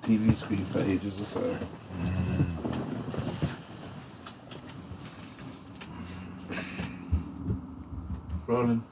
TV screen for ages or so. Rolling.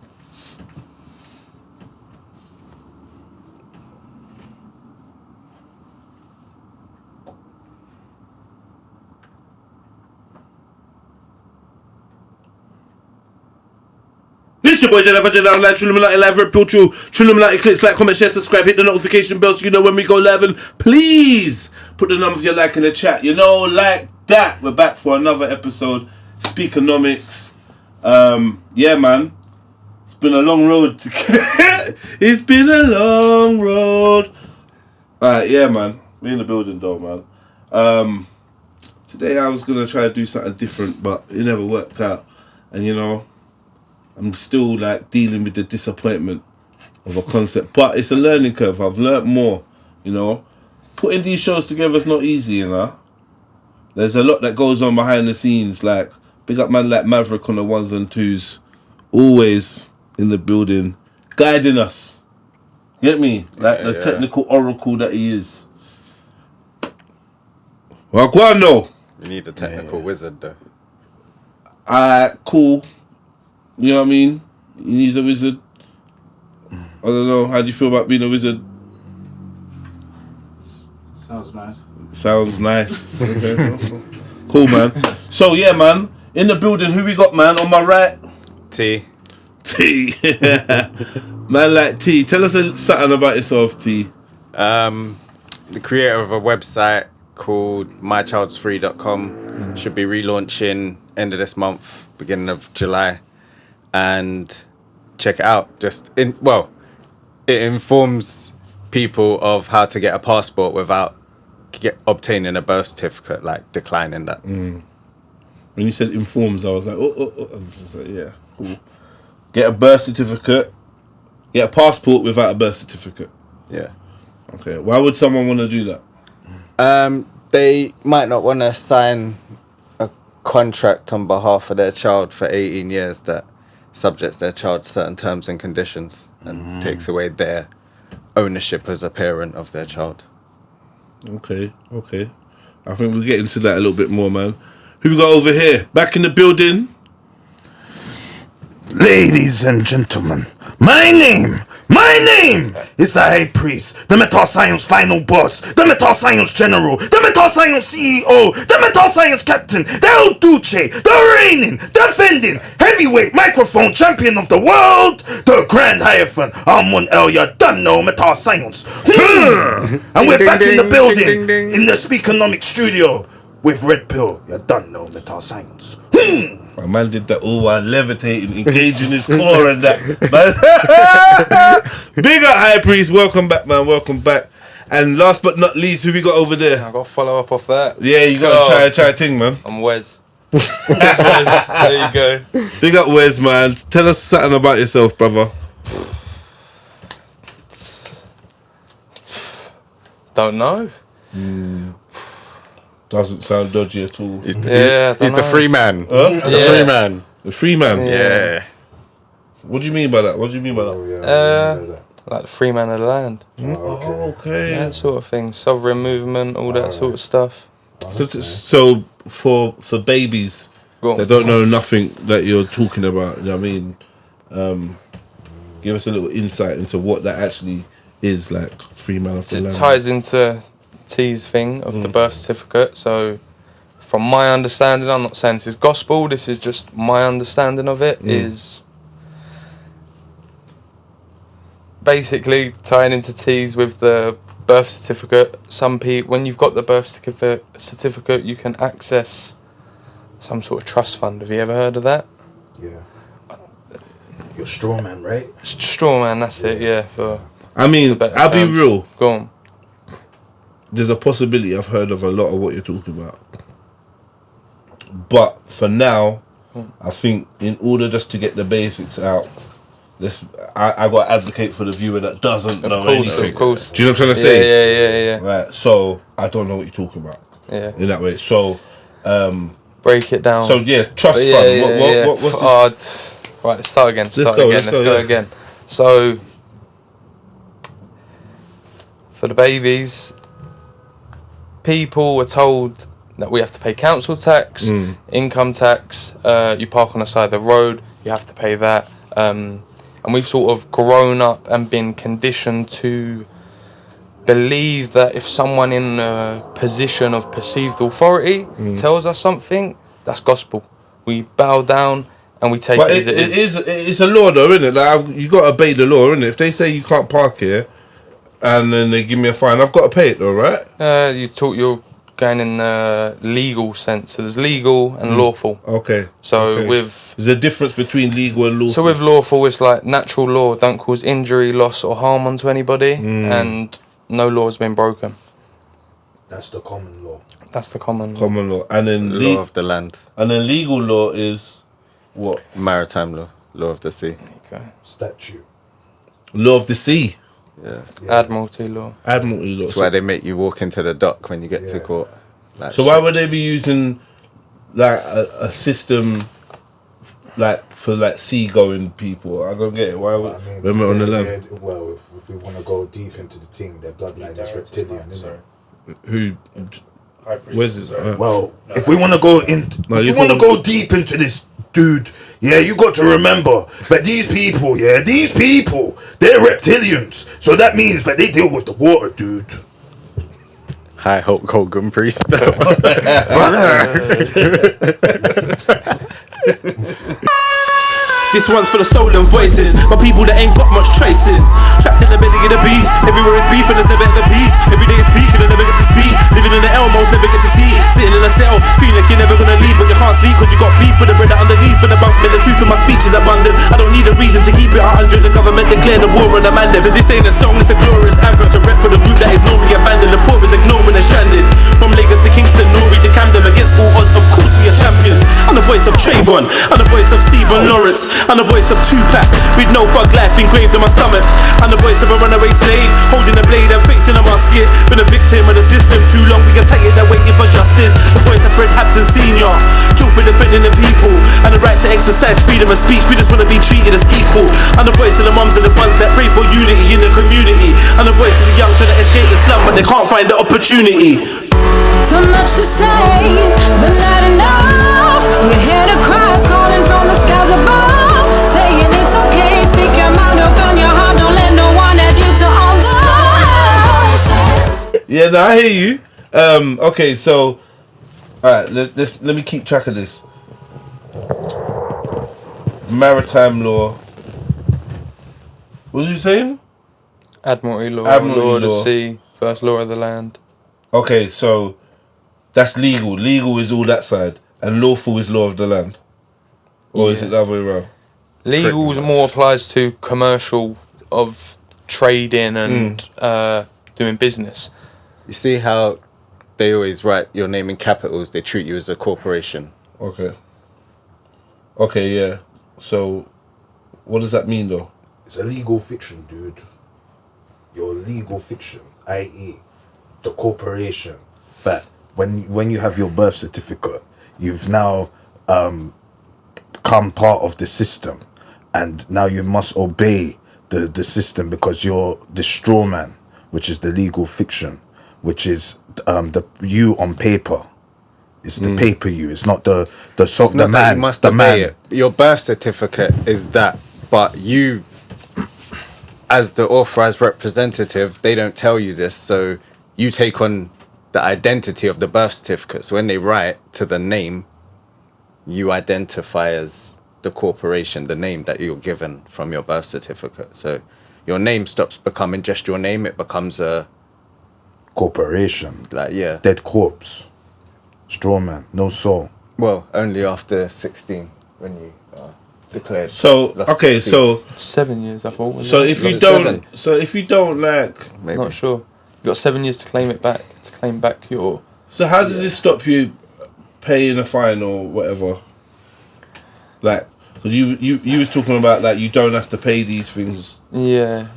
This your boy JEDIONLINE, live, Red Pill True, JEDIONLINE, clicks, like, comment, share, subscribe, hit the notification bell so you know when we go live, and please put the number of your like in the chat, you know, like that. We're back for another episode, Speakenomix. Yeah, man, it's been a long road to it's been a long road. Alright, yeah, man, we're in the building though, man. Today I was gonna try to do something different, but it never worked out, and you know, I'm still like dealing with the disappointment of a concept, but it's a learning curve. I've learnt more, you know. Putting these shows together is not easy, you know. There's a lot that goes on behind the scenes. Like, big up man like Maverick on the ones and twos, always in the building, guiding us. Get me? Like the technical oracle that he is. Well, go on, though. You need a technical wizard, though. Cool. You know what I mean? He's a wizard. I don't know. How do you feel about being a wizard? Sounds nice. Sounds nice. Okay. Cool, man. So, yeah, man. In the building, who we got, man? On my right? T. Man like T. Tell us something about yourself, T. The creator of a website called mychildsfree.com. Should be relaunching end of this month, beginning of July. And check it out. It informs people of how to get a passport without obtaining a birth certificate, like declining that. When you said informs, I was like, oh. I was just like, yeah, cool. Get a birth certificate, get a passport without a birth certificate. Yeah. Okay. Why would someone want to do that? They might not want to sign a contract on behalf of their child for 18 years that subjects their child to certain terms and conditions and takes away their ownership as a parent of their child. Okay. I think we'll get into that a little bit more, man. Who we got over here? Back in the building. Ladies and gentlemen, my name is the High Priest, the Metal Science Final Boss, the Metal Science General, the Metal Science CEO, the Metal Science Captain, the El Duce, the reigning, defending, heavyweight microphone champion of the world, the Grand Hierophant, Amon El Yadano Metal Science. And we're back in the building, in the Speakenomix studio, with Red Pill, Yadano Metal Science. My man did that all while levitating, engaging his core and that. Big up, High Priest. Welcome back, man. Welcome back. And last but not least, who we got over there? I got to follow up off that. Yeah, you got to try a thing, man. I'm Wes. Wes. There you go. Big up, Wes, man. Tell us something about yourself, brother. Don't know. Doesn't sound dodgy at all. He's the free man. Huh? The free man. The free man? Yeah. What do you mean by that? Like the free man of the land. Oh, okay. That sort of thing. Sovereign movement, all that sort of stuff. So for babies that don't know nothing that you're talking about, you know what I mean? Give us a little insight into what that actually is, like free man of the land. It ties into T's thing of the birth certificate. So from my understanding, I'm not saying this is gospel, this is just my understanding of it, is basically tying into T's with the birth certificate. Some people, when you've got the birth certificate, you can access some sort of trust fund. Have you ever heard of that? Yeah. You're straw man, right? Straw man, that's it, yeah. I mean, I'll be real. Go on. There's a possibility I've heard of a lot of what you're talking about. But for now, I think in order just to get the basics out, I got to advocate for the viewer that doesn't know anything. Of course. Do you know what I'm trying to say? Yeah. Right, so I don't know what you're talking about. Yeah. In that way. So, break it down. So yeah, trust fund. What's this? Right, let's start again. Let's go again. So, for the babies, people are told that we have to pay council tax, income tax. You park on the side of the road, you have to pay that. And we've sort of grown up and been conditioned to believe that if someone in a position of perceived authority tells us something, that's gospel. We bow down and we take it as it is. It's a law though, isn't it? Like you got to obey the law, isn't it? If they say you can't park here, and then they give me a fine, I've got to pay it though, right? You're going in the legal sense. So there's legal and lawful. Okay. So there's a difference between legal and lawful. So with lawful, it's like natural law don't cause injury, loss, or harm onto anybody, and no law has been broken. That's the common law. That's the common law. And then law of the land. And then legal law is what? Maritime law. Law of the sea. Okay. Statute. Law of the sea. Yeah. Admiralty law. Admiralty law. That's why they make you walk into the dock when you get to court. Like so why would they be using like a system like for like seagoing people? I don't get it. Why would when we're on the land? Well, if we want to go deep into the thing, their bloodline is reptilian, isn't it? Who? Where's this? Well, if we want to go in, if we want to go deep into this, dude, yeah, you got to remember that these people, they're reptilians. So that means that they deal with the water, dude. Hi, Hulk Hogan priest. Brother. This one's for the stolen voices, my people that ain't got much traces. Trapped in the belly of the beast, everywhere is beef and there's never ever peace. Every day is peak and I never get to speak. Living in the Elmos, never get to see. Sitting in a cell, feeling like you're never gonna leave, but you can't sleep cause you got beef with the bread underneath for the bunk. Man, the truth in my speech is abundant. I don't need a reason to keep it 100. The government declared the war on the man. So this ain't a song, it's a glorious anthem to rep for the group that is normally abandoned. The poor is ignored when they're stranded. From Lagos to Kingston, Nori to Camden, against all odds, of course we are champions. I'm the voice of Trayvon, I'm the voice of Stephen Lawrence, I'm the voice of Tupac, with no thug life engraved on my stomach. I'm the voice of a runaway slave, holding a blade and facing a musket. Been a victim of the system too long, we can take it, they're waiting for justice. The voice of Fred Hampton Sr., killed for defending the people, and the right to exercise freedom of speech. We just want to be treated as equal. I'm the voice of the mums and the ones that pray for unity in the community. I'm the voice of the young trying to escape the slum, but they can't find the opportunity. So much to say, but not enough. You hear the cries calling from the skies above, saying it's okay, speak your mind, open your heart, don't let no one add you to understand. Yeah, no, I hear you. Okay, so alright, let me keep track of this. Maritime law. What was you saying? Admiralty law, Admiralty law of the law. sea, first law of the land. Okay, so that's legal. Legal is all that side, and lawful is law of the land. Or is it the other way around? Legal more applies to commercial of trading and doing business. You see how they always write your name in capitals, they treat you as a corporation. Okay. Okay, yeah. So, what does that mean though? It's a legal fiction, dude. Your legal fiction, i.e., the corporation. That when you have your birth certificate, you've now become part of the system, and now you must obey the system because you're the straw man, which is the legal fiction, which is the you on paper. It's the paper you. It's not the Not that man. you must the obey man. it. Your birth certificate is that, but you, as the authorized representative, they don't tell you this, so you take on the identity of the birth certificate. So when they write to the name, you identify as the corporation, the name that you're given from your birth certificate. So your name stops becoming just your name; it becomes a Corporation. Dead corpse. Straw man. No soul. Well, only after 16 when you declared. So lost okay, the seat. so 7 years, I thought. wasn't so it? if you Lost don't, 7. so if you don't like, Maybe. Not sure. You got 7 years to claim it back. To claim back your. so how does this stop you paying a fine or whatever? Like, because you was talking about like you don't have to pay these things. Yeah.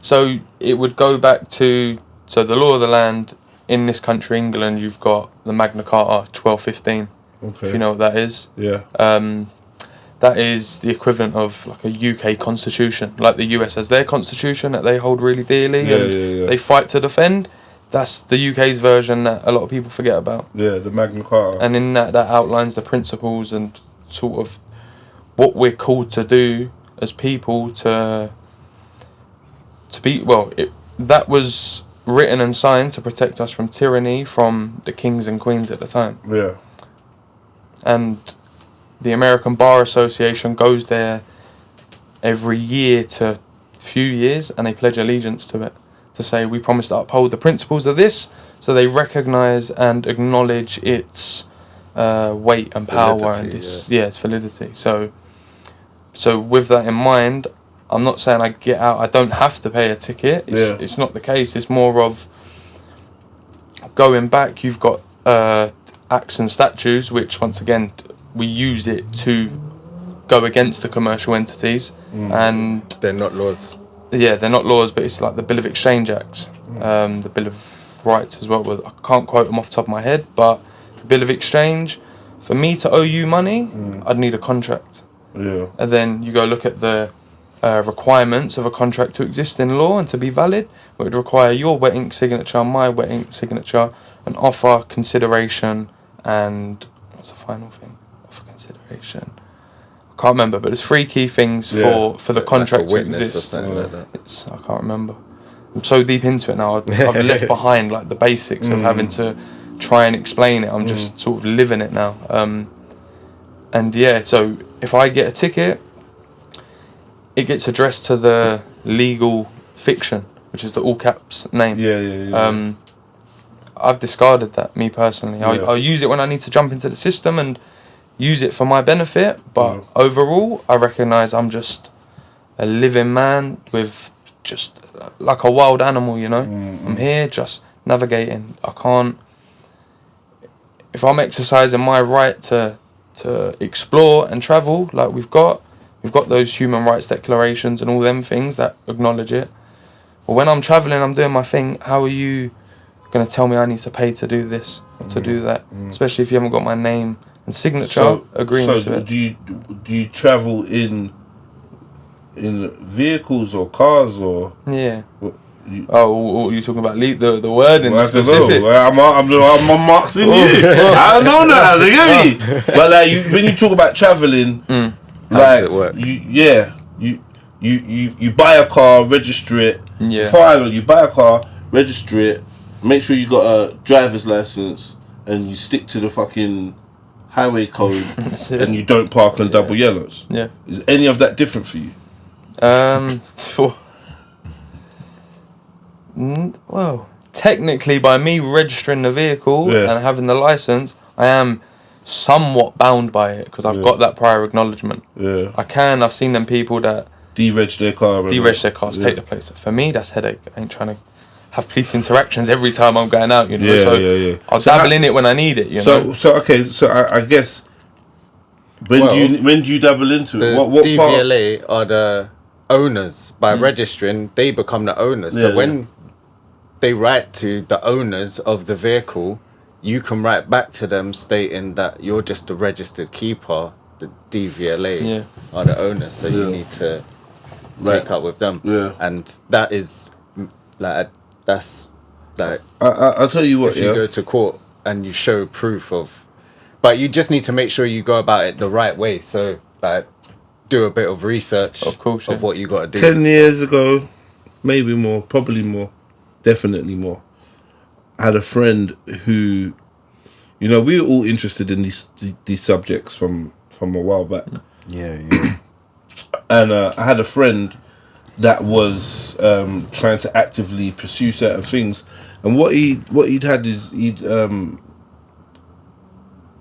So it would go back to the law of the land in this country, England. You've got the Magna Carta 1215. Okay. If you know what that is. Yeah. That is the equivalent of like a UK constitution, like the US has their constitution that they hold really dearly Yeah, and yeah. they fight to defend. that's the UK's version that a lot of people forget about. Yeah, the Magna Carta. And in that outlines the principles and sort of what we're called to do as people to be, that was written and signed to protect us from tyranny from the kings and queens at the time. Yeah. And the American Bar Association goes there every year to few years, and they pledge allegiance to it, to say we promise to uphold the principles of this, so they recognise and acknowledge its weight and power and its validity. So with that in mind, I'm not saying I get out, I don't have to pay a ticket. It's not the case. It's more of going back. You've got acts and statutes, which once again we use it to go against the commercial entities, and they're not laws. Yeah, they're not laws, but it's like the Bill of Exchange Acts, the Bill of Rights as well. I can't quote them off the top of my head, but the Bill of Exchange, for me to owe you money, I'd need a contract. Yeah. And then you go look at the requirements of a contract to exist in law and to be valid. It would require your wet ink signature, my wet ink signature, an offer, consideration, and what's the final thing? Offer, consideration. I can't remember, but there's 3 key things for the contract to exist. Or something like that. I can't remember. I'm so deep into it now. I've left behind like the basics of having to try and explain it. I'm just sort of living it now. And yeah, so if I get a ticket, it gets addressed to the legal fiction, which is the all caps name. Yeah. I've discarded that, me personally. I'll use it when I need to jump into the system and use it for my benefit, but overall I recognise I'm just a living man with just like a wild animal, you know. I'm here just navigating. I can't, if I'm exercising my right to explore and travel, like we've got those human rights declarations and all them things that acknowledge it, but when I'm travelling, I'm doing my thing. How are you going to tell me I need to pay to do this or to do that, especially if you haven't got my name and signature agreeing to it? Do you travel in vehicles or cars or? Yeah. What are you talking about? The word in specific. I'm marksing you. I don't know now. You get me? But like when you talk about traveling, how does it work? You buy a car, register it. Yeah. Fine. You buy a car, register it. Make sure you got a driver's license, and you stick to the fucking highway code, and you don't park on double yellows. Yeah. Is any of that different for you? Well, technically, by me registering the vehicle and having the license, I am somewhat bound by it because I've got that prior acknowledgement. Yeah. I've seen them people that Dereg their car. Dereg their cars, take the place. For me, that's headache. I ain't trying to have police interactions every time I'm going out, you know. I'll dabble in it when I need it, you know. So I guess when do you dabble into it? What DVLA are the owners. By registering, they become the owners. So when they write to the owners of the vehicle, you can write back to them stating that you're just a registered keeper. The DVLA are the owners, so you need to take up with them. Yeah. And that is like that's like I'll tell you what. If you go to court and you show proof of, but you just need to make sure you go about it the right way. So like do a bit of research, of course, of what you got to do. 10 years ago, maybe more, probably more, definitely more. I had a friend who, you know, we were all interested in these subjects from a while back. Yeah. And I had a friend that was trying to actively pursue certain things, and what he'd had is he'd done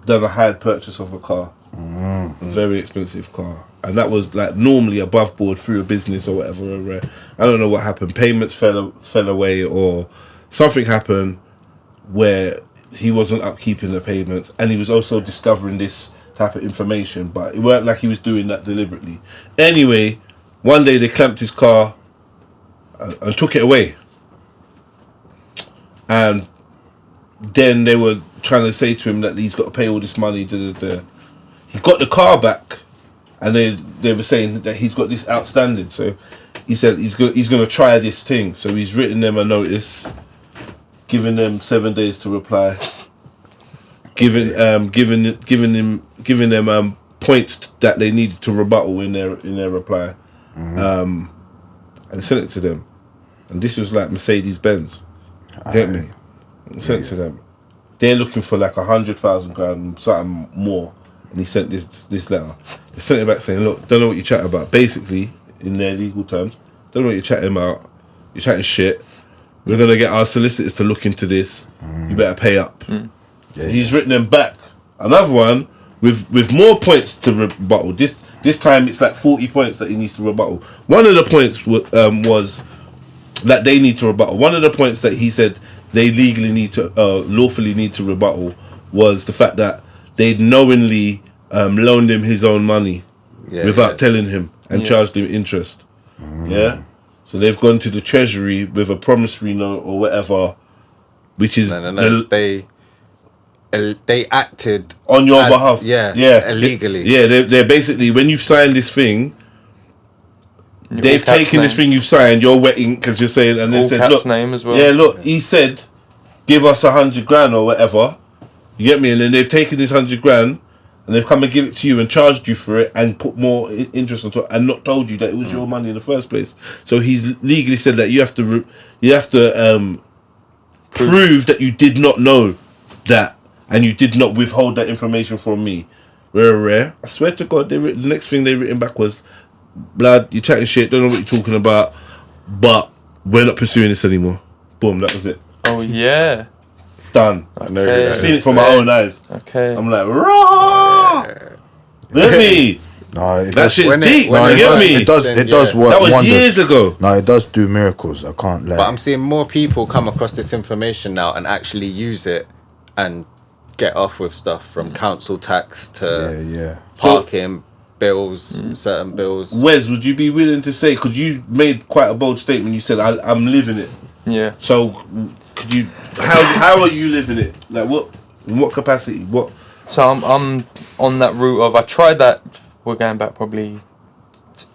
a hired purchase of a car, a very expensive car, and that was like normally above board through a business or whatever. I don't know what happened. Payments fell away, or something happened where he wasn't upkeeping the payments, and he was also discovering this type of information, but it weren't like he was doing that deliberately. Anyway, one day they clamped his car and took it away, and then they were trying to say to him that he's got to pay all this money. He got the car back, and they were saying that he's got this outstanding. So he said he's going to try this thing. So he's written them a notice, giving them 7 days to reply, giving them points that they needed to rebuttal in their reply, and sent it to them. And this was like Mercedes-Benz. Get me? Sent it to them. They're looking for like 100,000 grand, something more. And he sent this letter. They sent it back saying, look, don't know what you're chatting about. Basically, in their legal terms, don't know what you're chatting about. You're chatting shit. We're going to get our solicitors to look into this. You better pay up. So he's written them back. Another one with more points to rebuttal. This time it's like 40 points that he needs to rebuttal. One of the points was that they need to rebuttal. One of the points that he said they legally need to, lawfully need to rebuttal was the fact that they'd knowingly loaned him his own money without telling him and charged him interest. Yeah? So they've gone to the treasury with a promissory note or whatever, which is... No. They acted... On your behalf. Yeah. Illegally. They're basically, when you've signed this thing, they've taken this thing you've signed, you're wet ink, because you're saying, and they've said, look, name as well. Yeah, look, he said, give us 100 grand or whatever. You get me? And then they've taken this 100 grand and they've come and give it to you and charged you for it and put more interest on it and not told you that it was your money in the first place. So he's legally said that you have to prove that you did not know that and you did not withhold that information from me. Rare. I swear to God, the next thing they written back was, blood, you're chatting shit, don't know what you're talking about, but we're not pursuing this anymore. Boom, that was it. Oh yeah. Done. Okay. I've seen it from my own eyes. Okay. I'm like, raw. Get me? No, That shit's deep. when You get me? It does work That was wonders. years ago. No, it does do miracles. I can't lie. But I'm seeing more people come across this information now and actually use it and get off with stuff from council tax to parking bills, certain bills. Wes, would you be willing to say? Because you made quite a bold statement. You said, "I'm living it." Yeah. So, could you? How are you living it? Like what? In what capacity? What? So I'm on that route of, I tried that. We're going back probably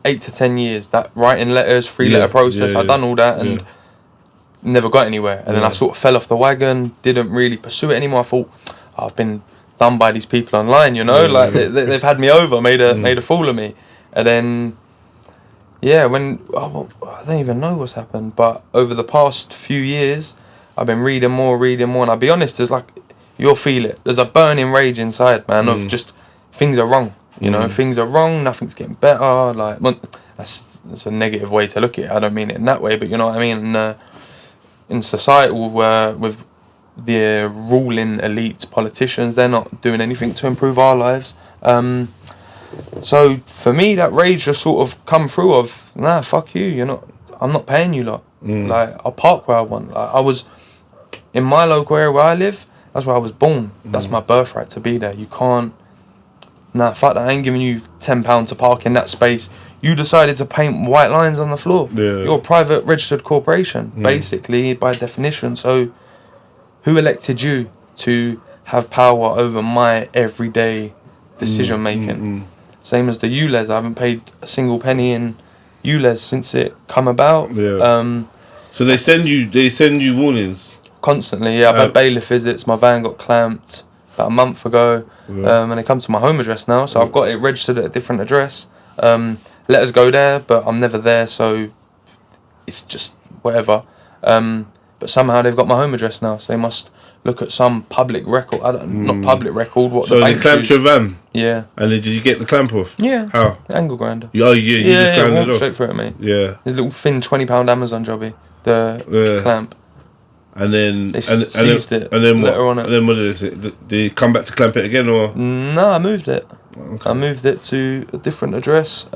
8 to 10 years. That writing letters, letter process. I done all that and never got anywhere. And then I sort of fell off the wagon. Didn't really pursue it anymore. I thought, I've been done by these people online. You know, like they've had me over, made a fool of me. And then I don't even know what's happened. But over the past few years, I've been reading more. And I'll be honest, there's like, you'll feel it. There's a burning rage inside, man, of just things are wrong. You know, things are wrong. Nothing's getting better. Like, that's a negative way to look at it. I don't mean it in that way, but you know what I mean. And, in society, with the ruling elites, politicians, they're not doing anything to improve our lives. So for me, that rage just sort of come through of, nah, fuck you. I'm not paying you lot. Like, I'll park where I want. Like, I was in my local area where I live. That's where I was born. That's my birthright to be there. You can't. Nah, fuck that. I ain't giving you £10 to park in that space. You decided to paint white lines on the floor. Yeah. You're a private registered corporation, basically, by definition. So, who elected you to have power over my everyday decision making? Same as the ULEZ. I haven't paid a single penny in ULEZ since it come about. Yeah. So they send you warnings constantly. Yeah, I've had bailiff visits. My van got clamped about a month ago, and they come to my home address now. So I've got it registered at a different address. Letters go there, but I'm never there, so it's just whatever. But somehow they've got my home address now, so they must look at some public record. Not public record. What? So they clamped your van. Yeah. And then did you get the clamp off? Yeah. How? Angle grinder. Oh yeah. You just ground it off. Straight through it, mate. Yeah. There's a little thin £20 Amazon jobby. The clamp. And then they seized it. And then what? On it. And then what is it? Did you come back to clamp it again or? No, I moved it. Okay. I moved it to a different address.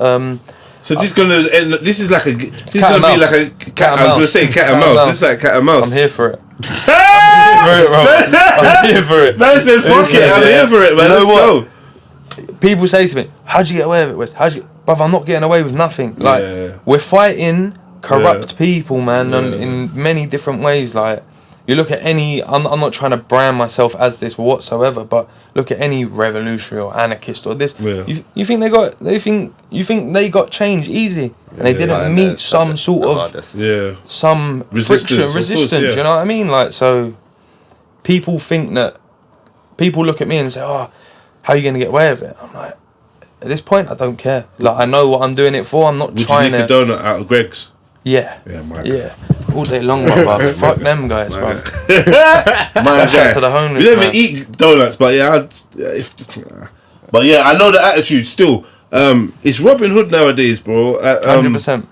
So this is gonna end. This is like a. This is gonna be like a cat. I was gonna say cat and mouse. It's like cat and mouse. I'm here for it. I'm here for it. Man said, "Fuck it, I'm here for it, man. Let's go." People say to me, "How'd you get away with it, Wes? Bruv, I'm not getting away with nothing. Like we're fighting corrupt people, man, in many different ways. Like You look at any. I'm not trying to brand myself as this whatsoever, but look at any revolutionary or anarchist or this. Yeah. You think they got change easy, and they didn't meet some sort of some resistance. Yeah. You know what I mean? Like, so people think that people look at me and say, "Oh, how are you going to get away with it?" I'm like, at this point, I don't care. Like, I know what I'm doing it for. I'm not trying to. Would you lick a donut out of Greg's? Yeah. Yeah, my yeah. All day long, bro. Fuck them guys, bro. My Shout to the homeless. We don't even eat donuts, but yeah, but yeah, I know the attitude still. It's Robin Hood nowadays, bro. 100%.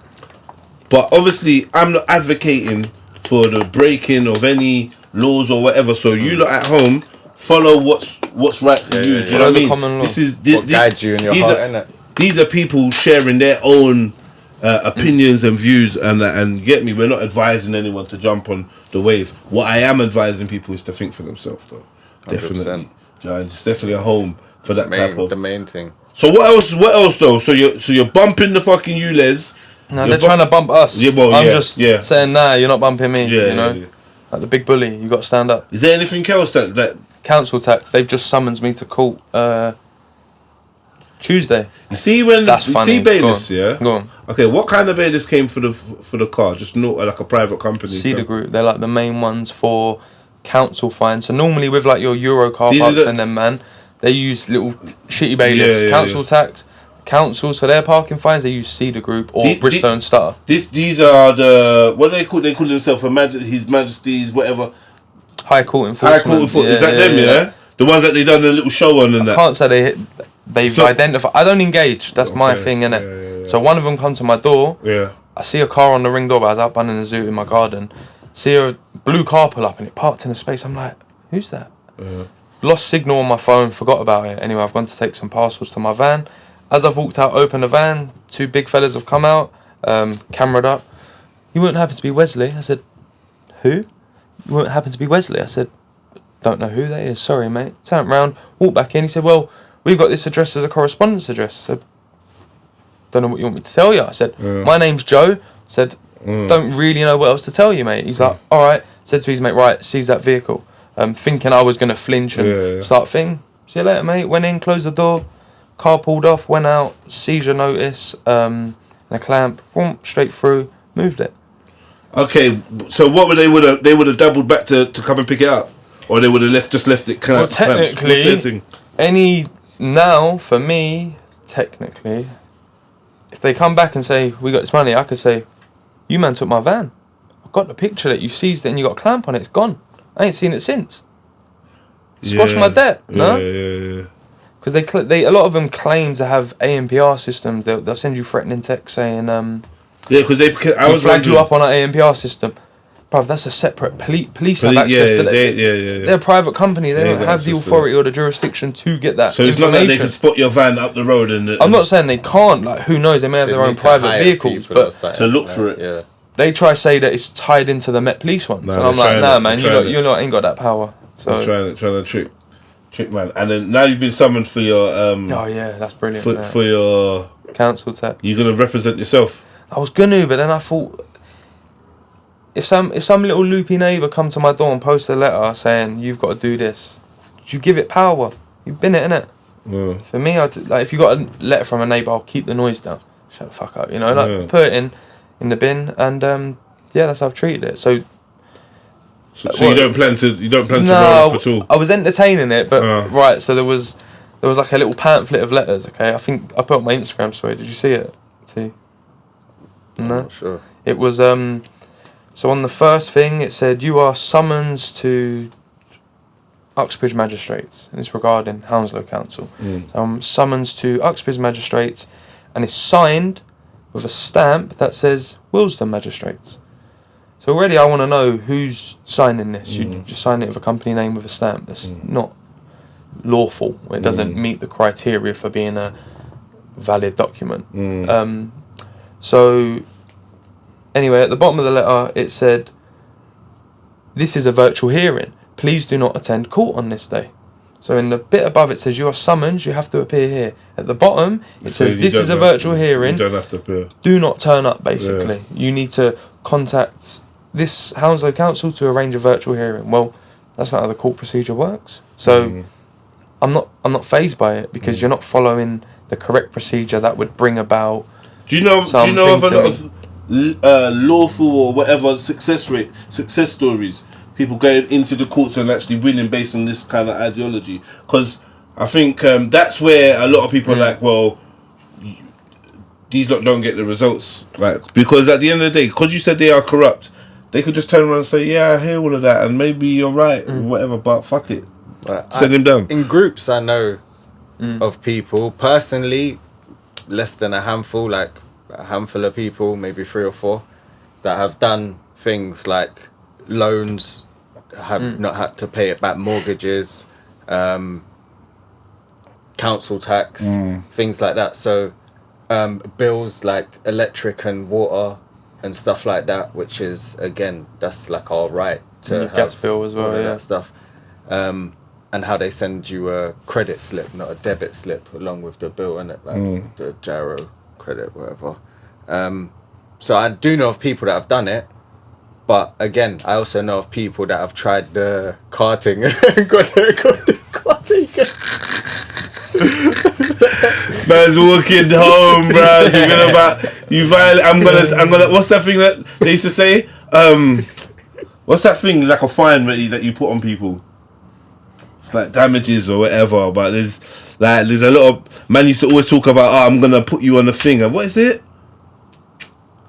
But obviously, I'm not advocating for the breaking of any laws or whatever. So you lot at home follow what's right for you. Do you know what I mean? Common law. What guides you in your heart, innit? These are people sharing their own opinions and views, and get me. We're not advising anyone to jump on the wave. What I am advising people is to think for themselves, though. 100%. Definitely, it's definitely a home for that type of. The main thing. So what else? What else though? So you're bumping the fucking ULEZ. No, they're trying to bump us. Yeah, well, I'm just saying, nah, you're not bumping me. Yeah, you know, like the big bully. You got to stand up. Is there anything else that? Council tax. They've just summoned me to court Tuesday. You see when That's you funny. see bailiffs, yeah. Go on. Okay, what kind of bailiffs came for the car? Just not like a private company. Cedar Group. They're like the main ones for council fines. So normally with like your Euro car These are parks the- and them, man, they use little shitty bailiffs. Council tax. Council, so their parking fines, they use Cedar Group or Bristow and Stutter. These are the what do they call? They call themselves His Majesty's whatever. High Court Enforcement. Is that them? Yeah? The ones that they done a little show on and that. I can't say they've identified. I don't engage. That's my thing, innit? Yeah. So one of them come to my door. Yeah. I see a car on the ring door. I was out running the zoo in my garden. See a blue car pull up and it parked in a space. I'm like, who's that? Lost signal on my phone. Forgot about it. Anyway, I've gone to take some parcels to my van. As I've walked out, opened the van. Two big fellas have come out, cameraed up. You wouldn't happen to be Wesley? I said, who? You wouldn't happen to be Wesley? I said, don't know who that is. Sorry, mate. Turned round, walked back in. He said, well, we've got this address as a correspondence address. I said, don't know what you want me to tell you. I said, my name's Joe. I said, don't really know what else to tell you, mate. He's like, all right. Said to his mate, right, seize that vehicle. Thinking I was going to flinch and start thing. See you later, mate. Went in, closed the door. Car pulled off, went out, seizure notice, and a clamp, straight through, moved it. Okay, so what would they would have doubled back to come and pick it up, or they would have left it kind Well, of technically, now for me, technically, if they come back and say we got this money, I could say, you man took my van. I've got the picture that you seized it and you got a clamp on it. It's gone. I ain't seen it since. Squash my debt, no? Yeah. Because they a lot of them claim to have ANPR systems. They'll send you threatening text saying, because I was flagged you up on our ANPR system. Bruv, that's a separate police have access to that. They're a private company. They don't have the authority or the jurisdiction to get that. So it's not that they can spot your van up the road and I'm not saying they can't. Like, who knows? They may have their own private vehicles, but to look for it. Yeah. They try to say that it's tied into the Met Police ones, and I'm like, nah, man, you lot ain't got that power. So trying to trick man, and then now you've been summoned for your oh yeah, that's brilliant. For your council tax. You're gonna represent yourself. I was gonna, but then I thought, if some little loopy neighbour come to my door and post a letter saying you've got to do this, you give it power. You've been it, innit? Yeah. For me, like if you got a letter from a neighbour, I'll keep the noise down. Shut the fuck up, you know. Like put it in the bin, and that's how I've treated it. So you don't plan to roll up at all? I was entertaining it, but right. So there was like a little pamphlet of letters. Okay, I think I put on my Instagram story. Did you see it? No, sure. It was so on the first thing it said you are summoned to Uxbridge Magistrates, and it's regarding Hounslow Council. So I'm summoned to Uxbridge Magistrates, and it's signed with a stamp that says Willesden Magistrates. So already I want to know who's signing this. You just sign it with a company name with a stamp. That's not lawful. It doesn't meet the criteria for being a valid document. So anyway, at the bottom of the letter it said, this is a virtual hearing. Please do not attend court on this day. So in the bit above it says you are summoned, you have to appear here. At the bottom it says this is a virtual hearing. You don't have to appear. Do not turn up, basically. You need to contact this Hounslow Council to arrange a virtual hearing. Well, that's not how the court procedure works. So I'm not fazed by it, because you're not following the correct procedure that would bring about. Do you know of a lot of lawful or whatever success stories? People going into the courts and actually winning based on this kind of ideology? Because I think that's where a lot of people are like, well, these lot don't get the results, like, because at the end of the day, because you said they are corrupt, they could just turn around and say, yeah, I hear all of that, and maybe you're right, or whatever, but fuck it. Send him down. In groups, I know of people, personally, less than a handful, like a handful of people, maybe 3 or 4, that have done things like loans, have not had to pay it back, mortgages, council tax, things like that. So bills like electric and water and stuff like that, which is, again, that's like our right to have gas bill as well, that stuff. And how they send you a credit slip, not a debit slip, along with the bill, innit? Like the Jaro credit, whatever. So I do know of people that have done it, but again, I also know of people that have tried the karting and got the karting. Man's walking home, bro. Talking about you violate. I'm gonna. What's that thing that they used to say? What's that thing like a fine that you put on people? It's like damages or whatever. But there's a lot of man used to always talk about. Oh, I'm gonna put you on the thing. And what is it?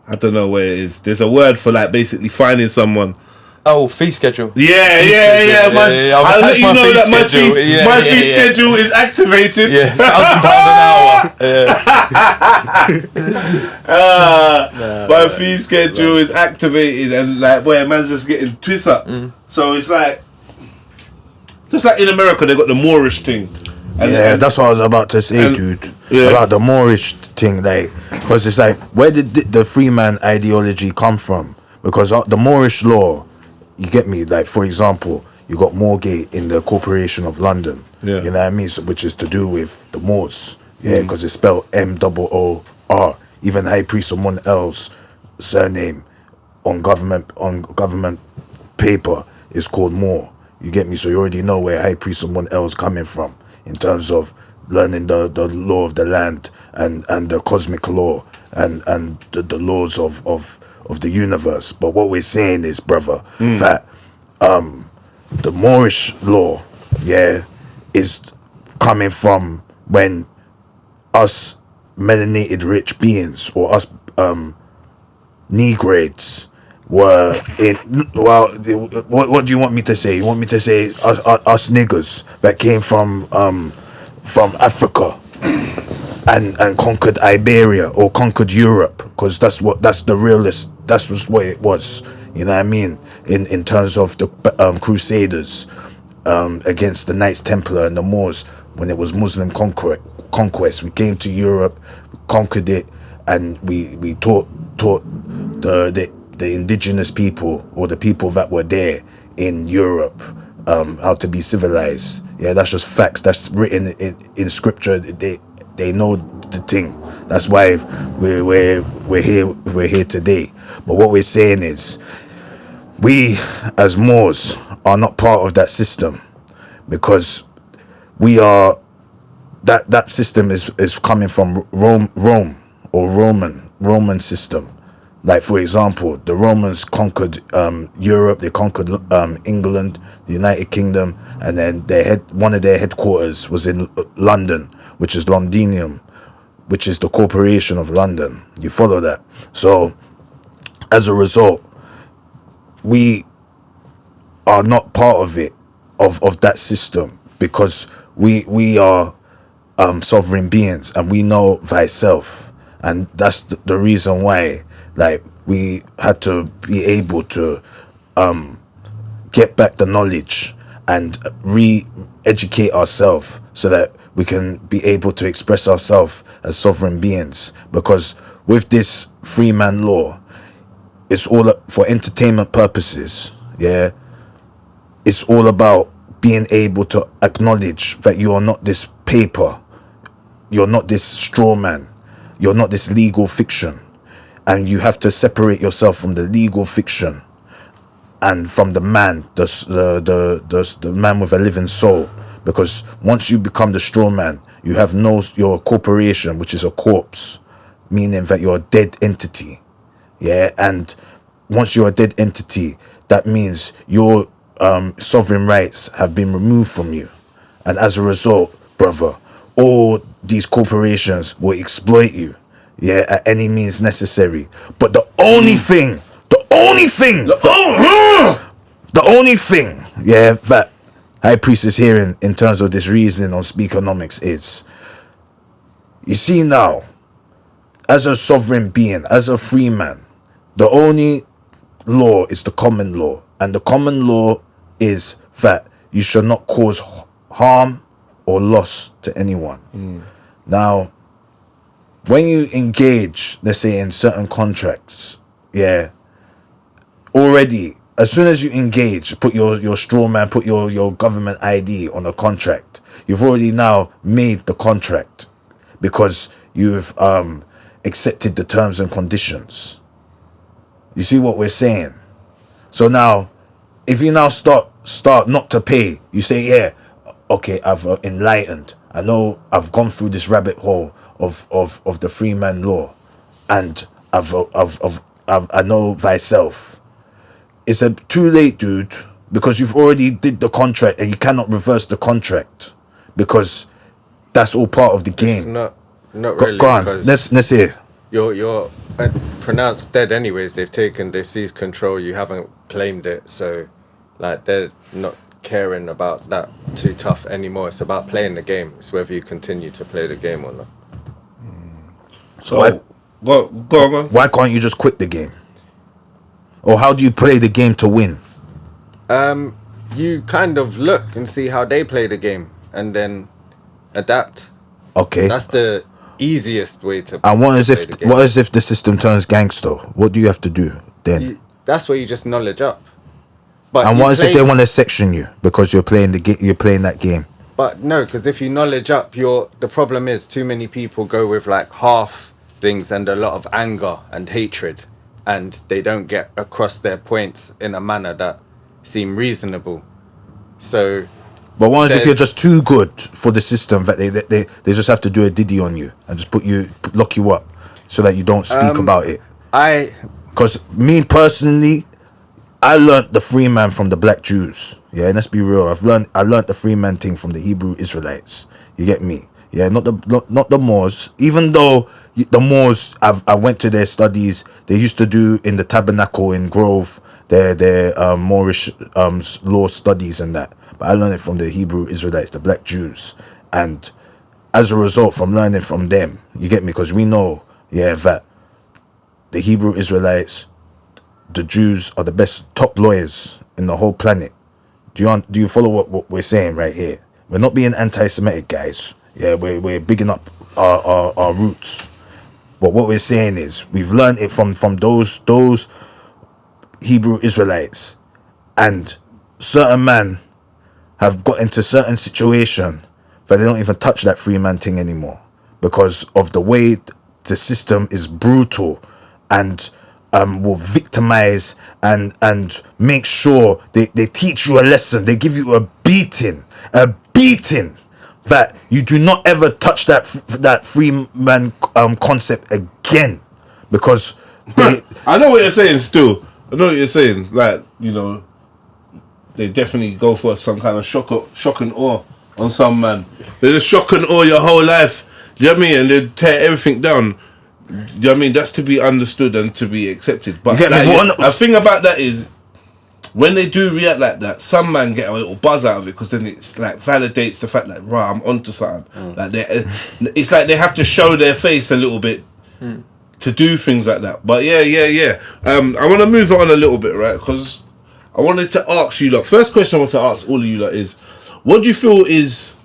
I don't know where it is. There's a word for like basically fining someone. Oh, fee schedule. Yeah. I'll let you know that my fee schedule is activated. Yeah, £1,000 an hour. My fee schedule is activated, and like, boy, man's just getting twist up. So it's like, just like in America, they got the Moorish thing. And that's what I was about to say, dude. About the Moorish thing, like, because it's like, where did the Freeman ideology come from? Because the Moorish law, you get me, like, for example, you got Moorgate in the Corporation of London, you know what I mean, so, which is to do with the Moors, because it's spelled MOOR. Even High Priest someone else surname on government paper is called Moor. You get me? So you already know where High Priest someone else coming from in terms of learning the law of the land and the cosmic law and the laws of the universe. But what we're saying is, brother, that the Moorish law, is coming from when us melanated rich beings, or us Negroids, were in, well, what do you want me to say? You want me to say us niggers that came from Africa and conquered Iberia or conquered Europe, because that's the realist. That's just what it was. You know what I mean? In terms of the Crusaders against the Knights Templar and the Moors, when it was Muslim conquest, we came to Europe, conquered it, and we taught the indigenous people, or the people that were there in Europe, how to be civilized. Yeah, that's just facts. That's written in scripture. They know the thing. That's why we're here today. But what we're saying is, we as Moors are not part of that system, because we are that system is coming from Rome or Roman system. Like, for example, the Romans conquered Europe. They conquered England, the United Kingdom, and then one of their headquarters was in London, which is Londinium, which is the Corporation of London. You follow that? So, as a result, we are not part of it, of that system, because we are sovereign beings, and we know thyself, and that's the reason why. Like, we had to be able to get back the knowledge and re-educate ourselves, so that we can be able to express ourselves as sovereign beings. Because with this Freeman law, it's all for entertainment purposes. Yeah, it's all about being able to acknowledge that you are not this paper, you're not this straw man, you're not this legal fiction. And you have to separate yourself from the legal fiction and from the man, the man with a living soul. Because once you become the straw man, you have your corporation, which is a corpse, meaning that you're a dead entity. Yeah, and once you're a dead entity, that means your sovereign rights have been removed from you, and as a result, brother, all these corporations will exploit you, yeah, at any means necessary. But the only thing, yeah, that High Priest is hearing in terms of this reasoning on Speakenomix is, you see now, as a sovereign being, as a free man, the only law is the common law, and the common law is that you should not cause harm or loss to anyone. Now, when you engage, let's say, in certain contracts, yeah, already, as soon as you engage, put your straw man, put your government ID on a contract, you've already now made the contract, because you've accepted the terms and conditions. You see what we're saying? So now, if you now start not to pay, you say, yeah, okay, I've enlightened. I know I've gone through this rabbit hole of the free man law, and I know thyself. It's too late, dude, because you've already did the contract, and you cannot reverse the contract, because that's all part of the game. It's not really. Go on, let's hear. You're pronounced dead anyways. They've seized control. You haven't claimed it, so like they're not caring about that too tough anymore. It's about playing the game. It's whether you continue to play the game or not. So go on. why can't you just quit the game? Or how do you play the game to win? You kind of look and see how they play the game, and then adapt. Okay. That's the easiest way to. And what to is play the game. what is if the system turns gangster? What do you have to do then? That's where you just knowledge up. But And you what is if play- they want to section you because you're playing the game? You're playing that game. But no, because if you knowledge up, the problem is too many people go with like half things and a lot of anger and hatred, and they don't get across their points in a manner that seem reasonable. So, But what is if you're there's- just too good for the system that they just have to do a diddy on you and just lock you up so that you don't speak about it? Because me personally, I learnt the free man from the black Jews. Yeah, and let's be real. I learnt the free man thing from the Hebrew Israelites. You get me? Yeah, not the Moors. Even though the Moors, I went to their studies. They used to do in the tabernacle in Grove their Moorish law studies and that. But I learned it from the Hebrew Israelites, the black Jews, and as a result, from learning from them, you get me? Because we know, yeah, that the Hebrew Israelites, the Jews are the best top lawyers in the whole planet. Do you follow what we're saying right here? We're not being anti-Semitic, guys. Yeah, we're bigging up our roots. But what we're saying is we've learned it from those Hebrew Israelites, and certain men have got into certain situation that they don't even touch that free man thing anymore because of the way the system is brutal and will victimize and make sure they teach you a lesson. They give you a beating that you do not ever touch that free man concept again, because I know what you're saying still. I know what you're saying. Like, you know, they definitely go for some kind of shock and awe on some man. They just shock and awe your whole life. Do you know what I mean? And they tear everything down. Do you know what I mean? That's to be understood and to be accepted. But You get me? like, the thing about that is, when they do react like that, some man get a little buzz out of it because then it's like validates the fact like, right, I'm onto something. Like it's like they have to show their face a little bit to do things like that. But yeah. I want to move on a little bit, right? Because I wanted to ask you, like, first question I want to ask all of you, like, is what do you feel is?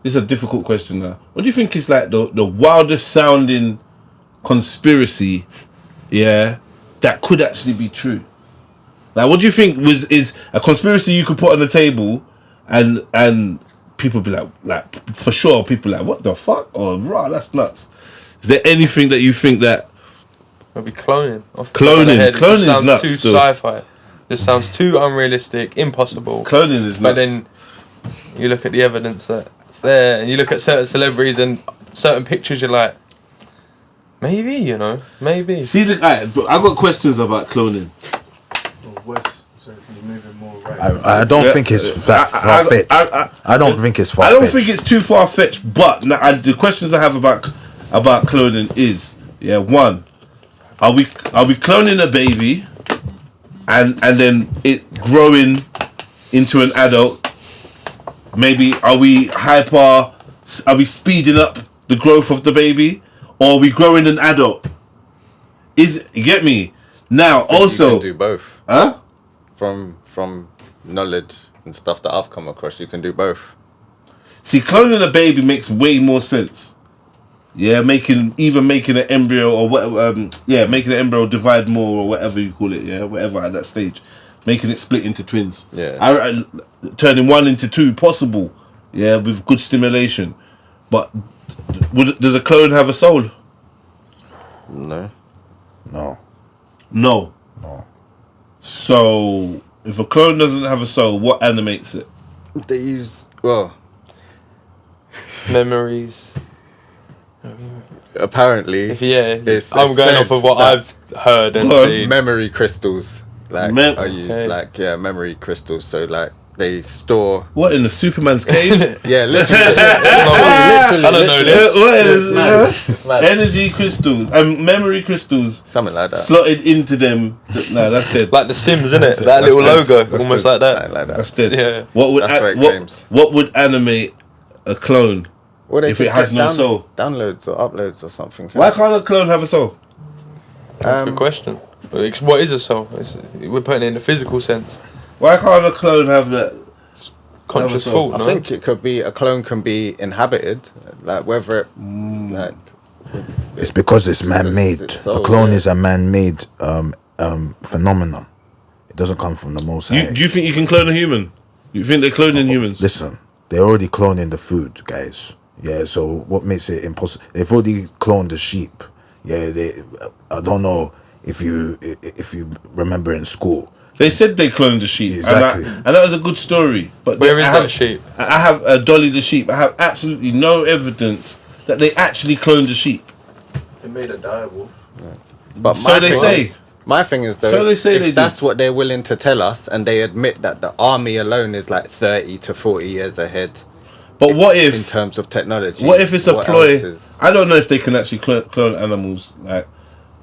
This is a difficult question now. What do you think is like the wildest sounding conspiracy, yeah, that could actually be true? Like, what do you think is a conspiracy you could put on the table, and people be like for sure, people like, what the fuck? Or, rah, that's nuts. Is there anything that you think that Maybe cloning. Off the top of the head. It Cloning just is sounds nuts too still. sci-fi. Just sounds too unrealistic, impossible. Cloning is But nuts. then you look at the evidence that's there, and you look at certain celebrities and certain pictures. You're like, maybe, you know, maybe. See, I got questions about cloning. Wes, sorry, can you move it more right? I don't think it's far-fetched. I don't think it's I far-fetched. don't think it's too far fetched, but the questions I have about cloning is, one, are we cloning a baby, and then it growing into an adult? Maybe are we speeding up the growth of the baby, or are we growing an adult? You get me? Now also you can do both. huh? From knowledge and stuff that I've come across, you can do both. See, cloning a baby makes way more sense. Yeah, making an embryo or whatever. Making an embryo divide more or whatever you call it. Yeah, whatever at that stage, making it split into twins. Yeah. Turning one into two possible. Yeah, with good stimulation. But does a clone have a soul? No. No. No. So if a clone doesn't have a soul, what animates it? They use Memories. apparently. I'm going off of what I've heard and seen. Memory crystals. Like I use Okay. memory crystals. So like they store. What, in the Superman's cave? Yeah, literally. I don't know this. What is It's mad. energy crystals and memory crystals Something like that. slotted into them? No, that's dead. Like the Sims, isn't it? That's That little dead. logo, That's almost dead. like that. Something like that. That's dead. Yeah. What would That's where it claims. what would animate a clone Well, they if it just has get no soul? Downloads or uploads or something. Why can't a clone have a soul? That's a good question. What is a soul? We're putting it in the physical sense. Why can't a clone have that? Conscious Have a soul. thought, I no? think it could be a clone can be inhabited, like whether it like. It's because it's man-made. it's A so, clone yeah. is a man-made phenomenon. It doesn't come from the Most High. Do you think you can clone a human? You think they're cloning humans? Listen, they're already cloning the food, guys. Yeah, so what makes it impossible? They've already cloned the sheep. Yeah, I don't know if you remember in school. They said they cloned the sheep, Exactly. and that was a good story. But Where is that sheep? I have Dolly the sheep. I have absolutely no evidence that they actually cloned the sheep. It made a dire wolf. But So they say. My thing is though, So they say if they that's did. what they're willing to tell us, and they admit that the army alone is like 30 to 40 years ahead But what in if? terms of technology. What if it's a what ploy? else is- I don't know if they can actually clone animals. Like,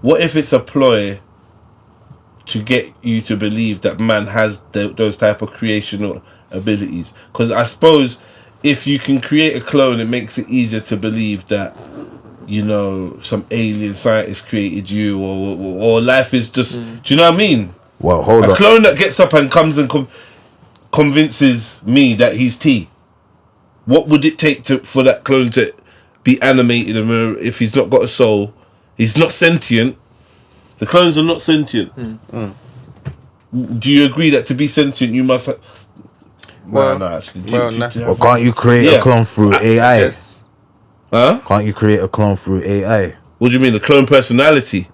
what if it's a ploy to get you to believe that man has those type of creational abilities? Because I suppose if you can create a clone, it makes it easier to believe that, you know, some alien scientist created you, or life is just. Do you know what I mean? Well, hold A on. clone that gets up and comes and convinces me that he's T. What would it take for that clone to be animated? And if he's not got a soul, he's not sentient. The clones are not sentient. Do you agree that to be sentient, you must? No, actually. Well, can't you create a clone through AI? Yes. Huh? Can't you create a clone through AI? What do you mean, the clone personality?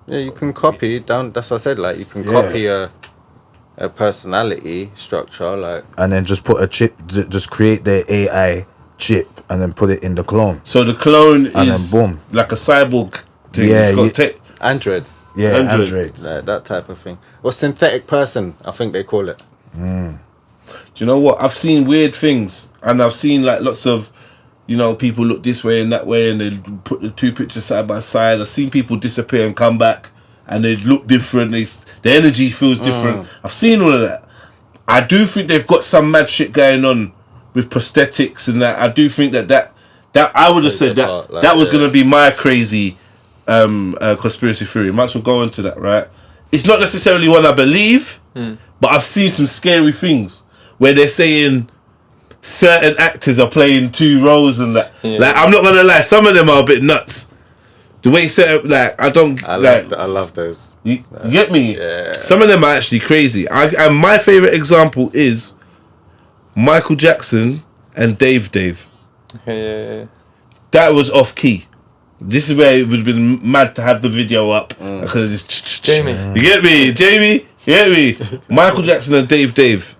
Yeah, you can copy down. That's what I said. Like you can copy a personality structure. Like And then just put a chip, just create the AI chip and then put it in the clone. So the clone And is then boom. like a cyborg thing. Yeah, It's got Android, Yeah, Android. Android. like that type of thing. Or synthetic person, I think they call it. Do you know what? I've seen weird things, and I've seen like lots of, you know, people look this way and that way, and they put the two pictures side by side. I've seen people disappear and come back, and they look different. The energy feels different. I've seen all of that. I do think they've got some mad shit going on with prosthetics and that. I do think that I would have said that apart, like, that was gonna be my crazy conspiracy theory. Might as well go into that, right? It's not necessarily one I believe, but I've seen some scary things where they're saying certain actors are playing two roles and that. Yeah. Like, I'm not gonna lie, some of them are a bit nuts. The way you set up, like, I love those. you get me? Yeah. Some of them are actually crazy. And my favorite example is Michael Jackson and Dave. Yeah. That was off key. This is where it would have been mad to have the video up. I could have just... Jamie. You get me? Jamie? You get me? Michael Jackson and Dave.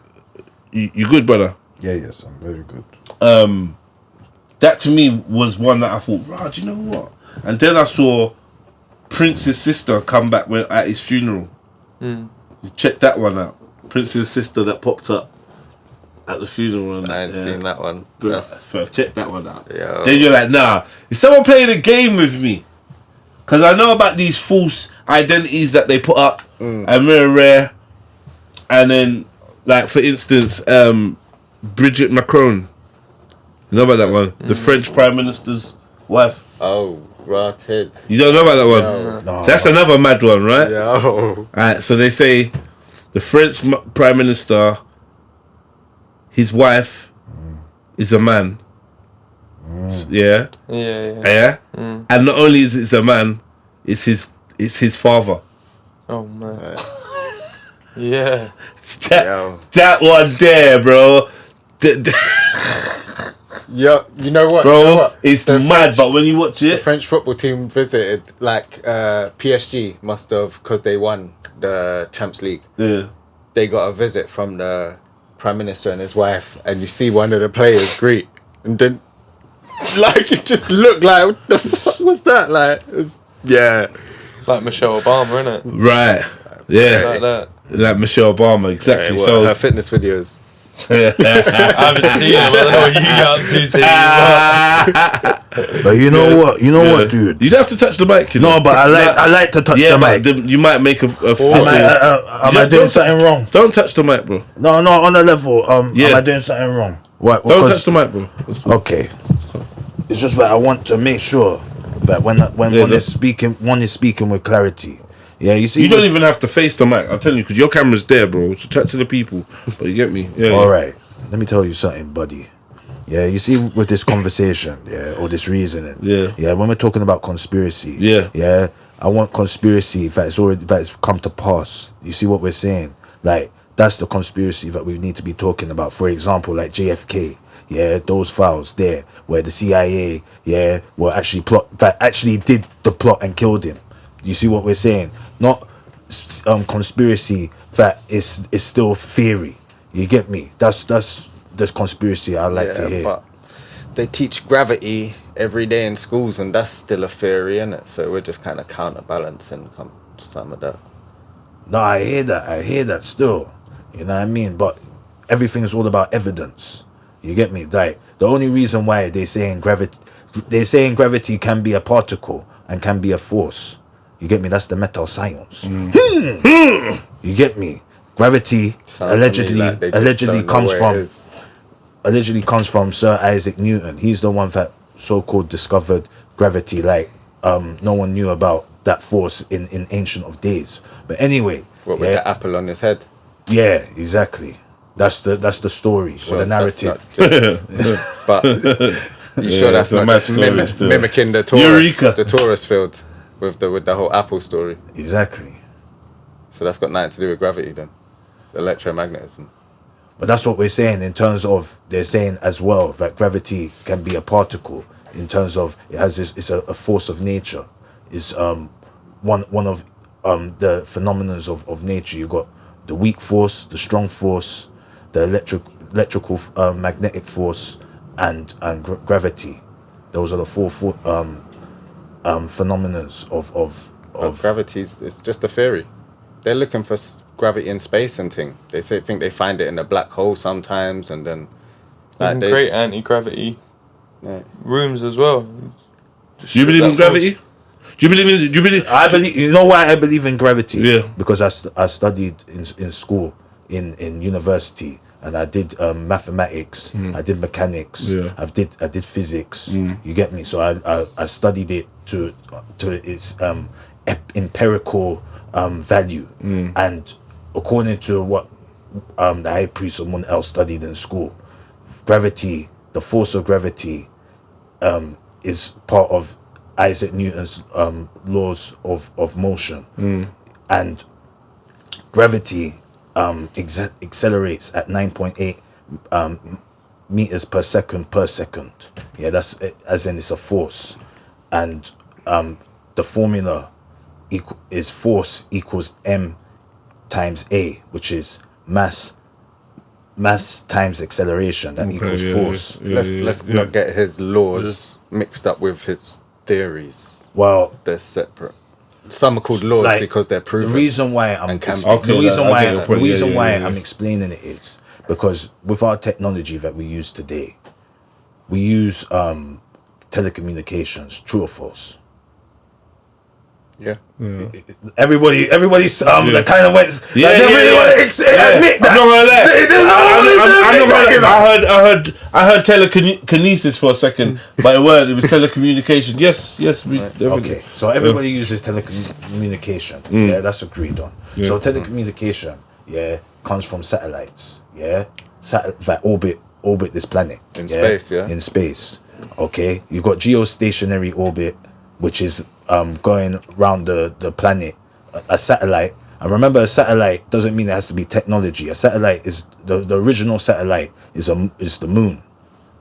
You good, brother? Yeah, yes, I'm very good. That to me was one that I thought, right, do you know what? And then I saw Prince's sister come back at his funeral. You check that one out. Prince's sister that popped up at the funeral. And I ain't seen that one. Check that one out. Yeah. Then you're like, nah, is someone playing a game with me? Because I know about these false identities that they put up and rare. And then, like, for instance, Brigitte Macron. You know about that one? The French Prime Minister's wife. Oh, rotted. You don't know about that one? No. That's another mad one, right? Yo. Alright, so they say the French Prime Minister, his wife is a man. Yeah? Yeah. And not only is it a man, it's his father. Oh man. Yeah. That one there, bro. Yo, you know what? Bro, You know what? it's The mad, French- but when you watch The it, French football team visited, like, PSG must have, because they won the Champions League. yeah. They got a visit from the Prime Minister and his wife, and you see one of the players greet, and then, like, it just looked like, what the fuck was that? Like, it was, yeah. Like Michelle Obama, innit? Right. Yeah. Like that. Like Michelle Obama, exactly. Well, So her fitness videos. I haven't seen him. I don't know what you got up to, T. But you know what? You know what, dude? you'd have to touch the mic, you know. No, but I like to touch the mic. but you might make a Am fuss. I doing something wrong? Don't touch the mic, bro. No, on a level. Yeah. Am I doing something wrong? What? Don't because- touch the mic, bro. Okay. It's just that I want to make sure that when one is speaking with clarity. Yeah, you see. You don't even have to face the mic. I'm telling you, because your camera's there, bro. So chat to the people. But you get me? Yeah. All right. Let me tell you something, buddy. Yeah, you see, with this conversation, or this reasoning, when we're talking about conspiracy, I want conspiracy that's come to pass. You see what we're saying? Like, that's the conspiracy that we need to be talking about. For example, like JFK, those files there where the CIA, were actually did the plot and killed him. You see what we're saying? Not conspiracy that is still theory. You get me? That's conspiracy I like to hear. But they teach gravity every day in schools, and that's still a theory, innit? So we're just kind of counterbalancing some of that. No, I hear that still. You know what I mean? But everything is all about evidence. You get me? Like, the only reason why they're saying gravity can be a particle and can be a force. You get me? That's the metal science. You get me? Gravity allegedly comes from Sir Isaac Newton. He's the one that so-called discovered gravity. Like, no one knew about that force in ancient of days. But anyway, What with the apple on his head? Yeah, exactly. That's the story or the narrative. But you sure that's not just mimicking the torus field with the whole apple story? Exactly. So that's got nothing to do with gravity then. Electromagnetism. But that's what we're saying in terms of, they're saying as well that gravity can be a particle in terms of it's a force of nature. It's one of the phenomena of nature. You got the weak force, the strong force, the electrical magnetic force, and gravity. Those are the four phenomena of gravity. It's just a theory. They're looking for gravity in space and thing. They think they find it in a black hole sometimes, and then like they create anti-gravity rooms as well. Do you believe in gravity? Do you believe? I believe. You know why I believe in gravity? Yeah. Because I studied in school, in university, and I did mathematics. I did mechanics. Yeah. I did physics. You get me? So I studied it to its empirical value, and according to what the high priest or someone else studied in school, gravity, the force of gravity, is part of Isaac Newton's laws of motion, and gravity accelerates at 9.8 meters per second. Yeah, that's as in it's a force, and the formula is force equals m times a, which is mass times acceleration. That equals force. Let's not get his laws mixed up with his theories. Well, They're separate. Some are called laws like, because they're proven. the reason why I'm and can be. the reason I why get your point. I'm explaining it is because with our technology that we use today, we use telecommunications. True or false? Yeah. Everybody's that kind of went. Yeah, like, they really want to admit that. I'm not gonna lie. I'm not gonna lie. I heard telekinesis for a second, but it was telecommunication. Yes, we definitely. Okay, so everybody uses telecommunication. Yeah, that's agreed on. So telecommunication, comes from satellites. Yeah, that orbit this planet In space, yeah. in space. Okay, you got geostationary orbit, which is going around the planet. A satellite. And remember, a satellite doesn't mean it has to be technology. A satellite is the original satellite is the moon.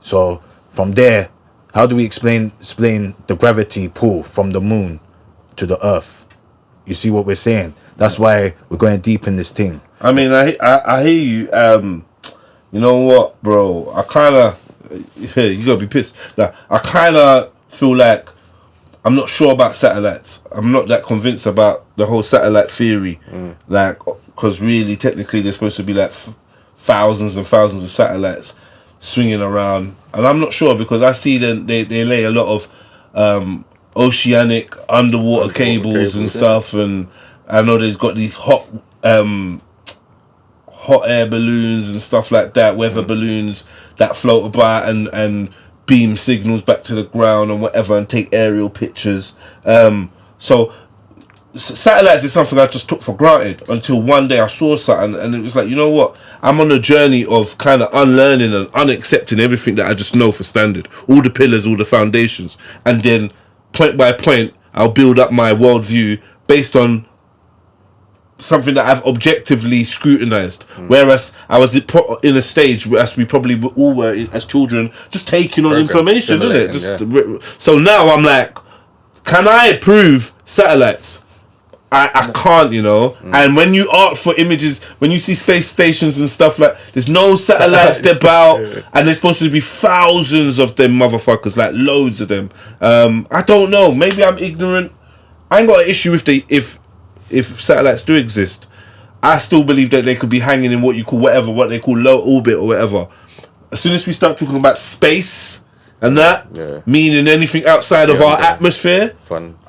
So from there, how do we explain the gravity pull from the moon to the earth? You see what we're saying? That's why we're going deep in this thing. I mean, I hear you. You know what, bro? I kind of you gotta be pissed. Like, I kind of feel like I'm not sure about satellites. I'm not that convinced about the whole satellite theory. Like, because really, technically, there's supposed to be like thousands and thousands of satellites swinging around, and I'm not sure because I see them. They lay a lot of oceanic underwater cables and stuff, and I know there's got these hot air balloons and stuff like that, weather balloons that float about and beam signals back to the ground and whatever and take aerial pictures. So satellites is something I just took for granted until one day I saw something and it was like, you know what? I'm on a journey of kind of unlearning and unaccepting everything that I just know for standard. All the pillars, all the foundations. And then point by point, I'll build up my worldview based on something that I've objectively scrutinized. Whereas I was in a stage as we probably all were as children, just taking on information, isn't it? So now I'm like, can I prove satellites? I can't, you know. And when you ask for images, when you see space stations and stuff like, there's no satellites about, and there's supposed to be thousands of them motherfuckers, like loads of them. I don't know. Maybe I'm ignorant. I ain't got an issue if satellites do exist. I still believe that they could be hanging in what they call low orbit or whatever. As soon as we start talking about space and that, meaning anything outside of our atmosphere,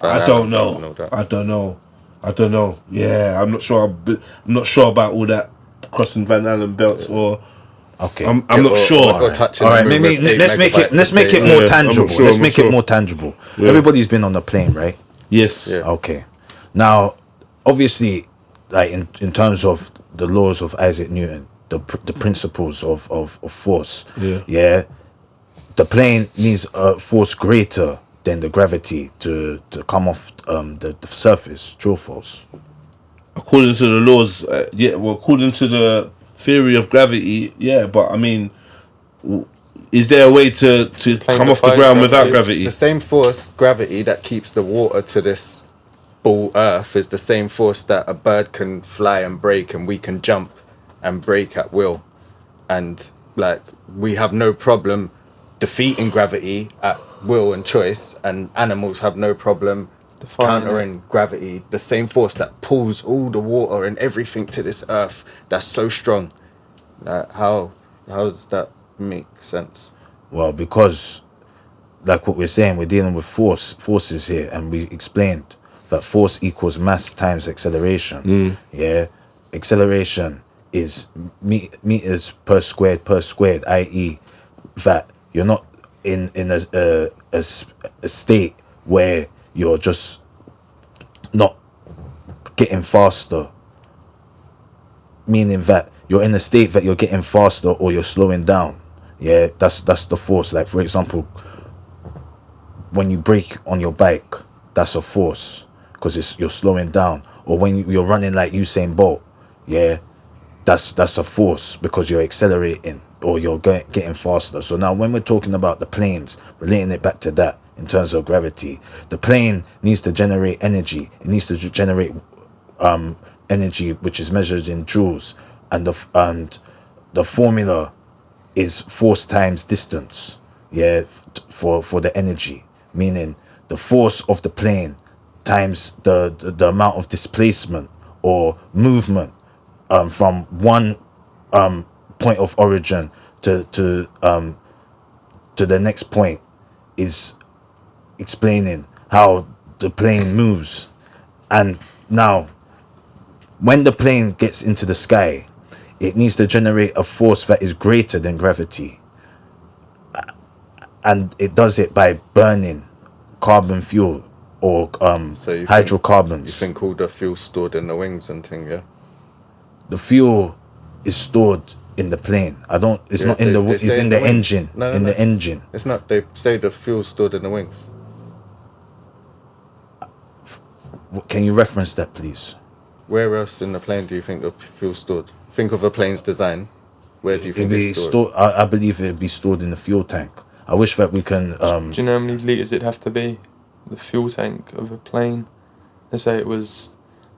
I don't know. Yeah, I'm not sure. I'm not sure about all that crossing Van Allen belts or. Okay, I'm not sure. All right, maybe let's make it more tangible. Let's make it more tangible. Everybody's been on the plane, right? Yes. Yeah. Okay. Now, obviously, like in terms of the laws of Isaac Newton, the principles of force. Yeah. The plane needs a force greater than the gravity to come off the surface. True or false? According to the laws, according to the theory of gravity, but I mean, is there a way to come off the ground without gravity? The same force, gravity, that keeps the water to this ball Earth is the same force that a bird can fly and break, and we can jump and break at will. And like, we have no problem defeating gravity at will and choice, and animals have no problem countering gravity. The same force that pulls all the water and everything to this Earth, that's so strong. How does that make sense? Well, because like what we're saying, we're dealing with forces here, and we explained that force equals mass times acceleration. Acceleration is meters per squared, i.e. that you're not in a state where you're just not getting faster, meaning that you're in a state that you're getting faster or you're slowing down. That's the force. Like, for example, when you brake on your bike, that's a force because you're slowing down. Or when you're running like Usain Bolt, that's a force because you're accelerating or you're getting faster. So now when we're talking about the planes, relating it back to that, in terms of gravity. The plane needs to generate energy. It needs to generate energy which is measured in joules, and the formula is force times distance. Yeah, for the energy, meaning the force of the plane times the amount of displacement or movement from one point of origin to the next point is explaining how the plane moves. And now when the plane gets into the sky, it needs to generate a force that is greater than gravity, and it does it by burning carbon fuel or So you hydrocarbons. You think all the fuel stored in the wings and thing, yeah? The fuel is stored in the plane. It's Yeah, not in they it's say in the wings. engine. No, in no. the engine. It's not. They say the fuel's stored in the wings. Can you reference that, please? Where else in the plane do you think the fuel's stored? Think of a plane's design. Where do you think it's stored? I believe it'd be stored in the fuel tank. I wish that we can. Do you know how many litres it'd have to be? The fuel tank of a plane. Let's say it was,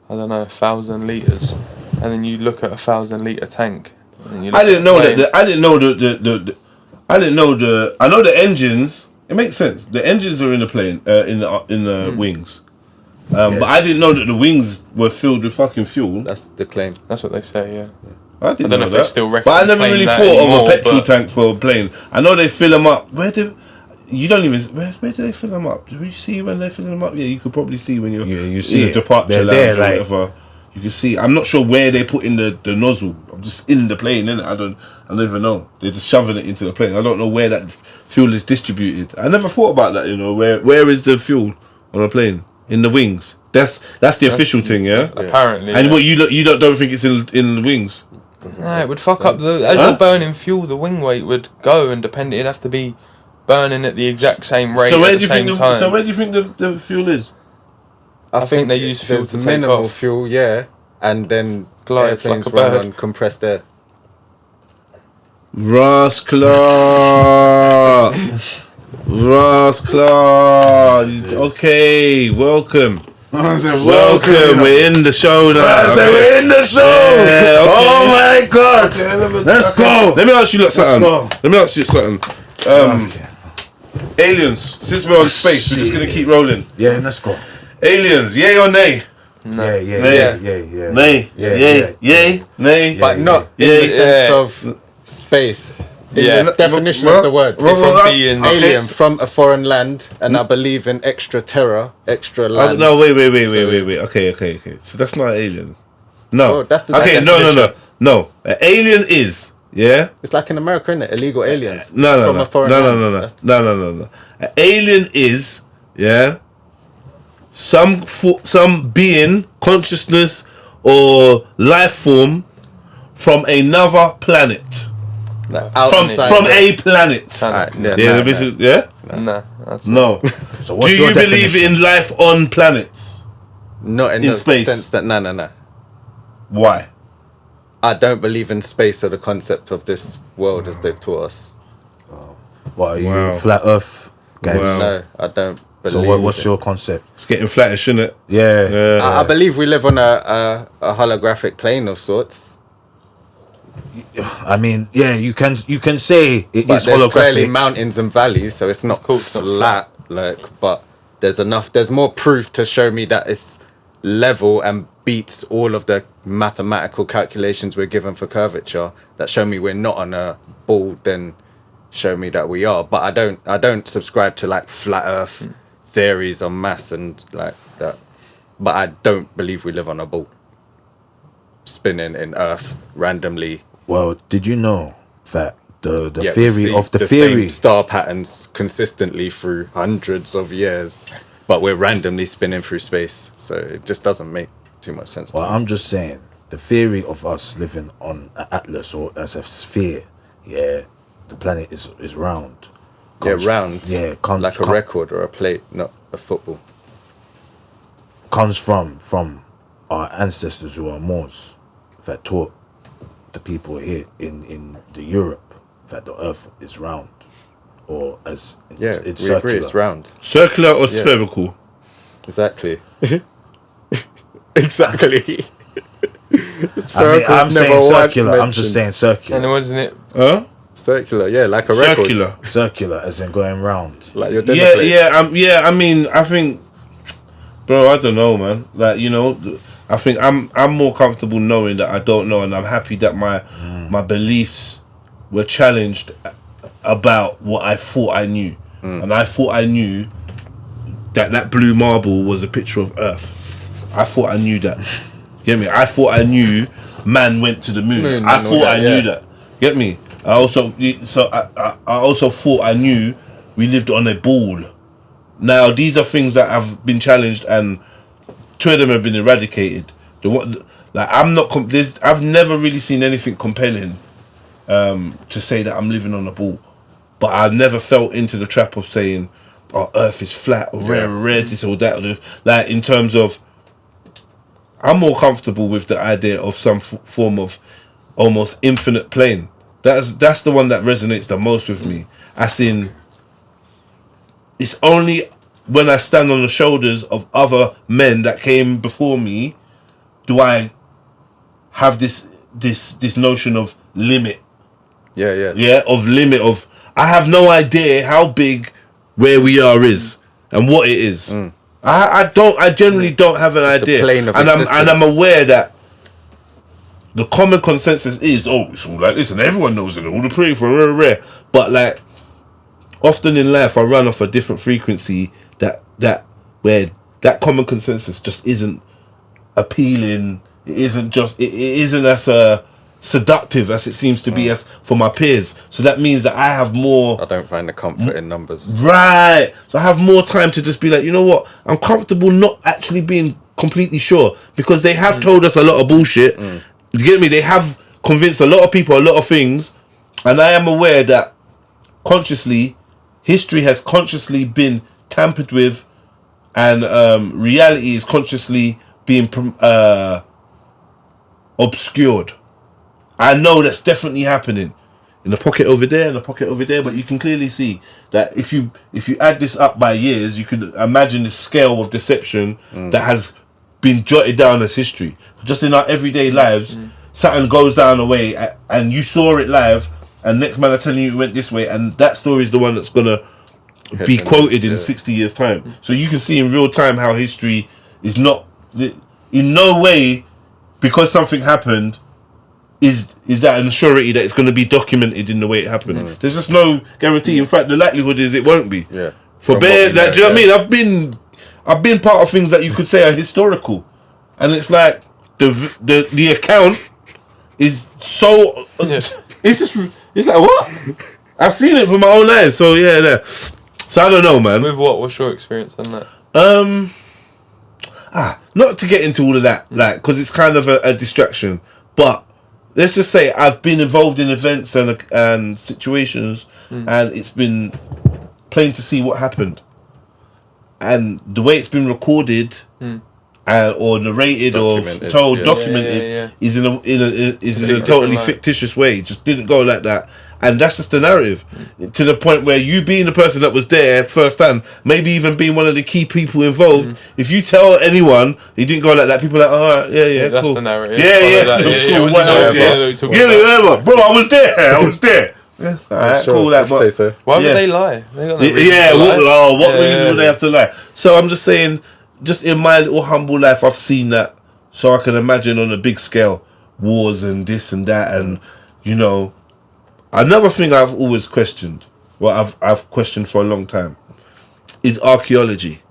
I don't know, 1,000 litres, and then you look at a 1,000 litre tank. And you look I didn't at know the that. I didn't know I know the engines. It makes sense. The engines are in the plane, in the wings. But I didn't know that the wings were filled with fucking fuel. That's the claim. That's what they say, yeah. I didn't don't know know if they that. still But I never claim really that thought of anymore, a petrol but- tank for a plane. I know they fill them up. Where do they fill them up? Do we see when they fill them up? Yeah, you could probably see when you're you see in it. the departure They're lounge there, or like- whatever. You can see. I'm not sure where they put in the nozzle. I'm just in the plane, innit? I don't even know. They're just shoving it into the plane. I don't know where that fuel is distributed. I never thought about that. You know, where is the fuel on a plane? In the wings. That's the official thing, yeah. Apparently. And yeah. what you don't think it's in the wings? No, it would fuck up as you're burning fuel, the wing weight would go, and it'd have to be burning at the exact same rate So where at do the you same think? time. So where do you think the fuel is? I think they use fuel there's to take minimal off. fuel, yeah, and then Glide airplanes like a run bird. on compressed air. Rascal. Okay, welcome. Welcome. We're in the show now. We're in the show. Yeah, okay. Oh my God! Let's go. Let me ask you something. go. Let me ask you something. Aliens. Since we're on space, we're just gonna keep rolling. Yeah, let's go. Aliens. Yay or nay? Yeah. Nay. Yay. Nay. But not in Yeah, the sense of space. In Yeah. the definition Well, of the word. well, If well, I'm being- alien from a foreign land, and I believe in extra terror, extra land. No, wait. Okay. So that's not an alien. No. Oh, that's the okay, definition. no. An alien is, yeah? It's like in America, isn't it? Illegal aliens. No. From a foreign land. No. That's- No. An alien is, yeah, some being, consciousness, or life form from another planet. like From outside. a planet. Alright, yeah, Yeah, nah, basically, yeah? Nah, that's No. So Do what's you your believe definition? in life on planets? Not in in the space? sense that no. Why? I don't believe in space or the concept of this world as they've taught us. What are you, Wow. flat Earth guys? Wow. No, I don't believe. So what's it. your concept? It's getting flattish, isn't it? Yeah. I believe we live on a holographic plane of sorts. I mean, yeah, you can say it But is there's clearly holographic. mountains and valleys, so it's not Cool, it's not flat. Like, but there's more proof to show me that it's level and beats all of the mathematical calculations we're given for curvature. That show me we're not on a ball, then show me that we are. But I don't subscribe to like flat Earth theories on mass and like that. But I don't believe we live on a ball spinning in Earth randomly. Well, did you know that the Yet we theory see of the same theory? star patterns consistently through hundreds of years, but we're randomly spinning through space, so it just doesn't make too much sense Well, to me. I'm just saying the theory of us living on an atlas or as a sphere. Yeah, the planet is round. Comes- round. Yeah, Like a record or a plate, not a football. comes from our ancestors who are Moors that taught the people here in the Europe that the earth is round or as Yeah, it's we circular? agree it's round. Circular or spherical? Exactly. Exactly. I'm saying circular. I'm just saying circular. And wasn't it? Huh? Circular, yeah, like a Circular. record. Circular, as in going round. Like your dinner Yeah, plate. yeah. I mean, I think, bro, I don't know, man. Like, you know, I think I'm more comfortable knowing that I don't know, and I'm happy that my beliefs were challenged about what I thought I knew, and I thought I knew that blue marble was a picture of Earth. I thought I knew that. Get me? I thought I knew man went to the moon. I thought I knew that. Get me? I also thought I knew we lived on a ball. Now these are things that have been challenged, and two of them have been eradicated. The one, like I've never really seen anything compelling to say that I'm living on a ball, but I've never fell into the trap of saying, "Oh, Earth is flat or red, this or that." Like in terms of, I'm more comfortable with the idea of some form of almost infinite plane. That's the one that resonates the most with me. As in, it's only when I stand on the shoulders of other men that came before me do I have this notion of limit. Yeah. Of limit of, I have no idea how big where we are is and what it is. I generally don't have an Just the idea. plane of and existence. I'm aware that the common consensus is, it's all like this, and everyone knows it, all the pretty from rare. But like, often in life, I run off a different frequency that where that common consensus just isn't appealing. It isn't as seductive as it seems to be as for my peers. So that means that I have more. I don't find the comfort in numbers. Right. So I have more time to just be like, you know what? I'm comfortable not actually being completely sure, because they have told us a lot of bullshit. You get me? They have convinced a lot of people a lot of things, and I am aware that consciously, history has consciously been tampered with, and reality is consciously being obscured. I know that's definitely happening in the pocket over there, in the pocket over there, but you can clearly see that if you add this up by years, you can imagine the scale of deception that has been jotted down as history. Just in our everyday lives, something goes down a way, and you saw it live, and next man are telling you it went this way, and that story is the one that's gonna be quoted in 60 years time. So you can see in real time how history is not, in no way, because something happened, is that an surety that it's going to be documented in the way it happened. There's just no guarantee. In fact, the likelihood is it won't be. Yeah. For bare, like, do you know what I mean? I've been part of things that you could say are historical, and it's like the account is so. It's just, it's like, what? I've seen it with my own eyes. So yeah, there. So I don't know, man. With what? What's your experience on that? Not to get into all of that, like, because it's kind of a distraction. But let's just say I've been involved in events and situations, and it's been plain to see what happened. And the way it's been recorded, or narrated, Documented, or told, yeah. documented, is in a totally different line. fictitious way. It just didn't go like that. And that's just the narrative, to the point where you being the person that was there firsthand, maybe even being one of the key people involved, if you tell anyone it didn't go like that, people are like, all right, yeah, That's cool. the narrative. Yeah, Follow that. cool, What's whatever. the narrative you're talking Yeah, about? whatever. Bro, I was there. Yeah, all right, Sure, cool. That, I'd say so. Why yeah. would they lie? They got no reason Yeah, to lie. what reason would they have to lie? So I'm just saying, just in my little humble life, I've seen that. So I can imagine on a big scale, wars and this and that, and you know, another thing I've always questioned, I've questioned for a long time, is archaeology.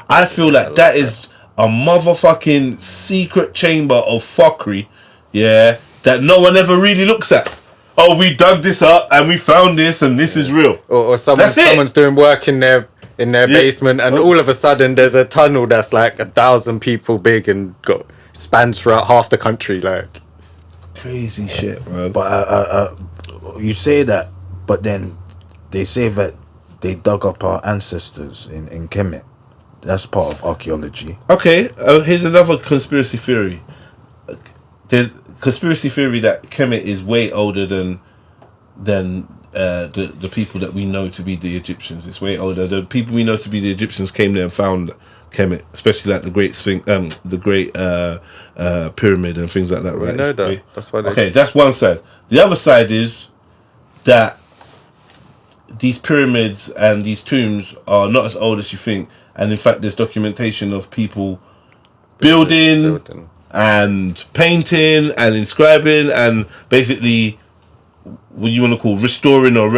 I feel like that is a motherfucking secret chamber of fuckery, yeah, that no one ever really looks at. Oh, we dug this up and we found this and this is real. Or That's it. someone's doing work in their basement, and all of a sudden there's a tunnel that's like 1,000 people big and got spans throughout half the country, like Crazy shit, bro. But you say that, but then they say that they dug up our ancestors in Kemet. That's part of archaeology. Okay, here's another conspiracy theory. There's conspiracy theory that Kemet is way older than the people that we know to be the Egyptians. It's way older. The people we know to be the Egyptians came there and found Kemet, especially like the Great Sphinx, the Great Pyramid and things like that. Right? We know that. That's why. Okay, that's one side. The other side is that these pyramids and these tombs are not as old as you think, and in fact, there's documentation of people building and painting and inscribing and basically what you want to call restoring or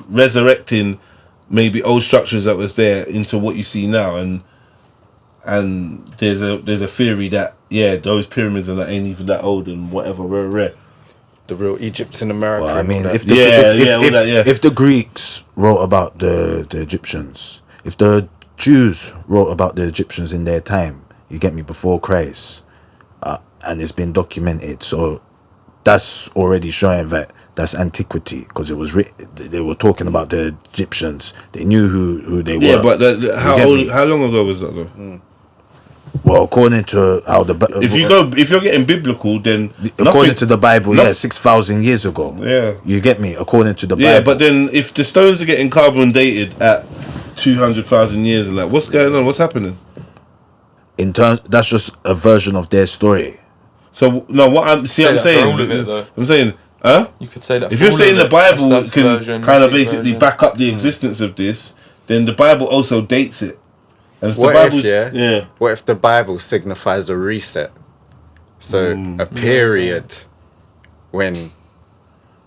resurrecting maybe old structures that was there into what you see now, and there's a theory that those pyramids ain't even that old and whatever, rare. The real Egypt in America. Well, I mean, and all if that. if the Greeks wrote about the Egyptians, if the Jews wrote about the Egyptians in their time, you get me, before Christ, and it's been documented, so that's already showing that that's antiquity, because it was they were talking about the Egyptians. They knew who they were. Yeah, but how long ago was that though? Well, according to how if you're getting biblical, then according to the Bible, 6,000 years ago. Yeah, you get me. According to the Bible. Yeah, but then if the stones are getting carbon dated at 200,000 years, and like, what's going on? What's happening? That's just a version of their story. So no, what I'm saying, You could say that. If you're saying the Bible can kind of basically back up the existence of this, then the Bible also dates it. And What if the Bible signifies a reset? So a period when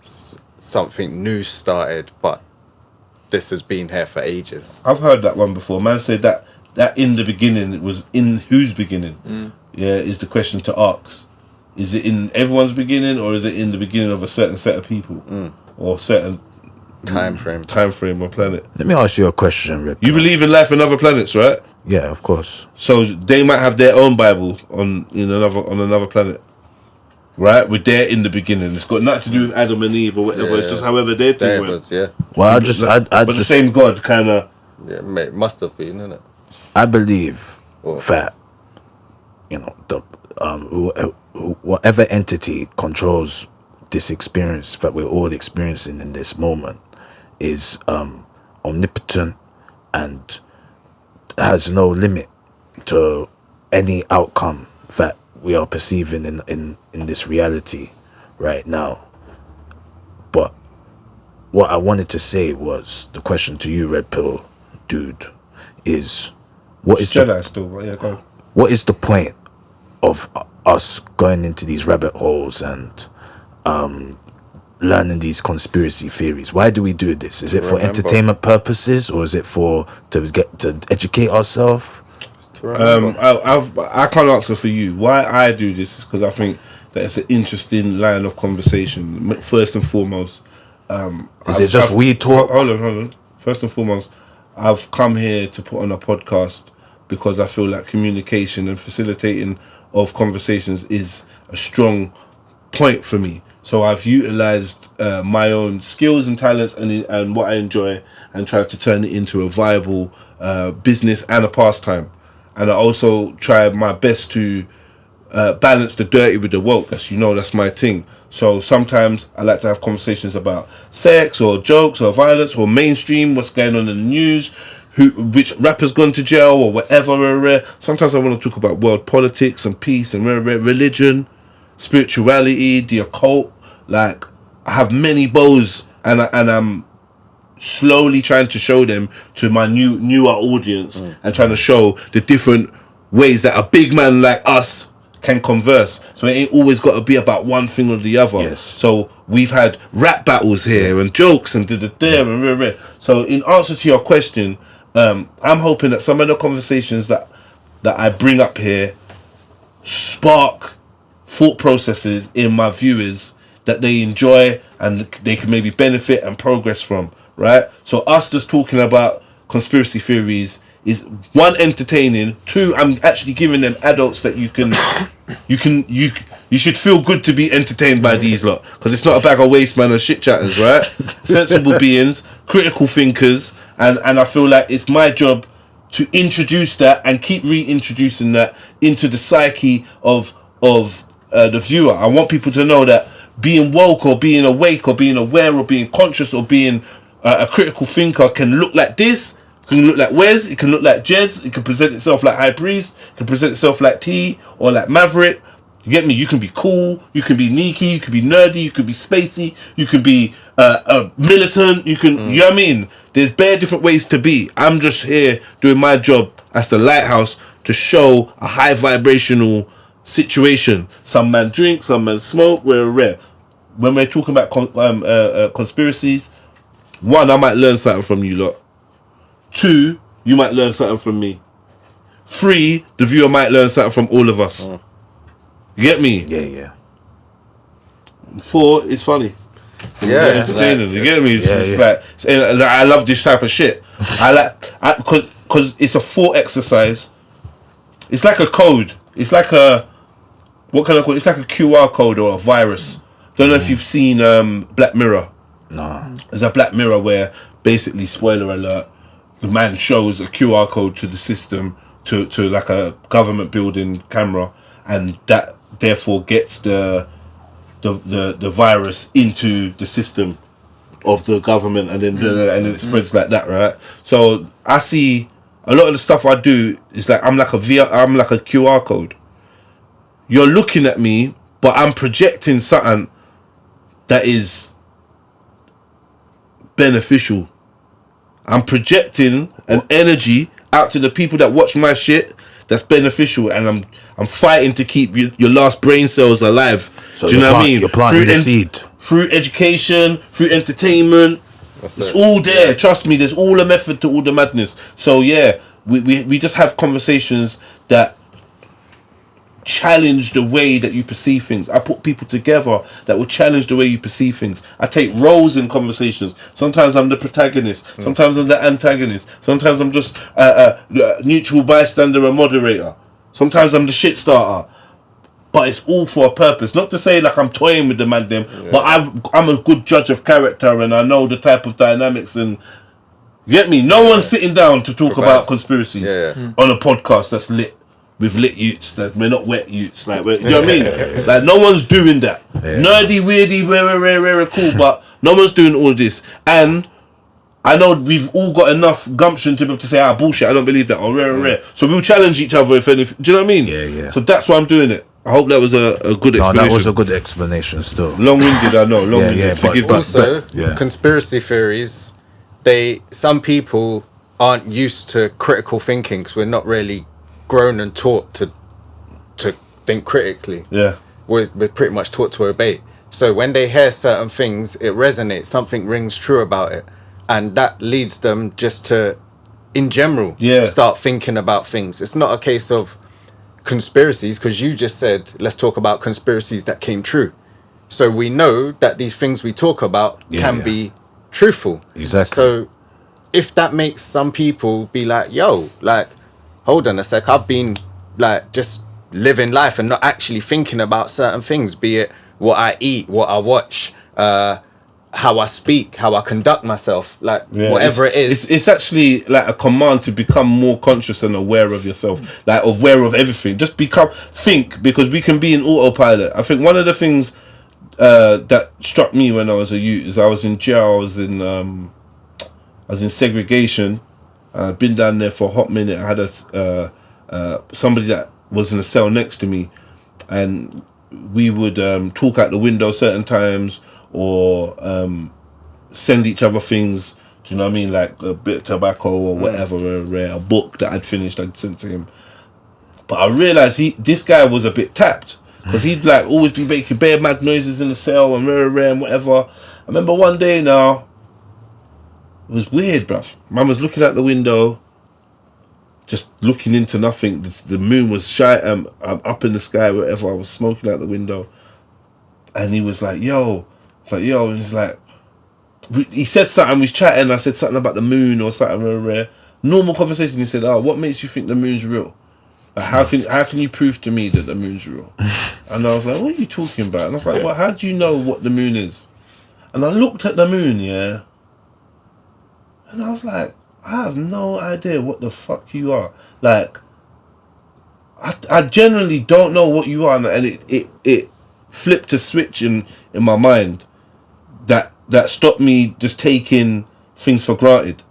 something new started, but this has been here for ages. I've heard that one before. Man said that in the beginning, it was in whose beginning? Yeah, is the question to ask. Is it in everyone's beginning, or is it in the beginning of a certain set of people, or certain time frame or planet? Let me ask you a question, Rip. You believe in life on other planets, right? Yeah, of course. So they might have their own Bible on another planet, right? With their in the beginning. It's got nothing to do with Adam and Eve or whatever. It's just however their thing went. Well, but the same God kind of. Yeah, it must have been, isn't it? I believe that whatever entity controls this experience that we're all experiencing in this moment is omnipotent and has no limit to any outcome that we are perceiving in this reality right now. But what I wanted to say was, the question to you, Red Pill dude, is what is the point of us going into these rabbit holes and learning these conspiracy theories? Why do we do this? Is it for entertainment purposes, or is it to educate ourselves? I can't answer for you. Why I do this is because I think that it's an interesting line of conversation. First and foremost, we talk? Hold on. First and foremost, I've come here to put on a podcast because I feel like communication and facilitating of conversations is a strong point for me. So I've utilized my own skills and talents and what I enjoy, and tried to turn it into a viable business and a pastime. And I also try my best to balance the dirty with the woke. As you know, that's my thing. So sometimes I like to have conversations about sex or jokes or violence or mainstream, what's going on in the news, which rapper's gone to jail or whatever. Sometimes I want to talk about world politics and peace and religion, spirituality, the occult. Like, I have many bows, and I'm slowly trying to show them to my newer audience, and trying to show the different ways that a big man like us can converse. So it ain't always got to be about one thing or the other. Yes. So we've had rap battles here and jokes and and so in answer to your question, I'm hoping that some of the conversations that I bring up here spark thought processes in my viewers that they enjoy and they can maybe benefit and progress from, right? So us just talking about conspiracy theories is, one, entertaining, two, I'm actually giving them adults that you should feel good to be entertained by these lot, because it's not a bag of waste man and shit chatters, right? Sensible beings, critical thinkers, and I feel like it's my job to introduce that and keep reintroducing that into the psyche of the viewer. I want people to know that being woke or being awake or being aware or being conscious or being a critical thinker can look like this, can look like Wes, it can look like Jeds, it can present itself like High Priest, it can present itself like T or like Maverick. You get me? You can be cool, you can be sneaky, you can be nerdy, you can be spacey, you can be militant, you can, you know what I mean? There's bare different ways to be. I'm just here doing my job as the lighthouse to show a high vibrational situation. Some man drink, some man smoke, we're rare. When we're talking about conspiracies, one, I might learn something from you lot. Two, you might learn something from me. Three, the viewer might learn something from all of us. You get me? Yeah. Four, it's funny. Yeah, entertaining. like, you get me? It's like I love this type of shit. Because it's a thought exercise. It's like a code. It's like a what can I call it? It's like a QR code or a virus. Don't know if you've seen Black Mirror. No. There's a Black Mirror where basically, spoiler alert, the man shows a QR code to the system to like a government building camera, and that therefore gets the virus into the system of the government, and then it spreads like that, right? So I see a lot of the stuff I do is like I'm like a QR code. You're looking at me, but I'm projecting something that is beneficial. I'm projecting an energy out to the people that watch my shit that's beneficial, and I'm fighting to keep your last brain cells alive. So do you know what I mean? You're planting the seed. Through education, through entertainment. It's all there. Yeah. Trust me, there's all a method to all the madness. So yeah, we just have conversations that challenge the way that you perceive things. I put people together that will challenge the way you perceive things. I take roles in conversations. Sometimes I'm the protagonist. Sometimes I'm the antagonist. Sometimes I'm just a neutral bystander and moderator. Sometimes I'm the shit starter. But it's all for a purpose. Not to say like I'm toying with the man them, but I'm a good judge of character, and I know the type of dynamics, and you get me? No one's sitting down to talk about conspiracies on a podcast that's lit with lit youths, that we're not wet youths, like you know what I mean? Like no one's doing that. Nerdy, weirdy, rare, cool, but no one's doing all this. And I know we've all got enough gumption to be able to say, bullshit, I don't believe that, or rare. So we'll challenge each other if anything. Do you know what I mean? Yeah. So that's why I'm doing it. I hope that was a good explanation. No, that was a good explanation still. Long-winded, I know. Long-winded. But also, conspiracy theories, some people aren't used to critical thinking because we're not really grown and taught to think critically. Yeah. We're pretty much taught to obey. So when they hear certain things, it resonates, something rings true about it. And that leads them just to, in general, start thinking about things. It's not a case of conspiracies, because you just said, let's talk about conspiracies that came true. So we know that these things we talk about can be truthful. Exactly. So if that makes some people be like, yo, like, hold on a sec, I've been like just living life and not actually thinking about certain things, be it what I eat, what I watch, how I speak, how I conduct myself, like whatever it is. It's actually like a command to become more conscious and aware of yourself, like aware of everything. Just think, because we can be in autopilot. I think one of the things that struck me when I was a youth is I was in jail. I was in segregation. I'd been down there for a hot minute. I had somebody that was in a cell next to me, and we would talk out the window certain times, or send each other things. Do you know what I mean? Like a bit of tobacco or whatever, a book that I'd finished, I'd sent to him. But I realised this guy was a bit tapped, because he'd like always be making bare mad noises in the cell and whatever. I remember one day now, it was weird, bruv. Man was looking out the window, just looking into nothing. The moon was shy, up in the sky, whatever. I was smoking out the window, and he was like, "Yo," and he's like, he said something. We was chatting. I said something about the moon or something. Normal conversation. He said, "Oh, what makes you think the moon's real? Like, how can you prove to me that the moon's real?" And I was like, "What are you talking about?" And I was like, "Well, how do you know what the moon is?" And I looked at the moon, and I was like, I have no idea what the fuck you are. Like, I generally don't know what you are, and it flipped a switch in my mind that stopped me just taking things for granted.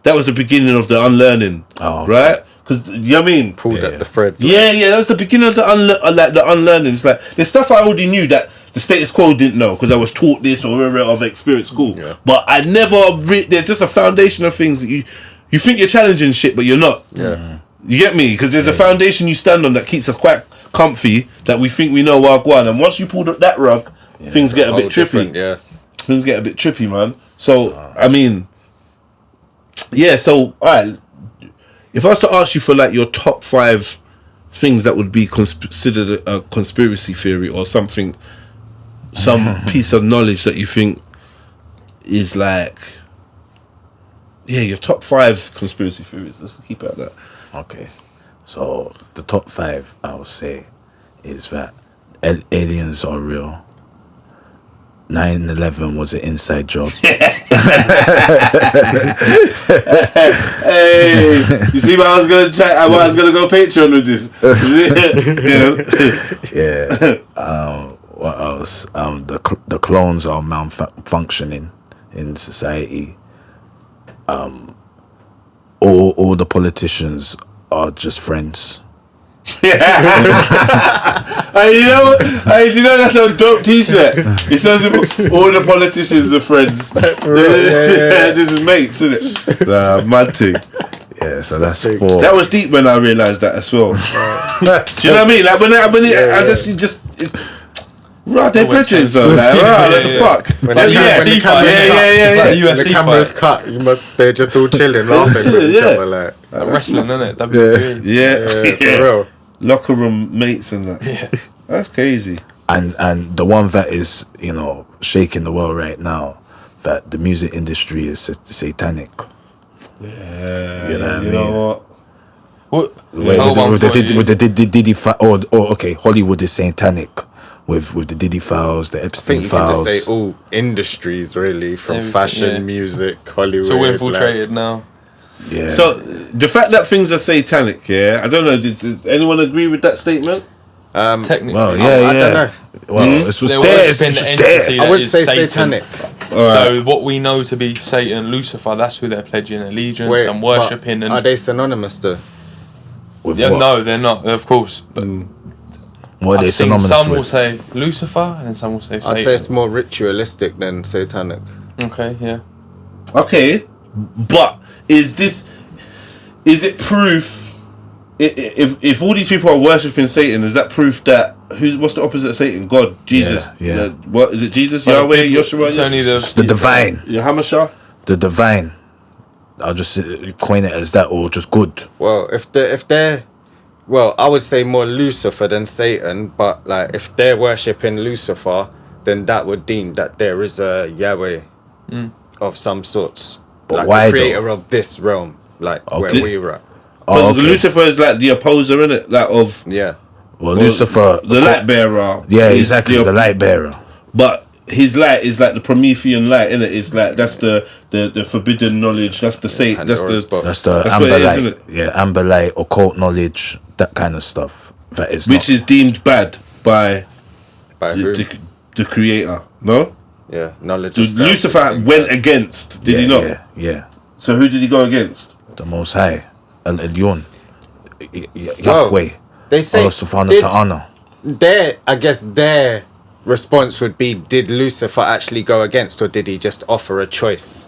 That was the beginning of the unlearning, right? Because you know what I mean. Pulled at the thread. Yeah, that was the beginning of the unlearning. It's like there's stuff I already knew that the status quo didn't know because I was taught this or whatever I've experienced school. Yeah. But I never. There's just a foundation of things that you think you're challenging shit, but you're not. Yeah. You get me? Because there's a foundation you stand on that keeps us quite comfy that we think we know Wagwan, and once you pull that rug, things get a bit trippy. Yeah. Things get a bit trippy, man. So I mean, yeah. So alright, if I was to ask you for like your top 5 things that would be considered a conspiracy theory or something, some piece of knowledge that you think is like, yeah, your top 5 conspiracy theories. Let's keep it at that. Okay, so the top 5 I would say is that aliens are real. 9/11 was an inside job. Hey, you see what I was gonna try? I was gonna go Patreon with this. Yeah. What else? The clones are malfunctioning in society. All the politicians are just friends. Hey, you know what? Hey, do you know that's a dope T-shirt? It says all the politicians are friends. This is mates, isn't it? Mad thing. Yeah, so that's 4. That was deep when I realised that as well. Do you know what I mean? Like when I just. Right, they're prejudice though. Like, right, what the fuck? When Like, the UFC camera's fight. cut, they're just all chilling, laughing with each other, like Wrestling, isn't it? WWE. Yeah, for real. Locker room mates and that. Yeah. That's crazy. And the one that is, shaking the world right now, that the music industry is satanic. Yeah, You know what I you mean? know what? With the Diddy okay, Hollywood is satanic with the Diddy files, the I Epstein think you can files. just say all industries really, from Everything, fashion, yeah. music, Hollywood. So we're infiltrated now. Yeah. So the fact that things are satanic, yeah, I don't know. Did anyone agree with that statement? Technically. Well, I don't know. Well, this was There there. was It's an just entity there. I would is say Satan. satanic. So what we know to be Satan, Lucifer, that's who they're pledging allegiance and worshipping. but And are they synonymous though? With yeah, what? no, they're not, of course. But What are they I've seen synonymous some will with? say Lucifer and some will say I'd Satan. say it's more ritualistic than satanic. Okay, yeah. Okay, but is it proof? If all these people are worshipping Satan, is that proof that what's the opposite of Satan? God, Jesus. Yeah. What is it? Jesus, But Yahweh, people- Yeshua. it's only It's the divine. Yahamashah. The divine. I'll just coin it as that, or just good. Well, if they're well, I would say more Lucifer than Satan, but like if they're worshipping Lucifer, then that would deem that there is a Yahweh of some sorts, But like why the though? creator of this realm, like Okay. where we were at. Because okay. Lucifer is like the opposer, innit? Like of Yeah. Well, Lucifer, the light bearer. yeah, is exactly, the light bearer. But his light is like the Promethean light, innit? It's like that's the forbidden knowledge. That's the Satan. That's Pandora's the box. That's the That's amber what it is, light. isn't it? Yeah, amber light, occult knowledge, that kind of stuff. That is which not, is deemed bad by By who? the creator. No, Yeah, knowledge of self, Lucifer things went like- against. Did yeah, he not? Yeah. So who did he go against? The Most High, El Elyon, Yahweh, They say Allah Subhanahu wa Ta'ala. I guess their response would be, did Lucifer actually go against, or did he just offer a choice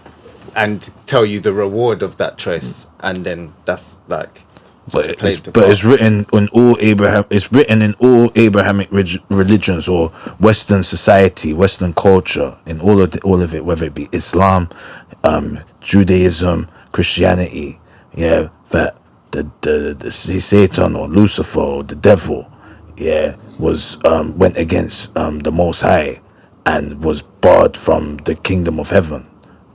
and tell you the reward of that choice, and then that's like just played the But part. it's written in all Abrahamic religions or Western society, Western culture, in all of it, whether it be Islam, Judaism, Christianity, yeah, that the Satan or Lucifer or the devil, yeah, was went against the Most High and was barred from the kingdom of heaven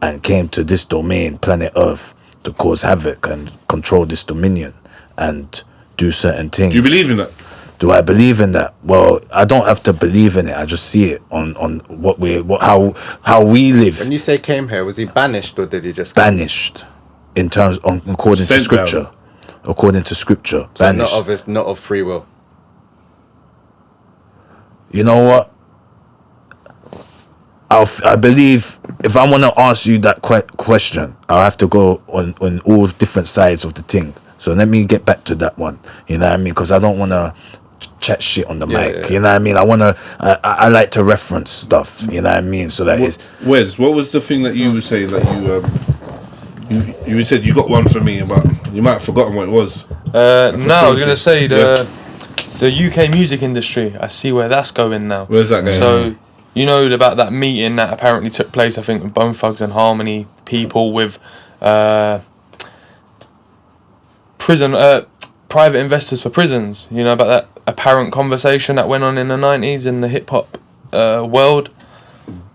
and came to this domain, planet Earth, to cause havoc and control this dominion and do certain things. Do you believe in that? Do I believe in that? Well, I don't have to believe in it. I just see it on how we live. When you say came here, was he banished or did he just Banished, in terms according to Sent scripture. down. According to scripture, so banished. not of free will? You know what? I believe if I want to ask you that question, I'll have to go on all different sides of the thing. So let me get back to that one. You know what I mean? Because I don't want to chat shit on the mic. You know what I mean? I like to reference stuff. You know what I mean? So that is. Wes, what was the thing that you were saying that you said you got one for me, but you might have forgotten what it was? I was going to say the UK music industry. I see where that's going now. Where's that going? So you know about that meeting that apparently took place, I think, with Bone Thugs and Harmony people with private investors for prisons. You know about that apparent conversation that went on in the 90s in the hip hop world.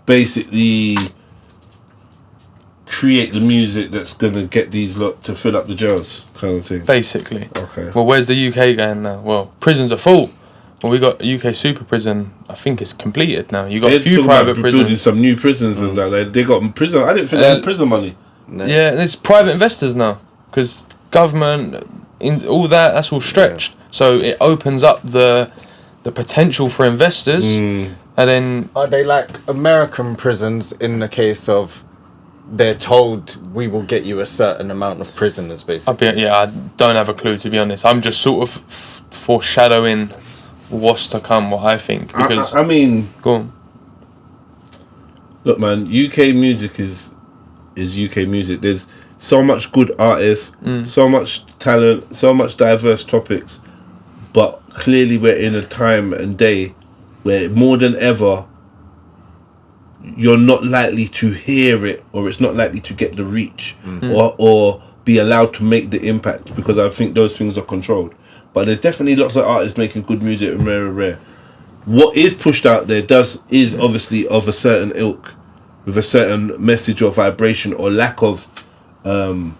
Basically, create the music that's gonna get these lot to fill up the jails, kind of thing. Basically. Okay. Well, where's the UK going now? Well, prisons are full. Well, we got UK super prison. I think it's completed now. You got a few private prisons. Building some new prisons and that. They got prison. I didn't think they had prison money. No. Yeah, there's private investors now because government, in all that's all stretched. So it opens up the potential for investors, and then are they like American prisons in the case of they're told we will get you a certain amount of prisoners, basically? I don't have a clue, to be honest. I'm just sort of foreshadowing what's to come, what I think. Because I mean, go on. Look, man, UK music is UK music. There's so much good artists, so much talent, so much diverse topics, but clearly we're in a time and day where more than ever you're not likely to hear it, or it's not likely to get the reach, or be allowed to make the impact, because I think those things are controlled. But there's definitely lots of artists making good music, rare. What is pushed out there is obviously of a certain ilk, with a certain message or vibration or lack of, and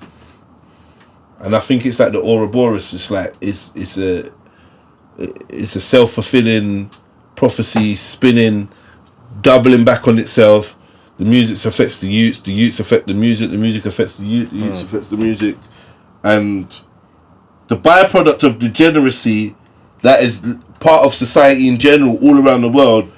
I think it's like the Ouroboros. It's like it's a self-fulfilling prophecy, spinning, doubling back on itself. The music affects the youths affect the music affects the youths affects the music, and the byproduct of degeneracy that is part of society in general all around the world.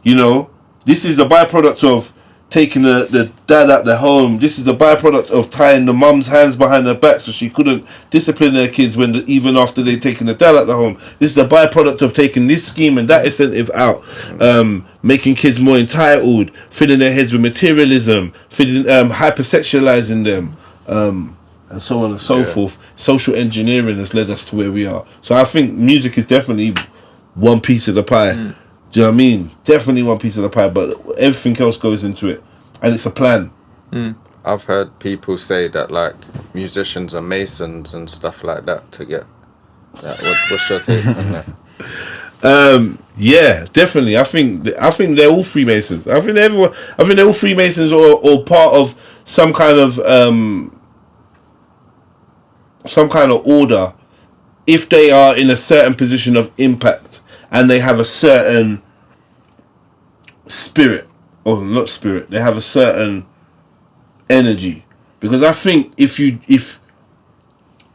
You know, this is the byproduct of taking the dad out the home. This is the byproduct of tying the mum's hands behind her back so she couldn't discipline her kids even after they'd taken the dad out the home. This is the byproduct of taking this scheme and that incentive out, making kids more entitled, filling their heads with materialism, hypersexualizing them, and so on and so forth. Social engineering has led us to where we are. So I think music is definitely one piece of the pie. Do you know what I mean? Definitely one piece of the pie, but everything else goes into it, and it's a plan. I've heard people say that like musicians are masons and stuff like that to get that. What's your take on that? Yeah, definitely. I think they're all Freemasons. I think they're all Freemasons or part of some kind of order, if they are in a certain position of impact and they have a certain spirit, or not spirit, they have a certain energy. Because I think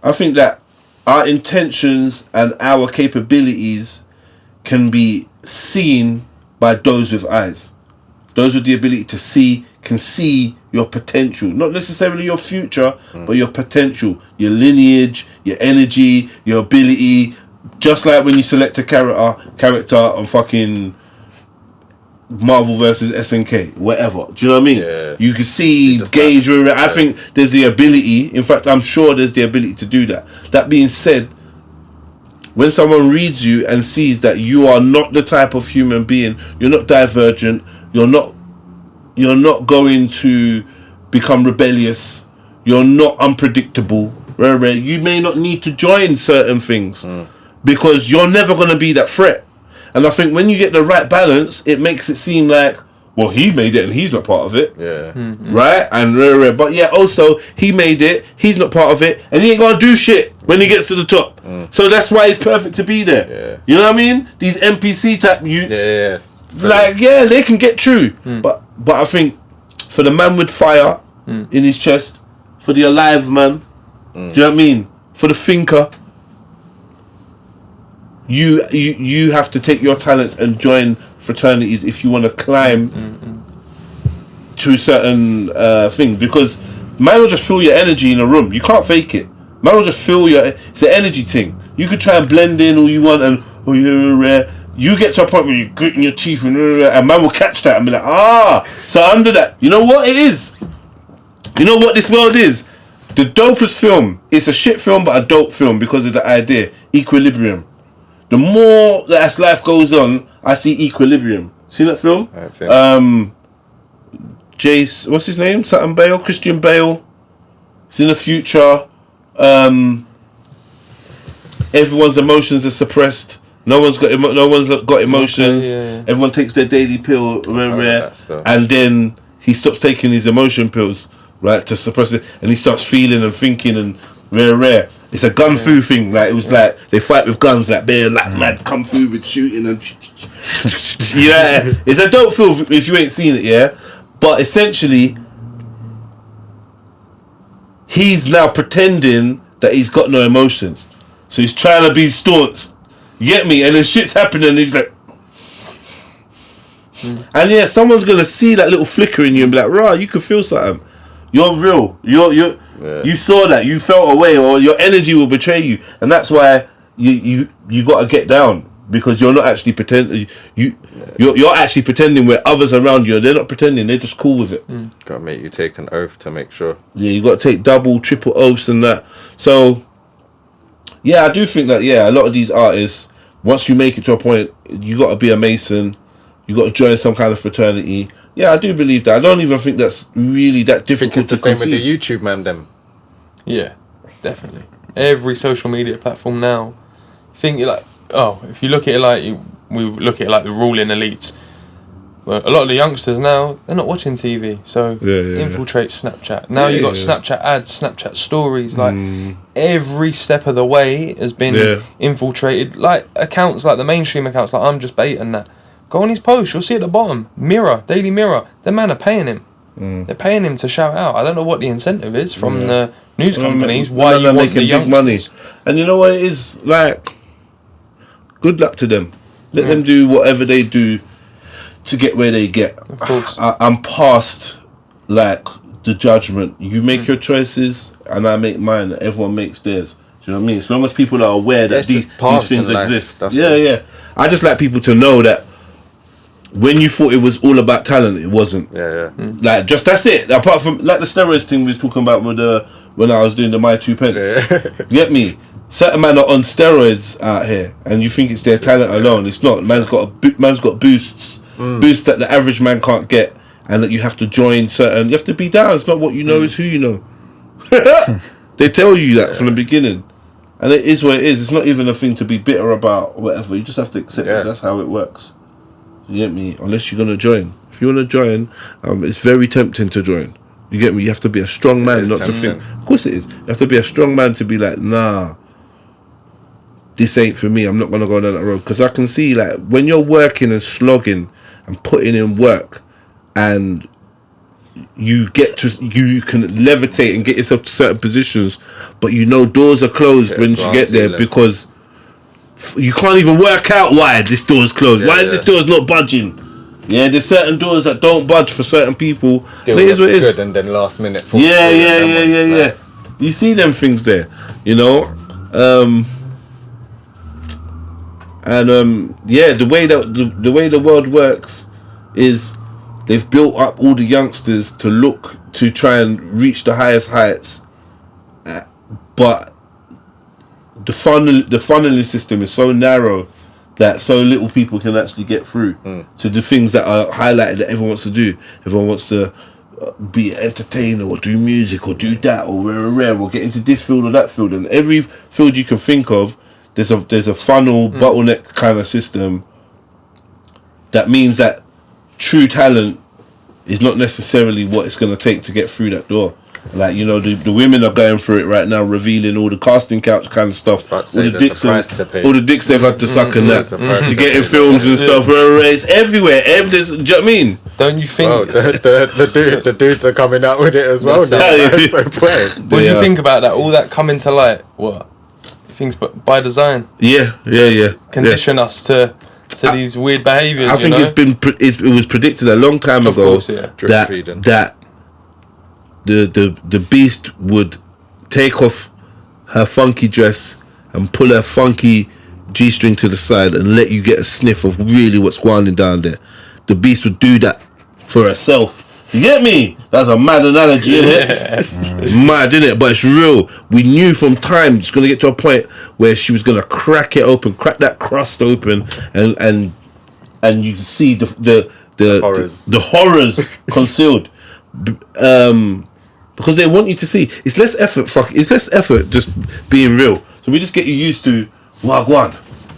I think that our intentions and our capabilities can be seen by those with eyes. Those with the ability to see can see your potential, not necessarily your future, but your potential, your lineage, your energy, your ability. Just like when you select a character on fucking Marvel versus SNK, whatever. Do you know what I mean? Yeah. You can see, gauge. I think there's the ability. In fact, I'm sure there's the ability to do that. That being said, when someone reads you and sees that you are not the type of human being, you're not divergent, you're not going to become rebellious, you're not unpredictable, you may not need to join certain things because you're never going to be that threat. And I think when you get the right balance, it makes it seem like, well, he made it and he's not part of it. Yeah. Right? And but yeah, also, he made it, he's not part of it, and he ain't going to do shit when he gets to the top. So that's why it's perfect to be there. Yeah. You know what I mean? These NPC type youths, Yeah. they can get through. But I think for the man with fire in his chest, for the alive man, do you know what I mean? For the thinker, you have to take your talents and join fraternities if you want to climb to a certain thing, because man will just feel your energy in a room. You can't fake it. Man will just feel it's an energy thing. You could try and blend in all you want, and you get to a point where you're gritting your teeth, and man will catch that and be like, so under that, you know what it is? You know what this world is? The dopest film. It's a shit film, but a dope film because of the idea. Equilibrium. The more that as life goes on, I see equilibrium. See that film? Jace, what's his name? Saturn Bale, Christian Bale. It's in the future. Everyone's emotions are suppressed. No one's got emotions. Yeah. Everyone takes their daily pill, and then he stops taking his emotion pills, right, to suppress it, and he starts feeling and thinking and rare. It's a gun fu thing. Like, it was like they fight with guns, like they're like mad kung fu with shooting and yeah. It's a dope film if you ain't seen it, yeah. But essentially, he's now pretending that he's got no emotions, so he's trying to be staunch. You get me? And then shit's happening, and he's like, and yeah, someone's gonna see that little flicker in you and be like, "Rah, you can feel something. You're real. You saw that. You felt away, or your energy will betray you." And that's why you got to get down, because you're not actually pretending. You're actually pretending where others around you, they're not pretending. They're just cool with it. Gotta make you take an oath to make sure. Yeah, you got to take double, triple oaths and that. So, yeah, I do think that, a lot of these artists, once you make it to a point, you got to be a Mason. You got to join some kind of fraternity. Yeah, I do believe that. I don't even think that's really that difficult to conceive. It's the same with the YouTube man, them. Yeah, definitely. Every social media platform now. Think like, if you look at it like we look at it like the ruling elites. Well, a lot of the youngsters now, they're not watching TV, so infiltrate Snapchat. Now you got Snapchat ads, Snapchat stories. Like every step of the way has been infiltrated. Like accounts, like the mainstream accounts, like I'm Just Bait and that. Go on his post, you'll see at the bottom, Mirror, Daily Mirror. The man are paying him. They're paying him to shout out. I don't know what the incentive is from the news companies. Why you want the youngsters? Big money. And you know what it is? Like, good luck to them. Let them do whatever they do to get where they get. Of course. I'm past like the judgment. You make your choices, and I make mine. Everyone makes theirs. Do you know what I mean? As long as people are aware that these things exist. Yeah. I just like people to know that when you thought it was all about talent, it wasn't. Like, just that's it. Apart from like the steroids thing we was talking about with when I was doing the My 2 Pence. Get me? Certain men are on steroids out here, and you think it's their talent alone. It's not. Man's got boosts, boosts that the average man can't get, and that you have to join certain. You have to be down. It's not what you know, it's who you know. They tell you that from the beginning, and it is what it is. It's not even a thing to be bitter about or whatever. You just have to accept it. That's how it works. You get me? Unless you're gonna join. If you wanna join, it's very tempting to join. You get me? You have to be a strong man not to think. Of course it is. You have to be a strong man to be like, nah, this ain't for me. I'm not gonna go down that road. Because I can see, like, when you're working and slogging and putting in work, and you can levitate and get yourself to certain positions, but you know doors are closed when you get there because you can't even work out why this door's closed. Why is this door's not budging? Yeah, there's certain doors that don't budge for certain people. It is what it is. And then last minute. Yeah. You see them things there, you know. The way the world works is they've built up all the youngsters to try and reach the highest heights, but the funneling system is so narrow that so little people can actually get through to the things that are highlighted that everyone wants to do. Everyone wants to be an entertainer or do music or do that or get into this field or that field, and every field you can think of, there's a funnel bottleneck kind of system. That means that true talent is not necessarily what it's going to take to get through that door. Like, you know, the women are going through it right now, revealing all the casting couch kind of stuff, all the dicks they've had to suck and that to get in films and stuff. It's everywhere. Do you know what I mean? Don't you think? Well, the dudes are coming out with it as well now. What do you think about that? All that coming to light? What? Things by design. Yeah. Condition us to to these weird behaviours. I think it was predicted a long time Of ago course, yeah. Drip feeding. that the beast would take off her funky dress and pull her funky G-string to the side and let you get a sniff of really what's going on down there. The beast would do that for herself. You get me? That's a mad analogy, innit? It's mad, innit? But it's real. We knew from time it's gonna get to a point where she was gonna crack it open, crack that crust open, and you can see the horrors concealed. Because they want you to see. It's less effort. It's less effort just being real. So we just get you used to wagwan.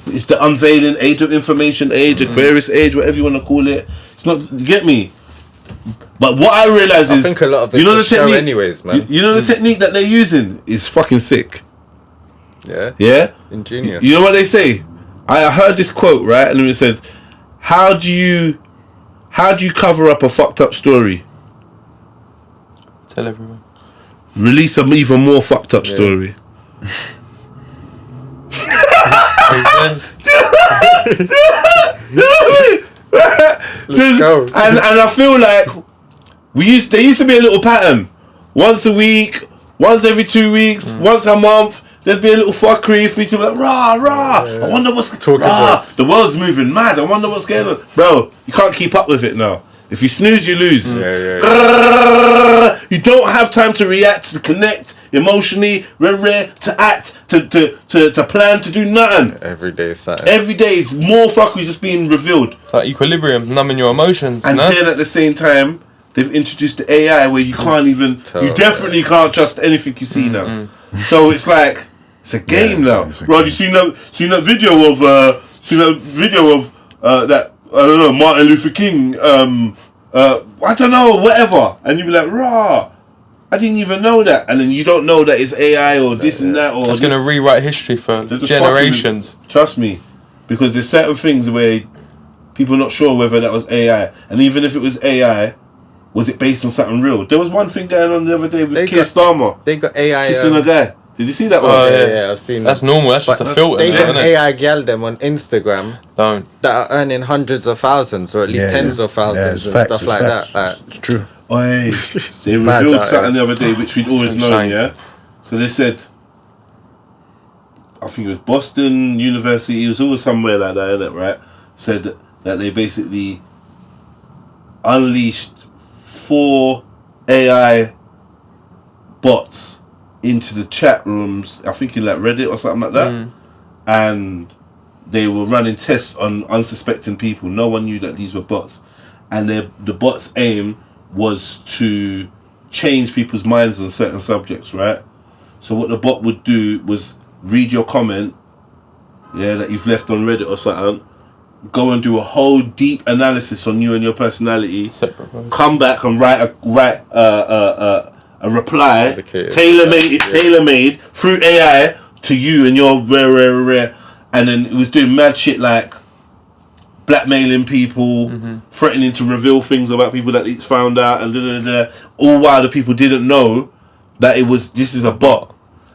It's the unveiling age of information age, Aquarius age, whatever you want to call it. It's not. You get me? But what I realize is, I think a lot of it's the show anyways, man. You know the technique that they're using is fucking sick. Yeah. Yeah. Ingenious. You know what they say? I heard this quote, right, and it says, "How do you cover up a fucked up story? Tell everyone. Release an even more fucked up story." Makes sense. Let's go. And I feel like there used to be a little pattern. Once a week, once every 2 weeks, once a month, there'd be a little fuckery for you to be like, rah, rah. I wonder what's Talking words. the world's moving mad. I wonder what's going on. Bro, you can't keep up with it now. If you snooze, you lose. You don't have time to react, to connect emotionally, to act, to plan, to do nothing. Every day is something. Every day is more fuckery just being revealed. It's like equilibrium, numbing your emotions. And then at the same time, they've introduced the AI where you can't even, you definitely can't trust anything you see now. So it's like, it's a game now. Rod, you seen that video of that, I don't know, Martin Luther King, I don't know, whatever. And you be like, rah, I didn't even know that. And then you don't know that it's AI or this and that. Or it's going to rewrite history for generations. Trust me. Because there's certain things where people are not sure whether that was AI. And even if it was AI, was it based on something real? There was one thing going on the other day with Keir Starmer. They got AI. Kissing a guy. Did you see that one? Yeah, I've seen That's that. normal. That's just a filter. They got isn't it? AI gal them on Instagram that are earning hundreds of thousands or at least tens of thousands and stuff like that. It's true. Oi, they revealed something the other day which we'd always known, yeah? So they said, I think it was Boston University, it was always somewhere like that, innit, right? Said that they basically unleashed 4 AI bots into the chat rooms, I think in like Reddit or something like that, and they were running tests on unsuspecting people. No one knew that these were bots, and the bots' aim was to change people's minds on certain subjects, right? So what the bot would do was read your comment, that you've left on Reddit or something, go and do a whole deep analysis on you and your personality, come back and write a reply, tailor-made through AI to you and your rare, and then it was doing mad shit like blackmailing people, threatening to reveal things about people that it's found out, and all while the people didn't know that this is a bot.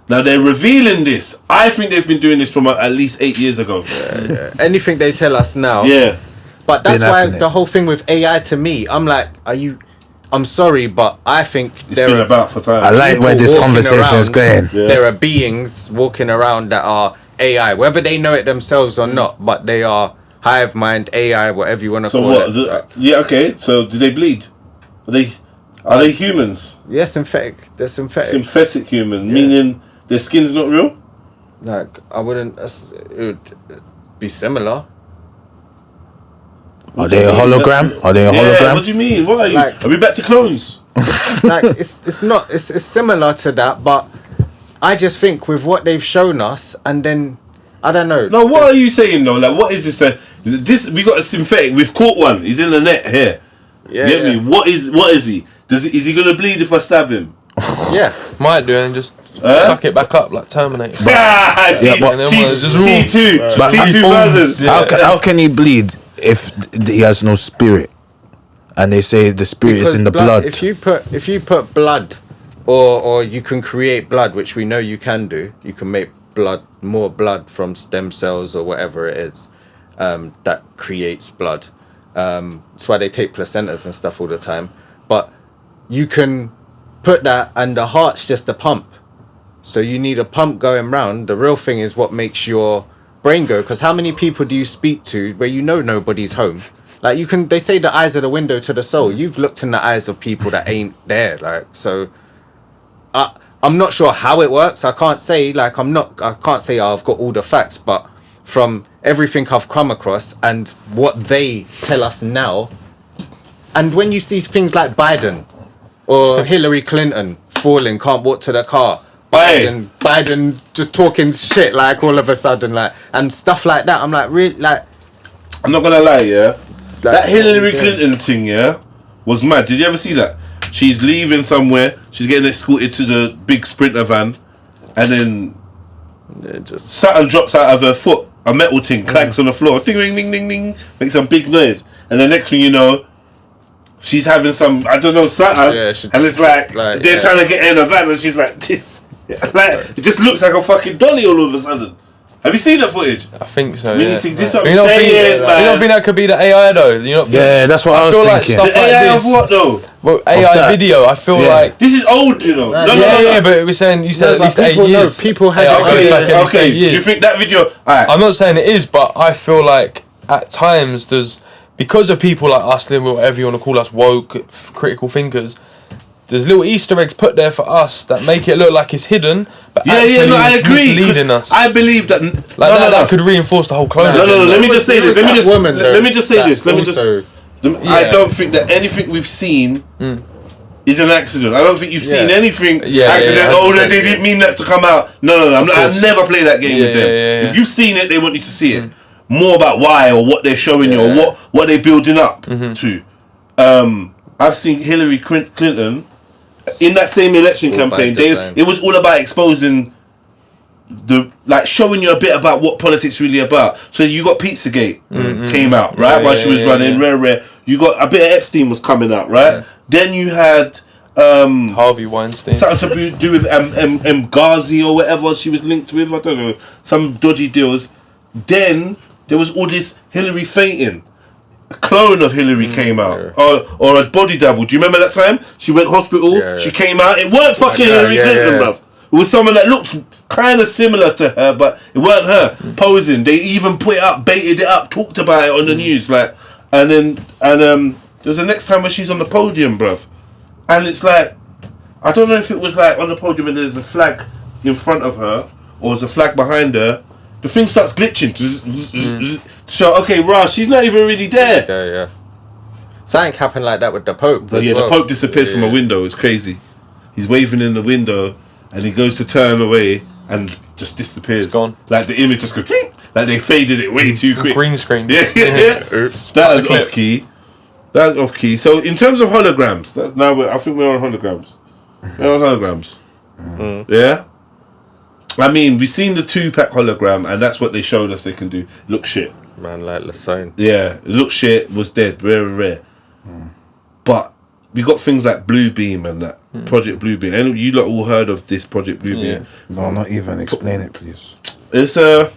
Now they're revealing this. I think they've been doing this from at least 8 years ago. Anything they tell us now. Yeah. But that's why the whole thing with AI to me, I'm like, I'm sorry, but I think it's been about for time. I like where this conversation is going. Yeah. There are beings walking around that are AI, whether they know it themselves or not, but they are hive mind, AI, whatever you want to call it. Okay. So do they bleed? Are they humans? Yeah, synthetic. They're synthetic. Synthetic human, meaning their skin's not real? Like, I wouldn't. It would be similar. Are they a hologram? Are they a hologram? What do you mean? What are you? Are we back to clones? Like, it's not. It's similar to that, but I just think with what they've shown us, and then I don't know. No, what are you saying though? Like, what is this? This we got a synthetic. We've caught one. He's in the net here. Yeah. Get me? What is he? Is he gonna bleed if I stab him? Yeah. Might do, and just suck it back up like Terminator. T2000. How can he bleed if he has no spirit? And they say the spirit is in the blood. If you put blood, or you can create blood, which we know you can do. You can make more blood from stem cells or whatever it is. that creates blood. That's why they take placentas and stuff all the time. But you can put that, and the heart's just a pump. So you need a pump going round. The real thing is what makes your brain go. Because how many people do you speak to where you know nobody's home? Like they say the eyes are the window to the soul. You've looked in the eyes of people that ain't there. Like, so I'm not sure how it works. I can't say I've got all the facts, but from everything I've come across and what they tell us now, and when you see things like Biden or Hillary Clinton falling, can't walk to the car, Biden just talking shit like all of a sudden, like, and stuff like that, I'm like, really, like, I'm not gonna lie, yeah, that Hillary Clinton thing, yeah, was mad. Did you ever see that? She's leaving somewhere, she's getting escorted to the big Sprinter van, and then something drops out of her foot, a metal thing clanks on the floor, ding ding ding ding ding, makes a big noise, and the next thing you know, she's having some, I don't know, something, and it's like they're trying to get her in a van, and she's like this, like, it just looks like a fucking dolly all of a sudden. Have you seen the footage? I think so. This You what don't I'm saying, man. you don't think that could be the AI though? You don't think that's what I was feel like thinking. stuff The AI like of this, what though? well, AI video. I feel like This is old, you know. No, yeah, but it was saying you said at least 8 years. people had AI goes back at least 8 Do years. you think that video? Alright. I'm not saying it is, but I feel like at times because of people like us, whatever you want to call us, woke, critical thinkers, there's little Easter eggs put there for us that make it look like it's hidden, but actually I it's agree. misleading us. I believe that. That could reinforce the whole clone. No. Let me just say this. Let me just say this. I don't think that anything we've seen is an accident. I don't think you've seen anything accident. They didn't mean that to come out. No. I never play that game with them. If you've seen it, they want you to see it. More about why or what they're showing you or what they're building up to. I've seen Hillary Clinton in that same election campaign. It was all about exposing showing you a bit about what politics really about. So you got Pizzagate came out, right, while she was running. Rare. You got a bit of Epstein was coming out, right? Then you had Harvey Weinstein, something to do with Ghazi or whatever she was linked with. I don't know, some dodgy deals. Then there was all this Hillary fainting. A clone of Hillary came out, or a body double. Do you remember that time? She went hospital. She came out. It weren't fucking Hillary Clinton, bruv. It was someone that looked kind of similar to her, but it weren't her posing. They even put it up, baited it up, talked about it on the news, like, and there's the next time where she's on the podium, bruv, and it's like, I don't know if it was like on the podium and there's a flag in front of her or there's a flag behind her. The thing starts glitching. So okay, she's not even really there. Something happened like that with the Pope. The Pope disappeared from a window. It's crazy. He's waving in the window, and he goes to turn away, and just disappears. It's gone. Like the image just goes. Like they faded it way too quick. Green screen. Yeah. Oops. That is off key. That's off key. So in terms of holograms, I think we're on holograms. Yeah. I mean, we've seen the 2-pack hologram, and that's what they showed us they can do. Look shit. Man, like Lassane. Yeah, look shit, was dead, rare. But we got things like Bluebeam and that Project Bluebeam. And you lot all heard of this Project Bluebeam? No, not even. Explain it, please. It's a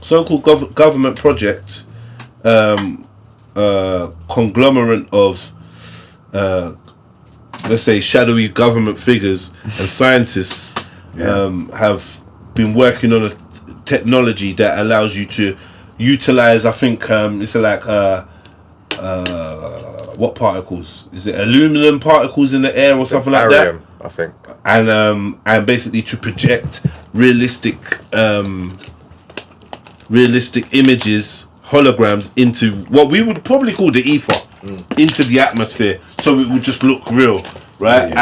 so-called government project, conglomerate of, let's say, shadowy government figures and scientists. Have been working on a technology that allows you to utilize, I think it's like what particles? Is it aluminum particles in the air or something like that? I think. And basically to project realistic images, holograms into what we would probably call the ether, into the atmosphere, so it would just look real, right?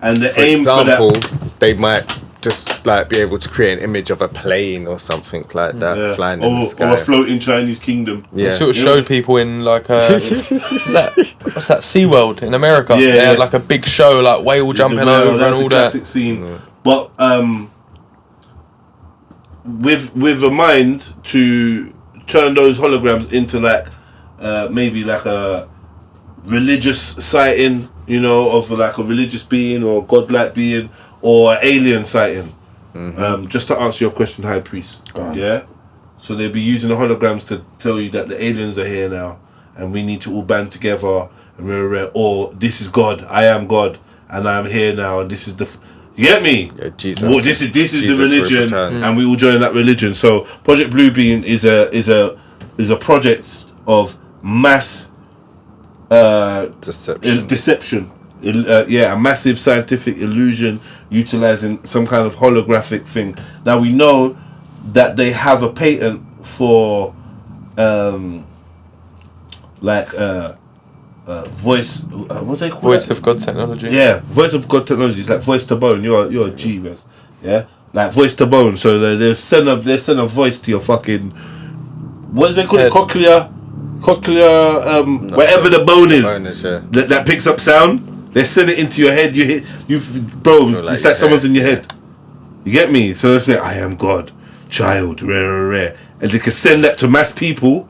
And the aim for that, they might just like be able to create an image of a plane or something like that flying in the sky, or a floating Chinese kingdom. They sort of showed people in like what's that SeaWorld in America? They had like a big show, like whale jumping over and all that. Classic scene. But with a mind to turn those holograms into like maybe like a religious sighting, you know, of like a religious being or a godlike being, or an alien sighting. Just to answer your question, High Priest. Yeah. So they'll be using the holograms to tell you that the aliens are here now, and we need to all band together. And or this is God. I am God, and I am here now. And this is the. You get me? Yeah, Jesus. Well, this is Jesus the religion, and we all join that religion. So Project Bluebeam is a project of mass deception. A massive scientific illusion utilizing some kind of holographic thing. Now we know that they have a patent for voice. What do they call Voice it? of God technology. Yeah, voice of God technology. It's like voice to bone. You're a G, Wes. Yeah, like voice to bone. So they send a voice to your fucking. What do they call it? Cochlear. Wherever the bone is, yeah. that picks up sound. They send it into your head. Bro. It's like someone's in your head. You get me? So they say, "I am God, child, rare," and they can send that to mass people.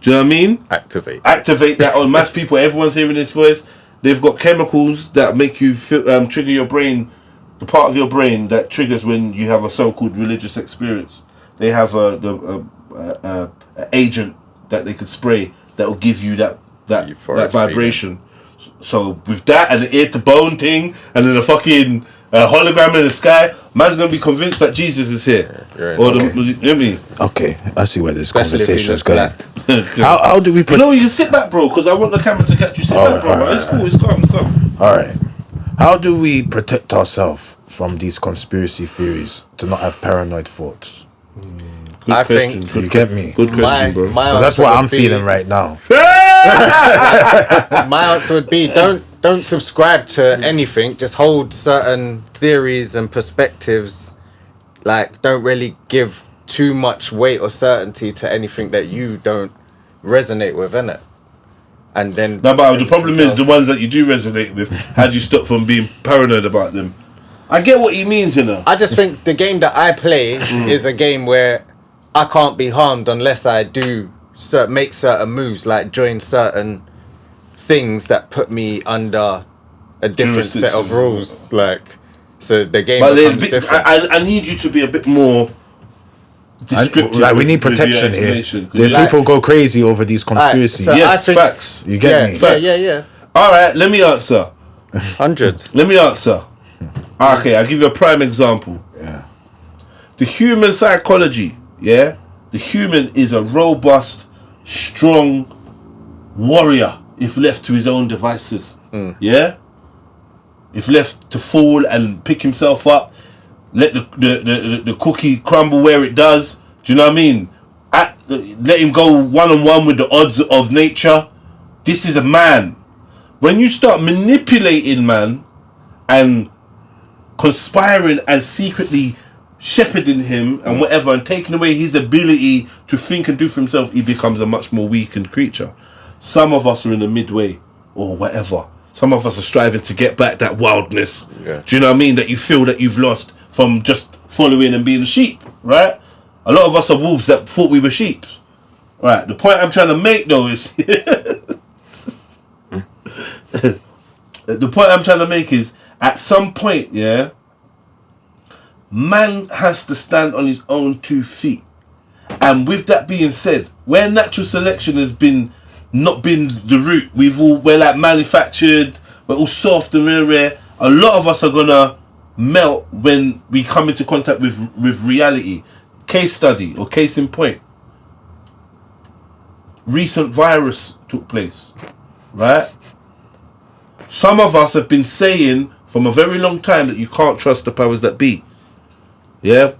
Do you know what I mean? Activate that on mass people. Everyone's hearing this voice. They've got chemicals that make you feel, trigger your brain, the part of your brain that triggers when you have a so-called religious experience. They have a agent that they can spray that will give you that vibration. So with that and the ear to bone thing, and then a fucking hologram in the sky, man's gonna be convinced that Jesus is here. You know me? Okay, I see where this Especially conversation is if he going. looks How do we? You can sit back, bro, because I want the camera to catch you. Sit back, bro. It's cool. It's calm. All right. How do we protect ourselves from these conspiracy theories to not have paranoid thoughts? I think You get me? Good question, bro. 'Cause that's what I'm feeling right now. My answer would be don't subscribe to anything. Just hold certain theories and perspectives. Like, don't really give too much weight or certainty to anything that you don't resonate with, innit? And then No, but the problem is the ones that you do resonate with. How do you stop from being paranoid about them? I get what he means, you know. I just think the game that I play is a game where I can't be harmed unless I do make certain moves, like join certain things that put me under a different set of rules. Like, so the game becomes different. I need you to be a bit more descriptive. Like, we need protection here. People go crazy over these conspiracies. Right, so yes, facts. You get me? Facts. Yeah. All right, let me answer. Hundreds. Let me answer. Okay, I'll give you a prime example. Yeah. The human psychology, yeah? The human is a robust, strong warrior if left to his own devices. Yeah? If left to fall and pick himself up, let the cookie crumble where it does. Do you know what I mean? Let him go one-on-one with the odds of nature. This is a man. When you start manipulating man and conspiring and secretly shepherding him and whatever, and taking away his ability to think and do for himself, he becomes a much more weakened creature. Some of us are in the midway or whatever. Some of us are striving to get back that wildness. Yeah. Do you know what I mean? That you feel that you've lost from just following and being a sheep, right? A lot of us are wolves that thought we were sheep. Right. The point I'm trying to make though is the point I'm trying to make is, at some point, yeah, man has to stand on his own 2 feet. And with that being said, where natural selection has not been the route, we're like manufactured, we're all soft and rare. A lot of us are gonna melt when we come into contact with reality. Case study or case in point. Recent virus took place, right? Some of us have been saying from a very long time that you can't trust the powers that be. Yeah?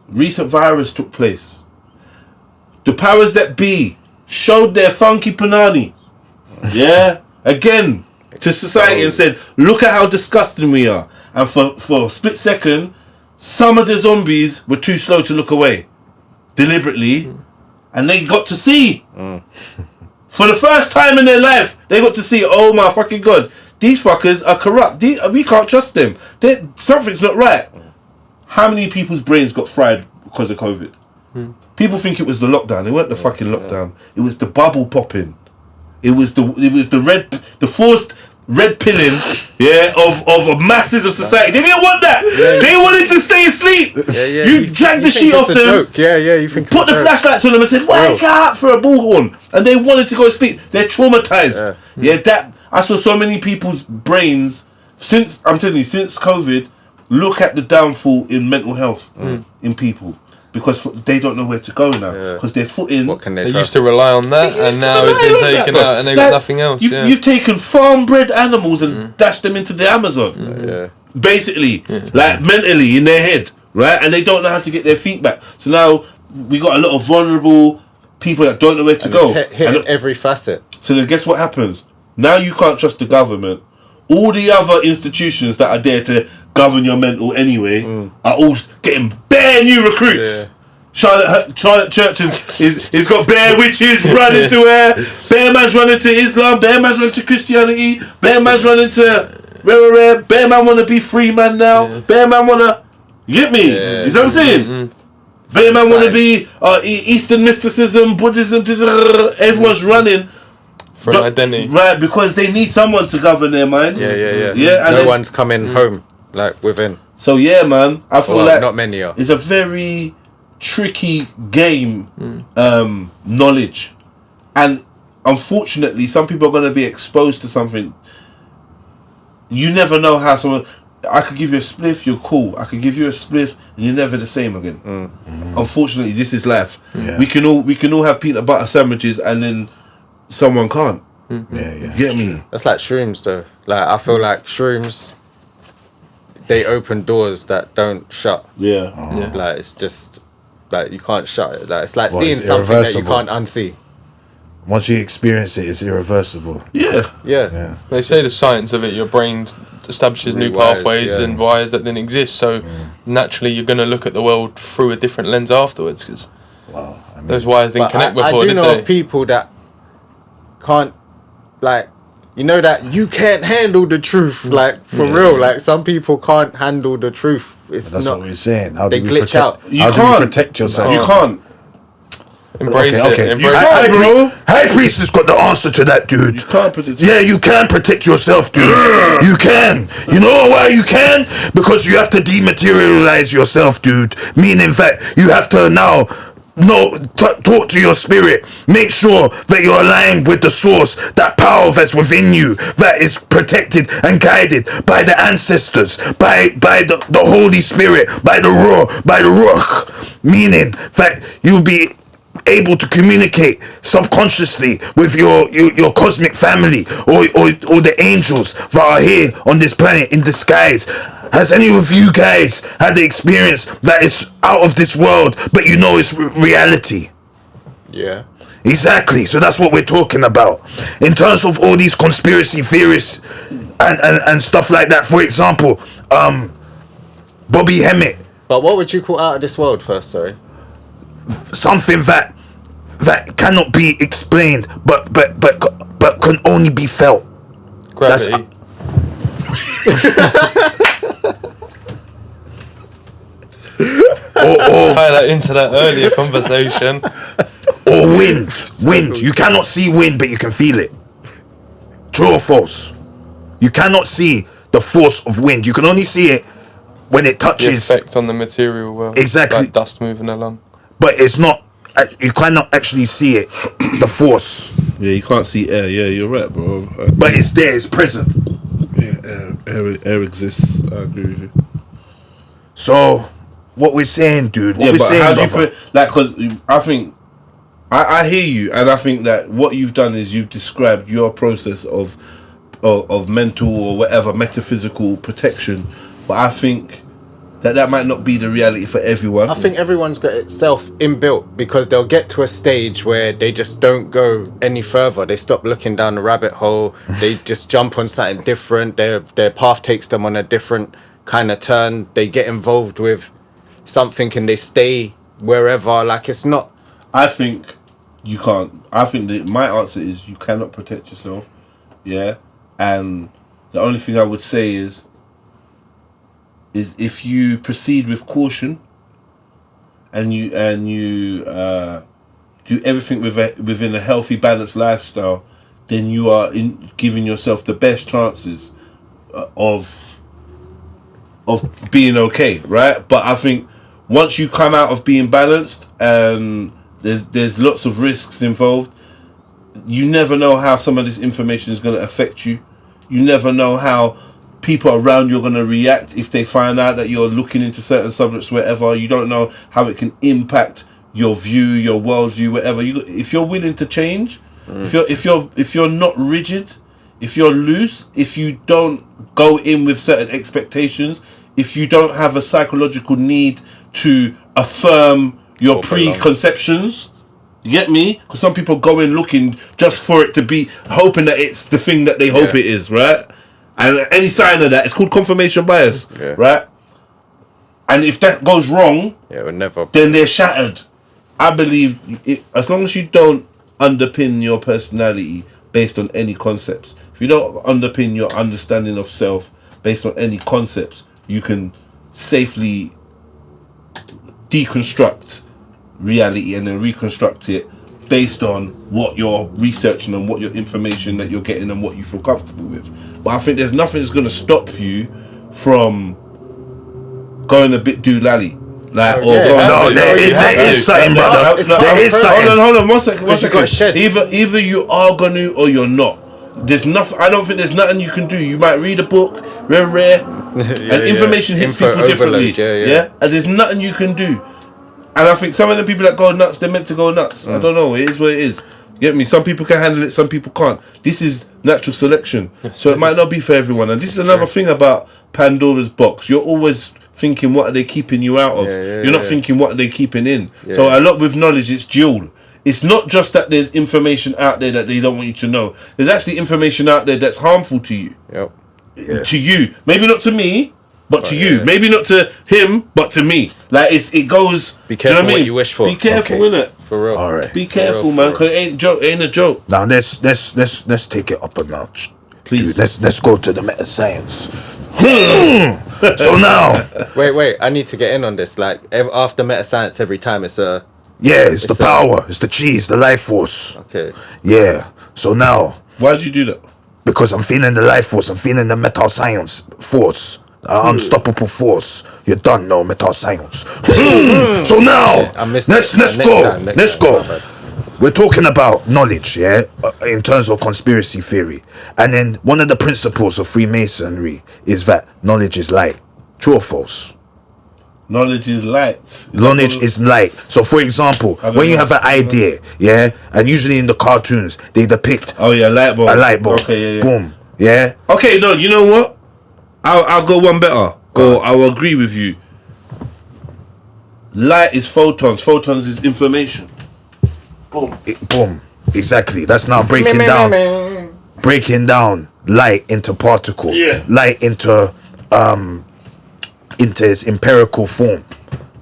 Recent virus took place. The powers that be showed their funky panani. Yeah? Again, to society and said, look at how disgusting we are. And for a split second, some of the zombies were too slow to look away. Deliberately. And they got to see. For the first time in their life, they got to see, oh my fucking God, these fuckers are corrupt. We can't trust them. Something's not right. How many people's brains got fried because of COVID? People think it was the lockdown. It weren't the fucking lockdown. It was the bubble popping. It was the forced red pilling, of masses of society. They didn't want that. They wanted to stay asleep. You dragged the sheet off them. Joke. You think put the flashlights on them and said, "Wake up for a bullhorn," and they wanted to go to sleep. They're traumatized. That I saw so many people's brains since COVID. Look at the downfall in mental health in people. Because they don't know where to go now. Because they're footing. What can they They trust? used to rely on that, and now it's been taken out, and they've got nothing else. You've taken farm-bred animals and dashed them into the Amazon. Basically, like mentally in their head, right? And they don't know how to get their feet back. So now we got a lot of vulnerable people that don't know where to go. Hit every facet. So then guess what happens? Now you can't trust the government. All the other institutions that are there to govern your mental anyway are all getting bare new recruits. Charlotte Church is got bare witches running to her. Bare man's running to Islam. Bare man's running to Christianity. Bare man's running to rare. Bare man want to be free man now. Bare man want to get me. You see what I'm saying? Bare man want to be Eastern mysticism, Buddhism. Everyone's running. For an identity. Right, because they need someone to govern their mind. Yeah, and no one's coming home, like, within. So, yeah, man, I feel like not many are. It's a very tricky game, knowledge. And unfortunately, some people are going to be exposed to something. You never know how someone... I could give you a spliff, you're cool. I could give you a spliff, and you're never the same again. Unfortunately, this is life. We can all have peanut butter sandwiches, and then someone can't. Get me? That's like shrooms, though. Like, I feel like shrooms, they open doors that don't shut. Like, it's just like you can't shut it. Like, it's like seeing something that you can't unsee. Once you experience it, it's irreversible. Yeah. They say the science of it, your brain establishes new pathways and wires that didn't exist. So naturally, you're going to look at the world through a different lens afterwards because those wires didn't connect before. I do know of people that can't, like, you know, that you can't handle the truth, like, for real. Like, some people can't handle the truth. It's That's not, what we're saying. How they do glitch out. How do you protect yourself? You can't. Embrace it. Embrace High Priest has got the answer to that, dude. You can't protect Yeah, you can protect yourself, dude. You can. You know why you can? Because you have to dematerialize yourself, dude. Meaning that you have to now talk to your spirit. Make sure that you're aligned with the source, that power that's within you, that is protected and guided by the ancestors, by the Holy Spirit, by the Ruach. Meaning that you'll be able to communicate subconsciously with your cosmic family or the angels that are here on this planet in disguise. Has any of you guys had the experience that is out of this world, but you know it's reality? Yeah. Exactly. So that's what we're talking about. In terms of all these conspiracy theories and stuff like that. For example, Bobby Hemmett. But what would you call out of this world first, sorry? Something that cannot be explained, but can only be felt. Gravity. Or tie that into that earlier conversation. Or wind. You cannot see wind, but you can feel it. True or false? You cannot see the force of wind. You can only see it when it touches. The effect on the material world. Exactly. Like dust moving along. But it's not. You cannot actually see it. The force. Yeah, you can't see air. Yeah, you're right, bro. But it's there. It's present. Yeah, air exists. I agree with you. So, what we're saying, dude. What Yeah, we're but saying, how do you brother, put, like? Because I think I hear you, and I think that what you've done is you've described your process of mental or whatever metaphysical protection. But I think that might not be the reality for everyone. I think everyone's got itself inbuilt because they'll get to a stage where they just don't go any further. They stop looking down the rabbit hole. They just jump on something different. Their path takes them on a different kind of turn. They get involved with something and they stay wherever. Like, it's not. I think you can't. I think that my answer is you cannot protect yourself. Yeah, and the only thing I would say is if you proceed with caution and you do everything within a healthy, balanced lifestyle, then you are giving yourself the best chances of being okay, right? But I think once you come out of being balanced, and there's lots of risks involved, you never know how some of this information is going to affect you. You never know how people around you are going to react if they find out that you're looking into certain subjects, wherever. You don't know how it can impact your view, your worldview, whatever. If you're willing to change, if you're not rigid, if you're loose, if you don't go in with certain expectations, if you don't have a psychological need to affirm your preconceptions, you get me? Because some people go in looking just for it to be, hoping that it's the thing that they hope it is, right? And any sign of that, it's called confirmation bias, right? And if that goes wrong, then they're shattered. I believe as long as you don't underpin your personality based on any concepts, if you don't underpin your understanding of self based on any concepts, you can safely deconstruct reality and then reconstruct it based on what you're researching and what your information that you're getting and what you feel comfortable with. But I think there's nothing that's going to stop you from going a bit doolally. Like, there is something, brother. There is something. Hold on, one second. Either you are going to or you're not. There's nothing. I don't think there's nothing you can do. You might read a book, rare, and information hits people differently. And there's nothing you can do. And I think some of the people that go nuts, they're meant to go nuts. I don't know. It is what it is. Get me? Some people can handle it, some people can't. This is natural selection, so it might not be for everyone. And this is another thing about Pandora's box. You're always thinking, what are they keeping you out of? You're not thinking, what are they keeping in? So a lot with knowledge, it's dual. It's not just that there's information out there that they don't want you to know. There's actually information out there that's harmful to you. To you. Maybe not to me, but to you. Maybe not to him, but to me. Like, it goes... Be careful what you wish for. Be careful, innit? For real. All right. Be careful, man, because it ain't a joke. Now let's take it up a notch. Please. Dude, let's go to the meta science. So now, wait, I need to get in on this. Like, after meta science, every time it's a... it's the power, it's the cheese, the life force. Okay. Yeah. So now, why did you do that? Because I'm feeling the life force. I'm feeling the meta science force. Unstoppable force. You don't know meta science. So now, let's go. We're talking about knowledge, in terms of conspiracy theory. And then one of the principles of Freemasonry is that knowledge is light. True or false? Knowledge is light. Knowledge is light. So, for example, when you have an idea, and usually in the cartoons, they depict a light bulb. A light bulb. Okay, Boom. Okay, no, you know what? I'll go one better. Or I'll agree with you. Light is photons. Photons is information. Boom. Boom. Exactly. That's now breaking down light into particle. Light into its empirical form,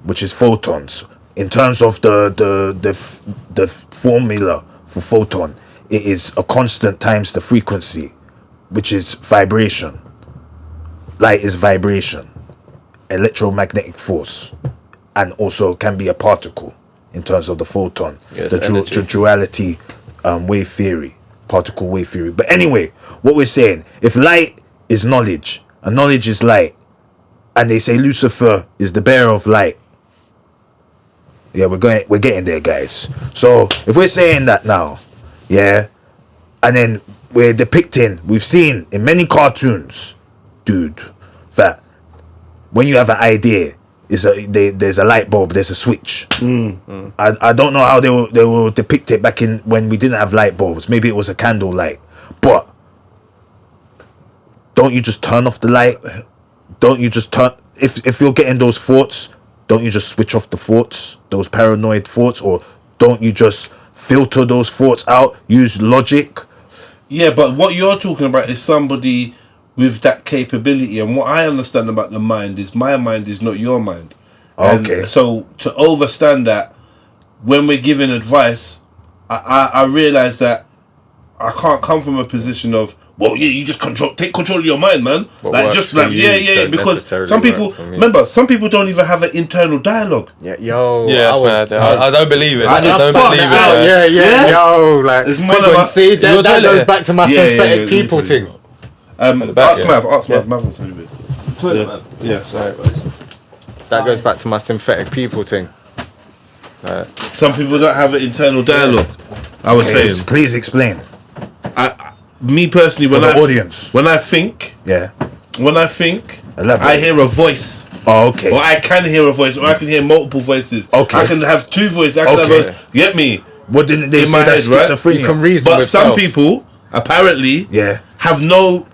which is photons. In terms of the formula for photon, it is a constant times the frequency, which is vibration. Light is vibration, electromagnetic force, and also can be a particle in terms of the photon, the duality wave theory, particle wave theory. But anyway, what we're saying, if light is knowledge and knowledge is light, and they say Lucifer is the bearer of light, we're getting there, guys. So if we're saying that now, and then we're depicting, we've seen in many cartoons, dude, that when you have an idea, there's a light bulb, there's a switch. I don't know how they will depict it back in when we didn't have light bulbs. Maybe it was a candle light, but don't you just turn off the light? Don't you just turn, if you're getting those thoughts, don't you just switch off the thoughts, those paranoid thoughts, or don't you just filter those thoughts out, use logic? Yeah, but what you're talking about is somebody with that capability, and what I understand about the mind is my mind is not your mind. Okay. And so to overstand that, when we're giving advice, I realize that I can't come from a position of well, yeah, you just take control of your mind, man. What Like works just for like you yeah, don't because necessarily some work people for me. remember, some people don't even have an internal dialogue. Yeah, yo. Yeah, I that's mad. I don't believe it. I I don't fucked believe it. out. man. Yeah, yo, like It's one of my see that, Your that toilet, goes yeah. back to my Yeah, synthetic yeah, people literally. thing. back, Arts yeah. Mav will tell you a bit. Yeah. That goes back to my synthetic people thing. Some people don't have an internal dialogue. I was saying, Please explain. me personally, when For the I audience. when I think, Yeah. I hear a voice. Oh, okay. Or I can hear a voice, or I can hear multiple voices. Okay. I can have two voices. I can Okay. have a, get me? What didn't they in say my that's head, right? schizophrenia? You can reason But with some self. people apparently Yeah. have no.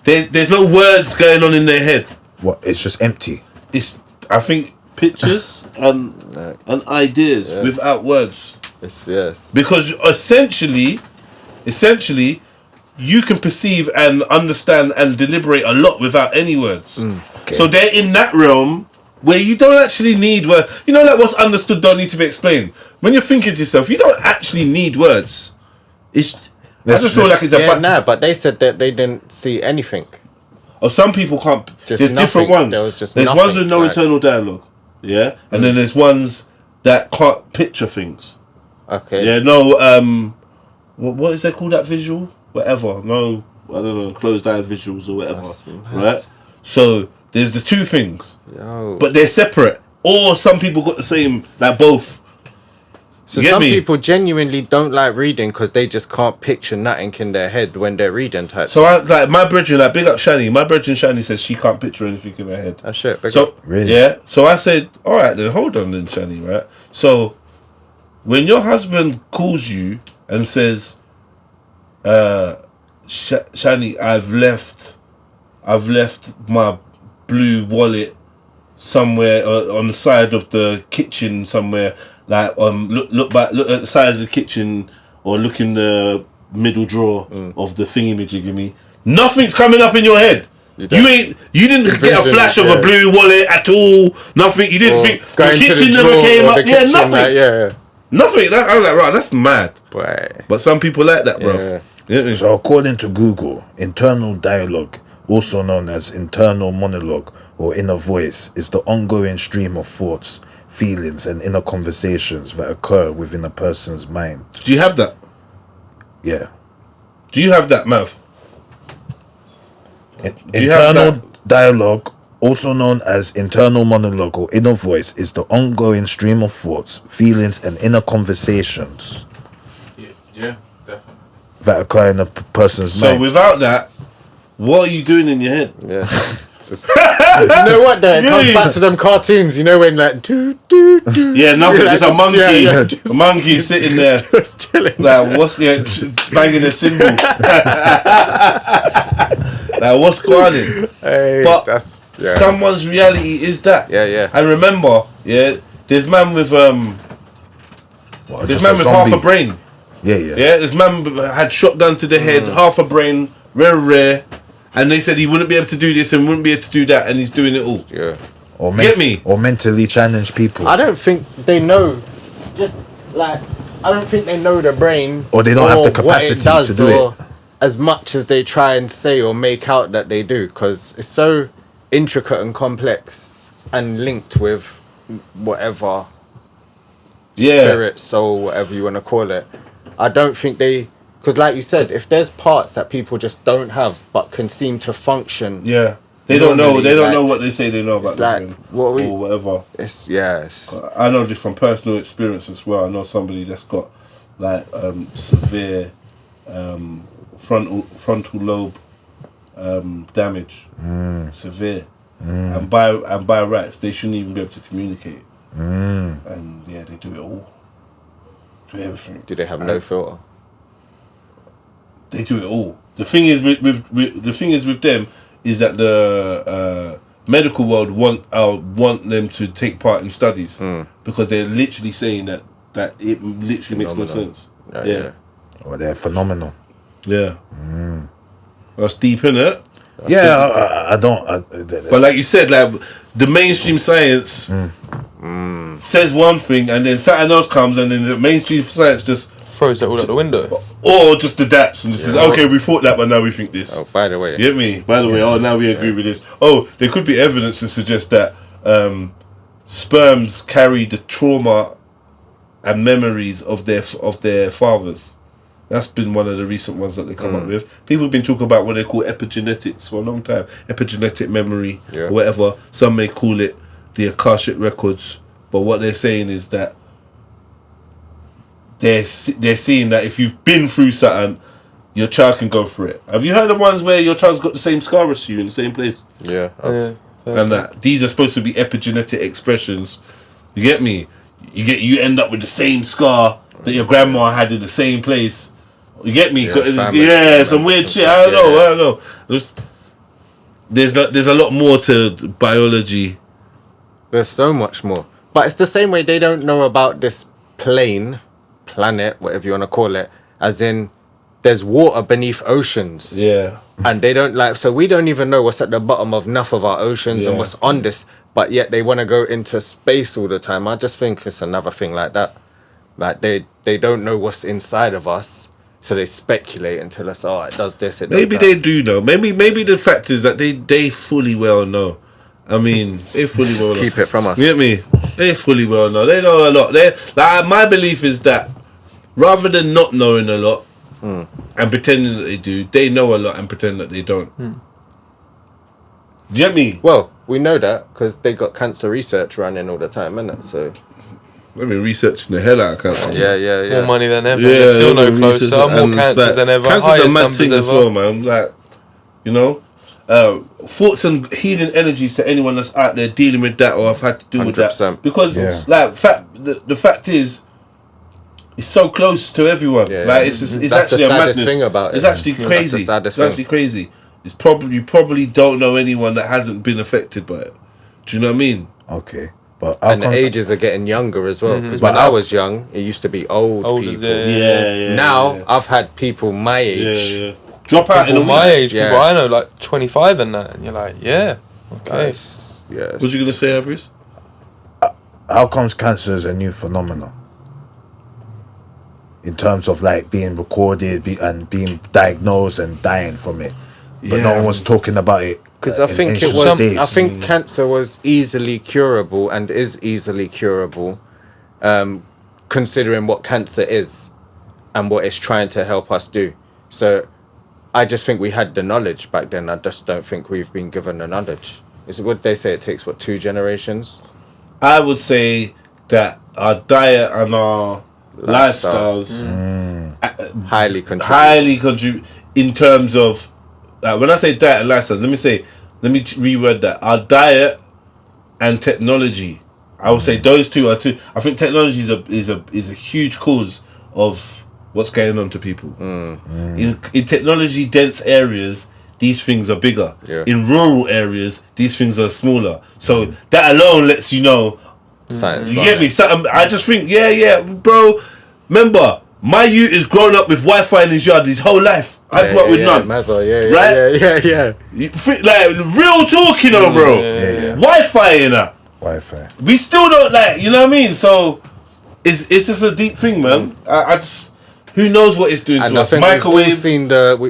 There's no words going on in their head. What? It's just empty. It's I think pictures and ideas without words. Yes. Because essentially, you can perceive and understand and deliberate a lot without any words. Okay. So they're in that realm where you don't actually need words. You know, like what's understood don't need to be explained. When you're thinking to yourself, you don't actually need words. I just feel like it's a. But they said that they didn't see anything. Or some people can't. Just There's different nothing. ones. There was just there's ones nothing, with no like- internal dialogue. Yeah, and then there's ones that can't picture things. Okay. Yeah, no. What is they called that visual? Whatever. No, I don't know. Closed eye visuals or whatever. That's mad. Right. So there's the two things, Yo. but they're separate. Or some people got the same, like both. So You get some me? people genuinely don't like reading because they just can't picture nothing in their head when they're reading type. So I like my brethren, like big up Shani. My brethren Shani says she can't picture anything in her head. Oh shit. Big So up. Really? yeah, so I said, all right, then hold on, then Shani, right? So when your husband calls you and says, Shani, I've left my blue wallet somewhere on the side of the kitchen somewhere. Like look at the side of the kitchen or look in the middle drawer of the thingy give me. Nothing's coming up in your head. You didn't get a flash of a blue wallet at all. Nothing. You didn't think the kitchen never came up. Yeah, nothing. Yeah. Nothing. I was like, right, that's mad. Boy. But some people like that, bruv. Yeah. You get me? So according to Google, internal dialogue, also known as internal monologue or inner voice, is the ongoing stream of thoughts, feelings and inner conversations that occur within a person's mind. Do you have that? Yeah. Do you have that, Mav? you have Internal that? dialogue, also known as internal monologue or inner voice, is the ongoing stream of thoughts, feelings and inner conversations Yeah, definitely. that occur in a person's So mind. without that, what are you doing in your head? Yeah. It's just- you know what though? It comes back to them cartoons, you know when like do. Yeah, nothing. Yeah, There's a just- monkey. yeah, just- a monkey sitting there, Just chilling. like what's banging a cymbal. Like what's going on? Hey, But that's someone's reality is that. Yeah. And remember, there's man with What, there's just man a with zombie? half a brain. Yeah. Yeah, this man had shotgun to the head, half a brain, rare, and they said he wouldn't be able to do this and wouldn't be able to do that, and he's doing it all. Yeah. Or Get me? Or mentally challenged people. I don't think they know. Just like I don't think they know the brain, Or they don't have the what capacity it does, to do or it. as much as they try and say or make out that they do, because it's so intricate and complex and linked with whatever spirit, soul, whatever you want to call it. I don't think they, because like you said, if there's parts that people just don't have but can seem to function, Yeah. They don't know. Normally, They don't like, know what they say they know about it's the like, brain what we- or whatever. it's yes. I know this from personal experience as well. I know somebody that's got like severe frontal lobe damage, severe, and by rights they shouldn't even be able to communicate. And yeah, they do it all, do everything. Do they have no filter? They do it all. The thing is with them is that the medical world want them to take part in studies because they're literally saying that it literally makes no sense. Yeah. Or they're phenomenal. Yeah. That's deep, innit? Yeah, I don't. But like you said, like the mainstream science says one thing, and then something else comes, and then the mainstream science just throws that all out the window. Or just adapts and just says, okay, we thought that, but now we think this. Oh, by the way. You get me? By the way, now we agree with this. Oh, there could be evidence to suggest that sperms carry the trauma and memories of their fathers. That's been one of the recent ones that they come up with. People have been talking about what they call epigenetics for a long time. Epigenetic memory, or whatever. Some may call it the Akashic records. But what they're saying is that they're seeing that if you've been through something, your child can go through it. Have you heard of ones where your child's got the same scar as you in the same place? Yeah. And that these are supposed to be epigenetic expressions. You get me? You end up with the same scar that your grandma had in the same place. You get me? Some weird shit. I don't know. There's a lot more to biology. There's so much more. But it's the same way they don't know about this planet, whatever you want to call it, as in there's water beneath oceans. Yeah. And they don't so we don't even know what's at the bottom of enough of our oceans and what's on this, but yet they want to go into space all the time. I just think it's another thing like that. Like they don't know what's inside of us, so they speculate and tell us, oh, it does this, it does Maybe that. they do know. Maybe the fact is that they fully well know. I mean, they fully well know. Keep it from us. You get me? They fully well know. They know a lot. My belief is that rather than not knowing a lot and pretending that they do, they know a lot and pretend that they don't. Do you get me? Well, we know that because they got cancer research running all the time, innit? So I've been researching the hell out of cancer. Yeah. More money than ever. They're still no closer. More cancers than ever. Cancer's Highest a mad numbers thing as ever. well, man. Like, you know, thoughts and healing energies to anyone that's out there dealing with that or have had to do with that. 100%. Because, the fact is, it's so close to everyone. Yeah, like, yeah. it's That's actually the a saddest madness. thing about it. It's actually That's crazy. the saddest It's actually crazy. It's you probably don't know anyone that hasn't been affected by it. Do you know what I mean? Okay. But And the ages are getting younger as well. Because when I was young, it used to be old people. Now, I've had people my age. Drop out People in a my week. age, people I know, like 25 and that, and you're like, okay. Yes. What you gonna say, Bruce? how comes cancer is a new phenomenon? In terms of like being recorded and being diagnosed and dying from it, but no one was talking about it. Because I think it was. I think cancer was easily curable and is easily curable, considering what cancer is and what it's trying to help us do. So, I just think we had the knowledge back then. I just don't think we've been given the knowledge. Is what they say? It takes 2 generations. I would say that our diet and our lifestyles highly contribute in terms of when I say diet and lifestyle, let me reword that. Our diet and technology, I would say those two are two. I think technology is a huge cause of what's going on to people. In technology dense areas, these things are bigger. In rural areas, these things are smaller. So that alone lets you know. Science. You get me? So, I just think, bro. Remember, my youth is grown up with Wi-Fi in his yard his whole life. I grew up with none. Right? Yeah. You think, like, real talk, you know, bro. Wi-Fi in that. Wi-Fi. We still don't like, you know what I mean? So it's just a deep thing, man. I just, who knows what it's doing And to I us? think Microwave.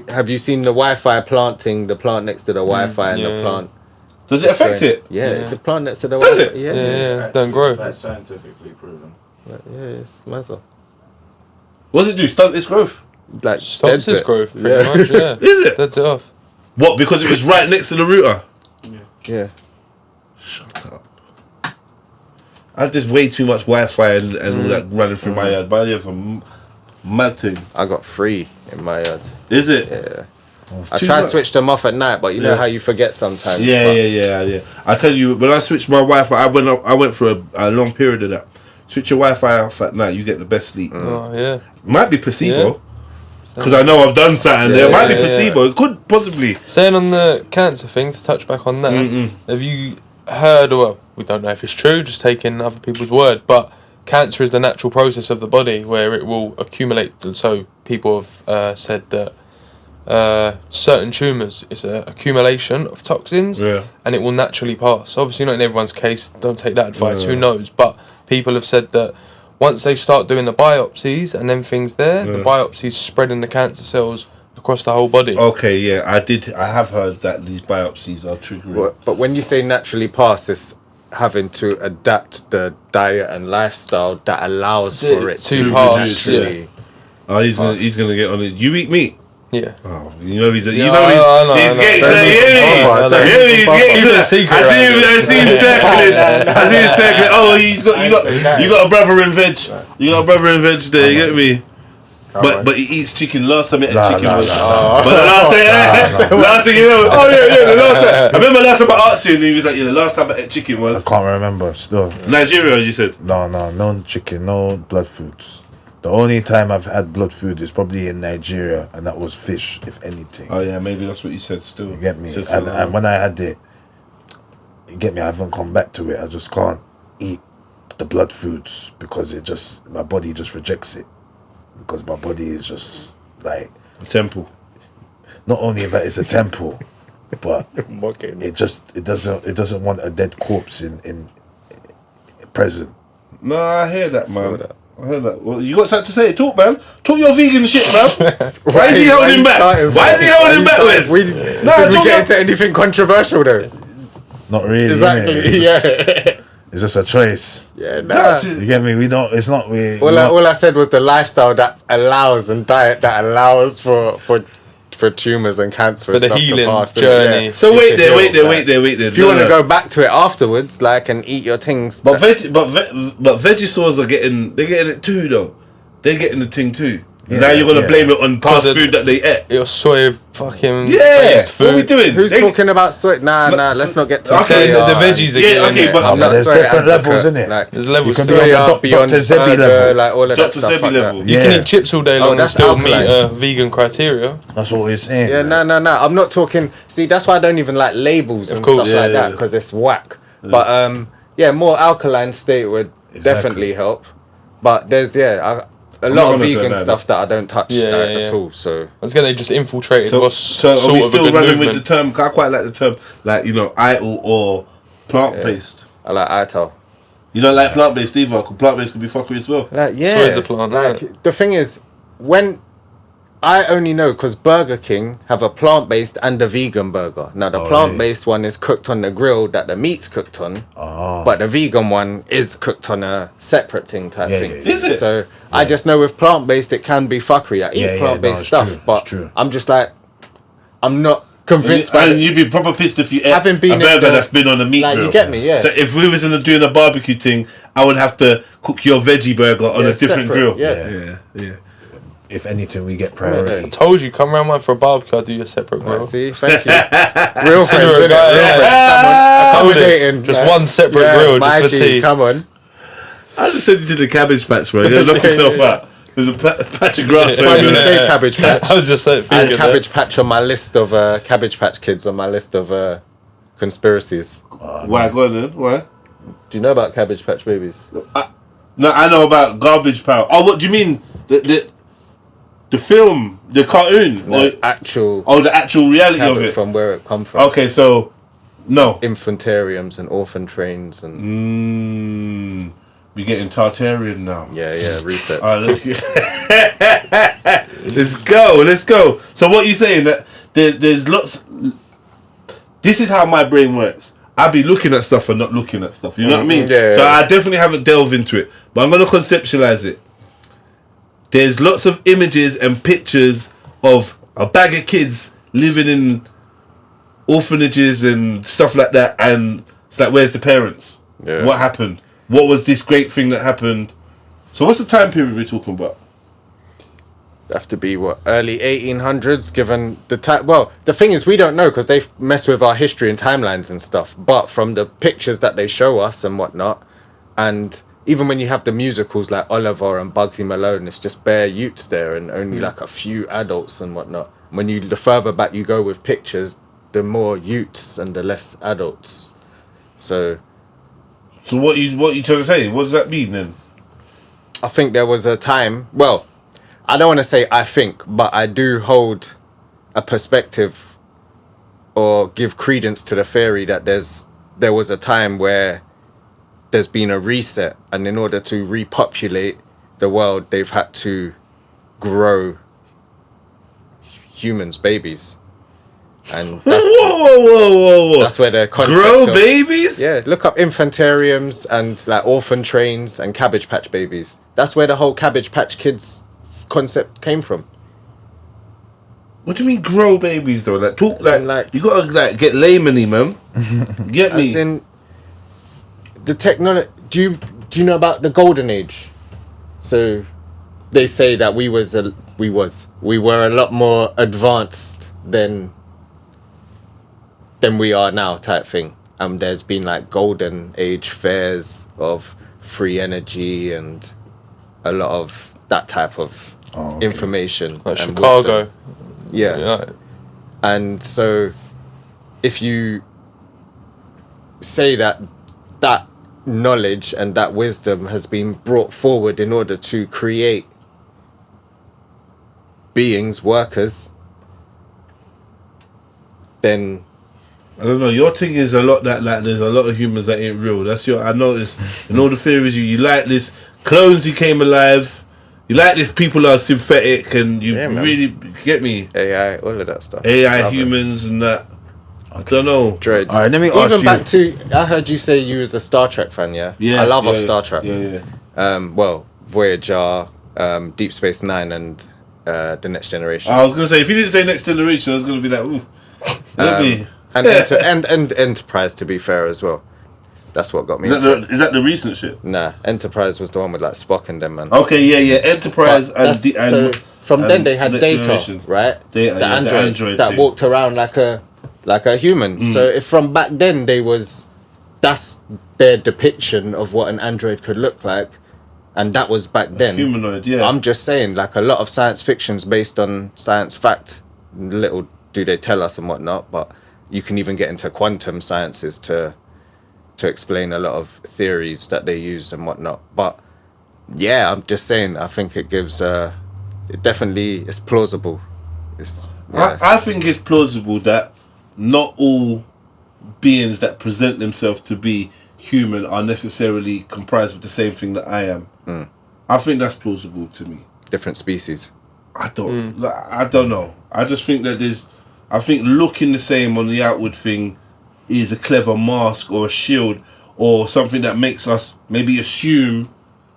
have you seen the Wi-Fi planting? The plant next to the Wi-Fi and the plant. Does it affect it? Yeah, the plant next to the Does Wi-Fi. it? Yeah. Don't grow. That's scientifically proven. Yeah, it's massive. What does it do? Stunt its growth? Like Stops its growth, pretty much, Is it? Deads it off. What, because it was right next to the router? Yeah. Shut up. I have just way too much Wi-Fi and all that running through my yard. My yard's a mad thing. I got 3 in my yard. Is it? Yeah. I try to switch them off at night, but you know how you forget sometimes. Yeah. I tell you, when I switched my Wi-Fi, I went through a long period of that. Switch your Wi-Fi off at night, you get the best sleep. Oh, yeah. Might be placebo. Because I know I've done something there. Might be placebo. It could possibly. Saying on the cancer thing, to touch back on that, have you heard, well, we don't know if it's true, just taking other people's word, but cancer is the natural process of the body where it will accumulate. And so people have said that certain tumours is an accumulation of toxins and it will naturally pass. Obviously not in everyone's case, don't take that advice, who knows, but people have said that once they start doing the biopsies and then things there, the biopsies spreading the cancer cells across the whole body. Okay, yeah, I have heard that these biopsies are triggering. But when you say naturally pass, it's having to adapt the diet and lifestyle that allows for it To to pass, naturally. Oh, he's gonna get on it. You eat meat? Yeah. Oh, you know he's I know. he's getting he's Keep it a secret. I see him circling. Oh, you got a brother in veg. You got a brother in veg there. You get me? But he eats chicken. Last time he ate chicken was. But the last thing you know. Oh yeah. The last time. I remember last time I asked you, and he was like, the last time I ate chicken was. I can't remember. Still. Nigeria, as you said. No chicken, no blood foods. The only time I've had blood food is probably in Nigeria, and that was fish, if anything. Oh yeah, maybe that's what you said. Still, You get me? And when I had it, you get me? I haven't come back to it. I just can't eat the blood foods because my body just rejects it. Because my body is just like a temple. Not only that it's a temple, but it doesn't want a dead corpse in present. No, I hear that, man. I heard that. Well, you got something to say? Talk, man. Talk your vegan shit, man. Why is he holding back? Why is he holding back, Wes? Did we get into anything controversial though? Not really. Exactly. It's it's just a choice. Yeah, nah. You get me? We don't. It's not. All I said was the lifestyle that allows and diet that allows for tumors and cancer For and the stuff healing to pass. journey. Yeah. So wait there. If you want to go back to it afterwards, like, and eat your things. But Vegisaurs are getting it too, though. They're getting the thing too. Now you're gonna blame it on past food that they ate. Your soy fucking based food. What are we doing? Who's talking about soy? Nah, let's not get to Okay, soy. the veggies are Yeah, okay, but I'm not there's soy different advocate. levels, innit? Like, There's levels. You can soy be on the beyond Dr. Zebi level. like all of that Dr. stuff. Zebi Like level. that. You can eat chips all day long and that's still meet alkaline. vegan criteria. That's what we're saying. Yeah, no. I'm not talking. See, that's why I don't even like labels and course. stuff like that because it's whack. But more alkaline state would definitely help. But there's a lot of vegan stuff that I don't touch at all. So it's gonna just infiltrate. So are we still running with the term? I quite like the term, like, ITIL or plant-based. I like ITIL. You don't like plant-based either, because plant-based can be fuckery as well. Like, Soy is a plant, like, the thing is, when I only know because Burger King have a plant-based and a vegan burger. Now the plant-based one is cooked on the grill that the meat's cooked on, but the vegan one is cooked on a separate thing type thing. Is it? So I just know with plant-based it can be fuckery. I eat plant-based stuff, but I'm just like, I'm not convinced by and you'd be proper pissed if you ate Having been a burger in the- that's been on a meat like, grill. you get me, yeah. So if we was doing a barbecue thing, I would have to cook your veggie burger on a different separate, grill. yeah. If anything, we get priority. Told you, come around for a barbecue. I'll do your separate grill. See, thank you. Real friends, Consider it, innit? Real yeah. friends. Come on. Accommodating. Just like, one separate grill, my just for G, tea. Come on. I just sent you to the cabbage patch, bro. You knock yourself out. There's a patch of grass It's funny over you there. say Cabbage Patch. I was just saying, I had Cabbage Patch on my list of Cabbage Patch Kids on my list of conspiracies. Why? Go on then. Why? Do you know about Cabbage Patch Babies? No, I know about Garbage Pail. Oh, what do you mean? The film, the cartoon, The actual the actual reality of cabbage it. from where it come from. Okay, so no. Infantariums and orphan trains and We're getting Tartarian now. resets. Let's go. So what you saying that there's lots. This is how my brain works. I be looking at stuff and not looking at stuff. You know what I mean? Yeah, so yeah. I definitely haven't delved into it, but I'm gonna conceptualize it. There's lots of images and pictures of a bag of kids living in orphanages and stuff like that, and it's like, where's the parents? Yeah. What happened? What was this great thing that happened? So what's the time period we're talking about? Have to be early 1800s, given the time. Well, the thing is, we don't know because they mess with our history and timelines and stuff. But from the pictures that they show us and whatnot, and even when you have the musicals like Oliver and Bugsy Malone, it's just bare youths there and only like a few adults and whatnot. The further back you go with pictures, the more youths and the less adults. So what you trying to say? What does that mean then? I think there was a time. Well, I don't want to say I think, but I do hold a perspective or give credence to the theory that there was a time where there's been a reset, and in order to repopulate the world, they've had to grow humans, babies. And that's, whoa. that's where the concept Grow of, babies? yeah, look up infantariums and like orphan trains and Cabbage Patch babies. That's where the whole Cabbage Patch Kids concept came from. What do you mean grow babies though? Like talk like you gotta like get layman-y, man. Get me. As in the technology. Do you know about the golden age? So they say that we were a lot more advanced than we are now, type thing. There's been like golden age fairs of free energy and a lot of that type of information. Like and Chicago. wisdom. Yeah. And so if you say that knowledge and that wisdom has been brought forward in order to create beings, workers, then I don't know. Your thing is a lot that like there's a lot of humans that ain't real. That's your. I noticed in all the theories you like this clones who came alive. You like this people are synthetic and you really get me. AI, all of that stuff. AI humans and that. I don't know. Dreads. All right, let me ask Even you. back to, I heard you say you was a Star Trek fan, yeah? Yeah. I love yeah, Star Trek. Yeah. Well, Voyager, Deep Space Nine, and The Next Generation. I was gonna say if you didn't say Next Generation, I was gonna be like, ooh. Let me. And Enterprise, to be fair, as well. That's what got me into it. Is that the recent shit? Nah, Enterprise was the one with like Spock and them, man. Okay, yeah. Enterprise So from then they had Next Data, Generation. right? Data, the yeah, android, the android that thing. walked around like a human. So if from back then that's their depiction of what an android could look like, and that was back then. Humanoid, yeah. I'm just saying, like a lot of science fiction's based on science fact. Little do they tell us and whatnot, but you can even get into quantum sciences to explain a lot of theories that they use and whatnot. But yeah, I'm just saying, I think it gives it definitely is plausible. I think it's plausible that not all beings that present themselves to be human are necessarily comprised of the same thing that I am. I think that's plausible to me. Different species. I don't know. I just think that I think looking the same on the outward thing is a clever mask or a shield or something that makes us maybe assume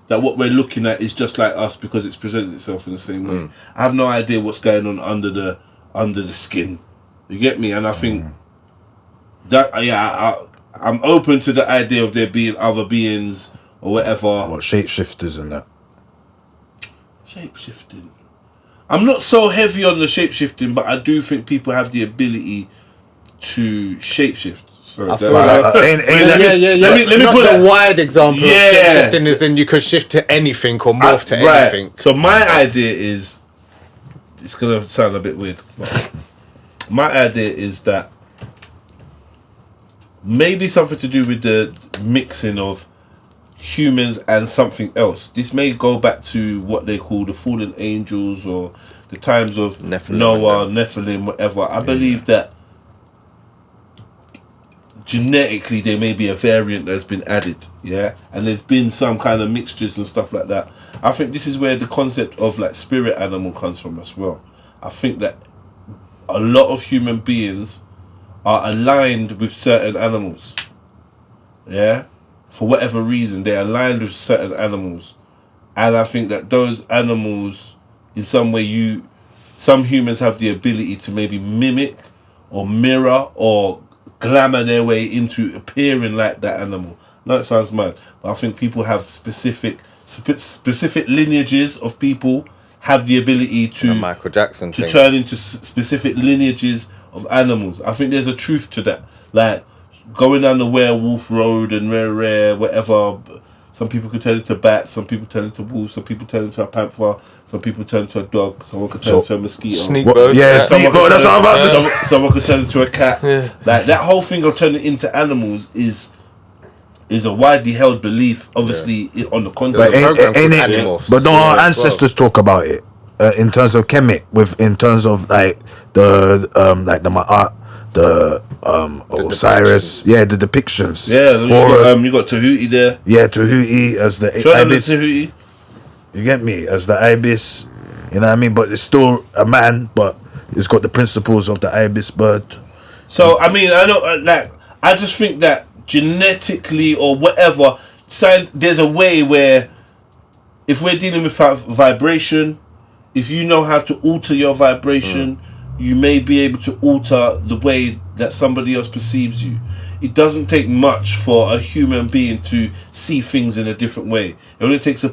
that what we're looking at is just like us because it's presented itself in the same way. I have no idea what's going on under the skin. You get me? And I think that I'm open to the idea of there being other beings or whatever. What, shapeshifters and that? Shapeshifting. I'm not so heavy on the shapeshifting, but I do think people have the ability to shapeshift. Sorry, I feel like Let me not put the wide example of Yeah. shifting is in you could shift to anything or morph to anything. So my idea is, it's gonna sound a bit weird, but my idea is that maybe something to do with the mixing of humans and something else. This may go back to what they call the fallen angels or the times of Nephilim Noah, Nephilim, whatever. I believe that genetically there may be a variant that's been added, yeah, and there's been some kind of mixtures and stuff like that. I think this is where the concept of like spirit animal comes from as well. I think that a lot of human beings are aligned with certain animals, yeah, for whatever reason they're aligned with certain animals, and I think that those animals in some way some humans have the ability to maybe mimic or mirror or glamour their way into appearing like that animal. No, it sounds mad, but I think people have specific lineages of people have the ability to Michael Jackson to thing. turn into specific lineages of animals. I think there's a truth to that. Like going down the werewolf road and rare whatever. Some people could turn into bats. Some people turn into wolves. Some people turn into a panther. Some people turn into a dog. Someone could turn into a mosquito. Sneak What, bird. yeah, sneak bird. That's what I'm about to say. Someone could turn into a cat. Yeah. Like that whole thing of turning into animals is a widely held belief. Obviously, on the There's But continent. a ain't, program ain't called it? Animorphs. But don't our Yeah, as ancestors talk about it in terms of chemic, in terms of like the the Osiris, the depictions. Yeah, you got Tahuti there. Yeah, Tahuti as the ibis. Tahuti. You get me? As the ibis, you know what I mean? But it's still a man, but it's got the principles of the ibis bird. So I mean, I know, I just think that genetically or whatever, there's a way where if we're dealing with vibration, if you know how to alter your vibration, you may be able to alter the way that somebody else perceives you. It doesn't take much for a human being to see things in a different way. It only takes a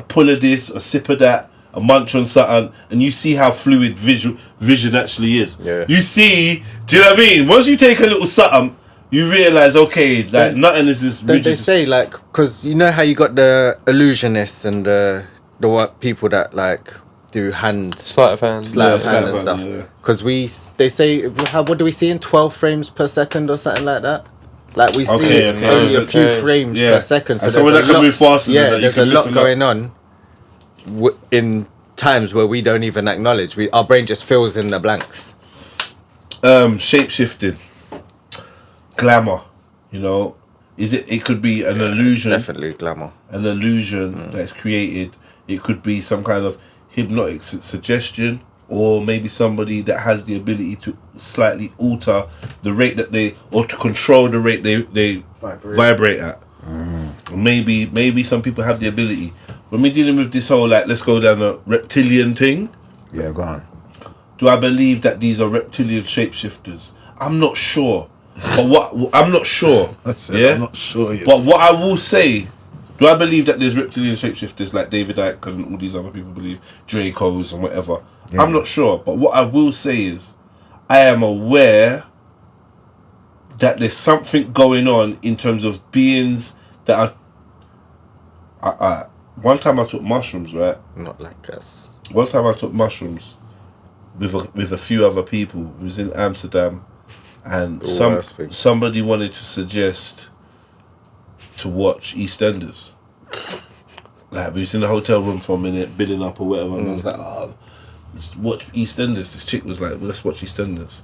pull of this, a sip of that, a munch on something, and you see how fluid vision actually is. Yeah. You see, do you know what I mean? Once you take a little something, you realise, okay, like nothing is this rigid. They say, like, because you know how you got the illusionists and the people that like do sleight of hand and stuff. Because they say, what do we see in 12 frames per second or something like that? Like we see only a few frames per second. So someone that can move faster. There's a lot going on in times where we don't even acknowledge. Our brain just fills in the blanks. Shape shifting, glamour. You know, it could be an illusion. Definitely glamour. An illusion that's created. It could be some kind of hypnotic suggestion, or maybe somebody that has the ability to slightly alter the rate or to control the rate they vibrate at. Maybe some people have the ability. When we're dealing with this whole, like, let's go down a reptilian thing. Yeah, go on. Do I believe that these are reptilian shapeshifters? I'm not sure. But I'm not sure. I'm not sure yet. But what I will say, do I believe that there's reptilian shapeshifters like David Icke and all these other people believe, Dracos and whatever? Yeah. I'm not sure. But what I will say is, I am aware that there's something going on in terms of beings that are... one time I took mushrooms, right? Not like us. One time I took mushrooms with a few other people. It was in Amsterdam, and somebody wanted to suggest to watch EastEnders. Like, we was in the hotel room for a minute, bidding up or whatever, and I was like, let's watch EastEnders. This chick was like, well, let's watch EastEnders.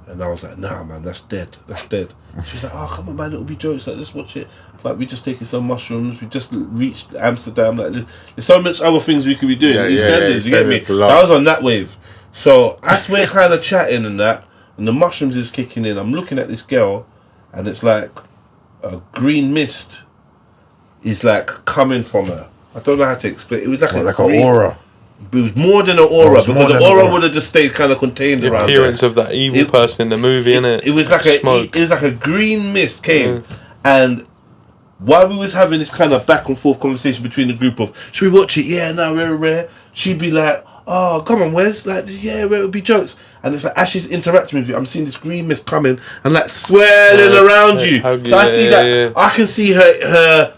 And I was like, nah, man, that's dead. She was like, oh, come on, man, it'll be jokes. Like, let's watch it. Like, we just taking some mushrooms. We just reached Amsterdam. Like, there's so much other things we could be doing. EastEnders, you get me? So I was on that wave. So as we're kind of chatting and that, and the mushrooms is kicking in, I'm looking at this girl, and it's like a green mist is like coming from her. I don't know how to explain. It was like an aura. It was more than an aura, because the aura would have just stayed kind of contained around. The appearance of that evil person in the movie, innit? It was like a green mist came, and while we was having this kind of back and forth conversation between the group of, should we watch it? Yeah, no, rare. She'd be like, oh, come on, Wes, like, yeah, it would be jokes. And it's like, as she's interacting with you, I'm seeing this green mist coming and like swirling around you. So I see that. I can see her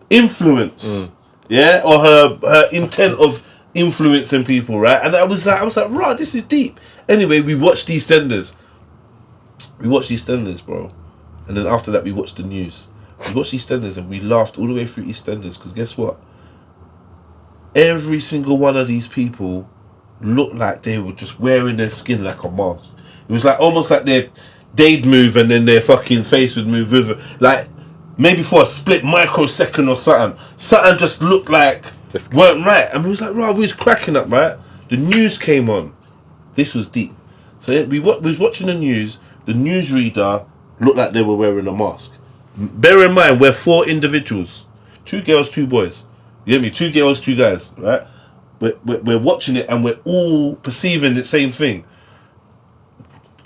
influence, or her intent of influencing people, right? And I was like, right, this is deep. Anyway, we watched EastEnders. Bro. And then after that, we watched the news. We watched EastEnders and we laughed all the way through EastEnders, because guess what? Every single one of these people looked like they were just wearing their skin like a mask. It was like almost like they'd move and then their fucking face would move with it. Like, maybe for a split microsecond or something. Something just looked like weren't right. And we was like, right, we was cracking up, right? The news came on. This was deep. So we was watching the news. The newsreader looked like they were wearing a mask. Bear in mind, we're 4 individuals. 2 girls, 2 boys. You get me? 2 girls, 2 guys, right? We're watching it and we're all perceiving the same thing.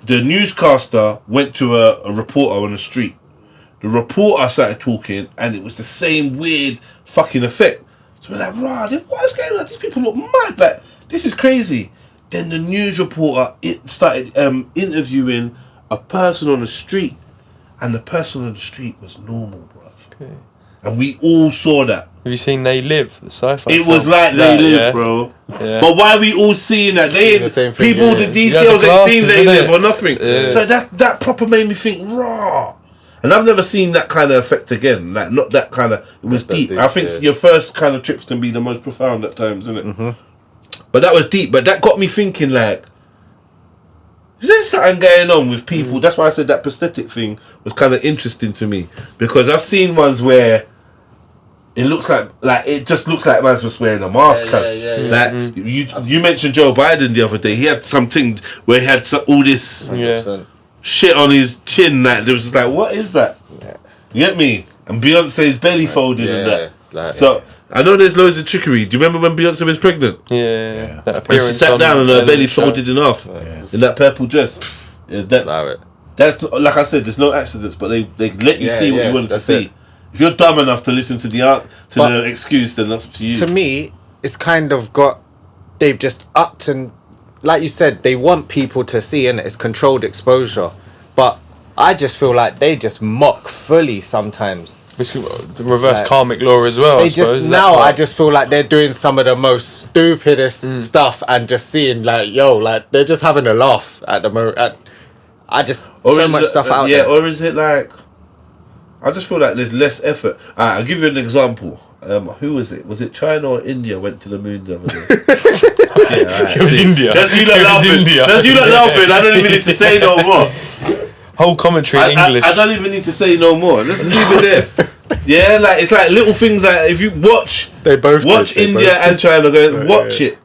The newscaster went to a reporter on the street. The reporter started talking and it was the same weird fucking effect. So we're like, rah, what is going on? These people look mad. Like, this is crazy. Then the news reporter started interviewing a person on the street, and the person on the street was normal, bro. Okay. And we all saw that. Have you seen They Live, the sci-fi It was like They Live, bro. Yeah. But why are we all seeing that? These girls ain't seen They Live or nothing. Yeah. So that proper made me think, raw. And I've never seen that kind of effect again. Like, not that kind of... It was deep. I think your first kind of trips can be the most profound at times, isn't it? Mm-hmm. But that was deep. But that got me thinking, like... there's something going on with people. That's why I said that prosthetic thing was kind of interesting to me, because I've seen ones where it looks like it just looks like man's was wearing a mask. Like you mentioned Joe Biden the other day. He had something where he had all this shit on his chin. That there was just like, what is that? You get me? And Beyonce's belly folded and that. So I know there's loads of trickery. Do you remember when Beyonce was pregnant? Yeah. That When she sat down and her belly folded in half in that purple dress. Yeah, that's not, like I said, there's no accidents, but they let you see what you wanted to see. If you're dumb enough to listen to the excuse, then that's up to you. To me, it's kind of they've just upped, and like you said, they want people to see, and it's controlled exposure. But I just feel like they just mock fully sometimes. Which reverse karmic law as well. I just feel like they're doing some of the most stupidest stuff, and just seeing like they're just having a laugh at the moment. So much stuff out there. Or is it like? I just feel like there's less effort. I'll give you an example. Who was it? Was it China or India went to the moon the other day? It was India. That's you not laughing. That's you not laughing. I don't even need to say no more. Whole commentary in English. I don't even need to say no more. Let's leave it there. Yeah, like it's like little things like if you watch India and China going, watch it.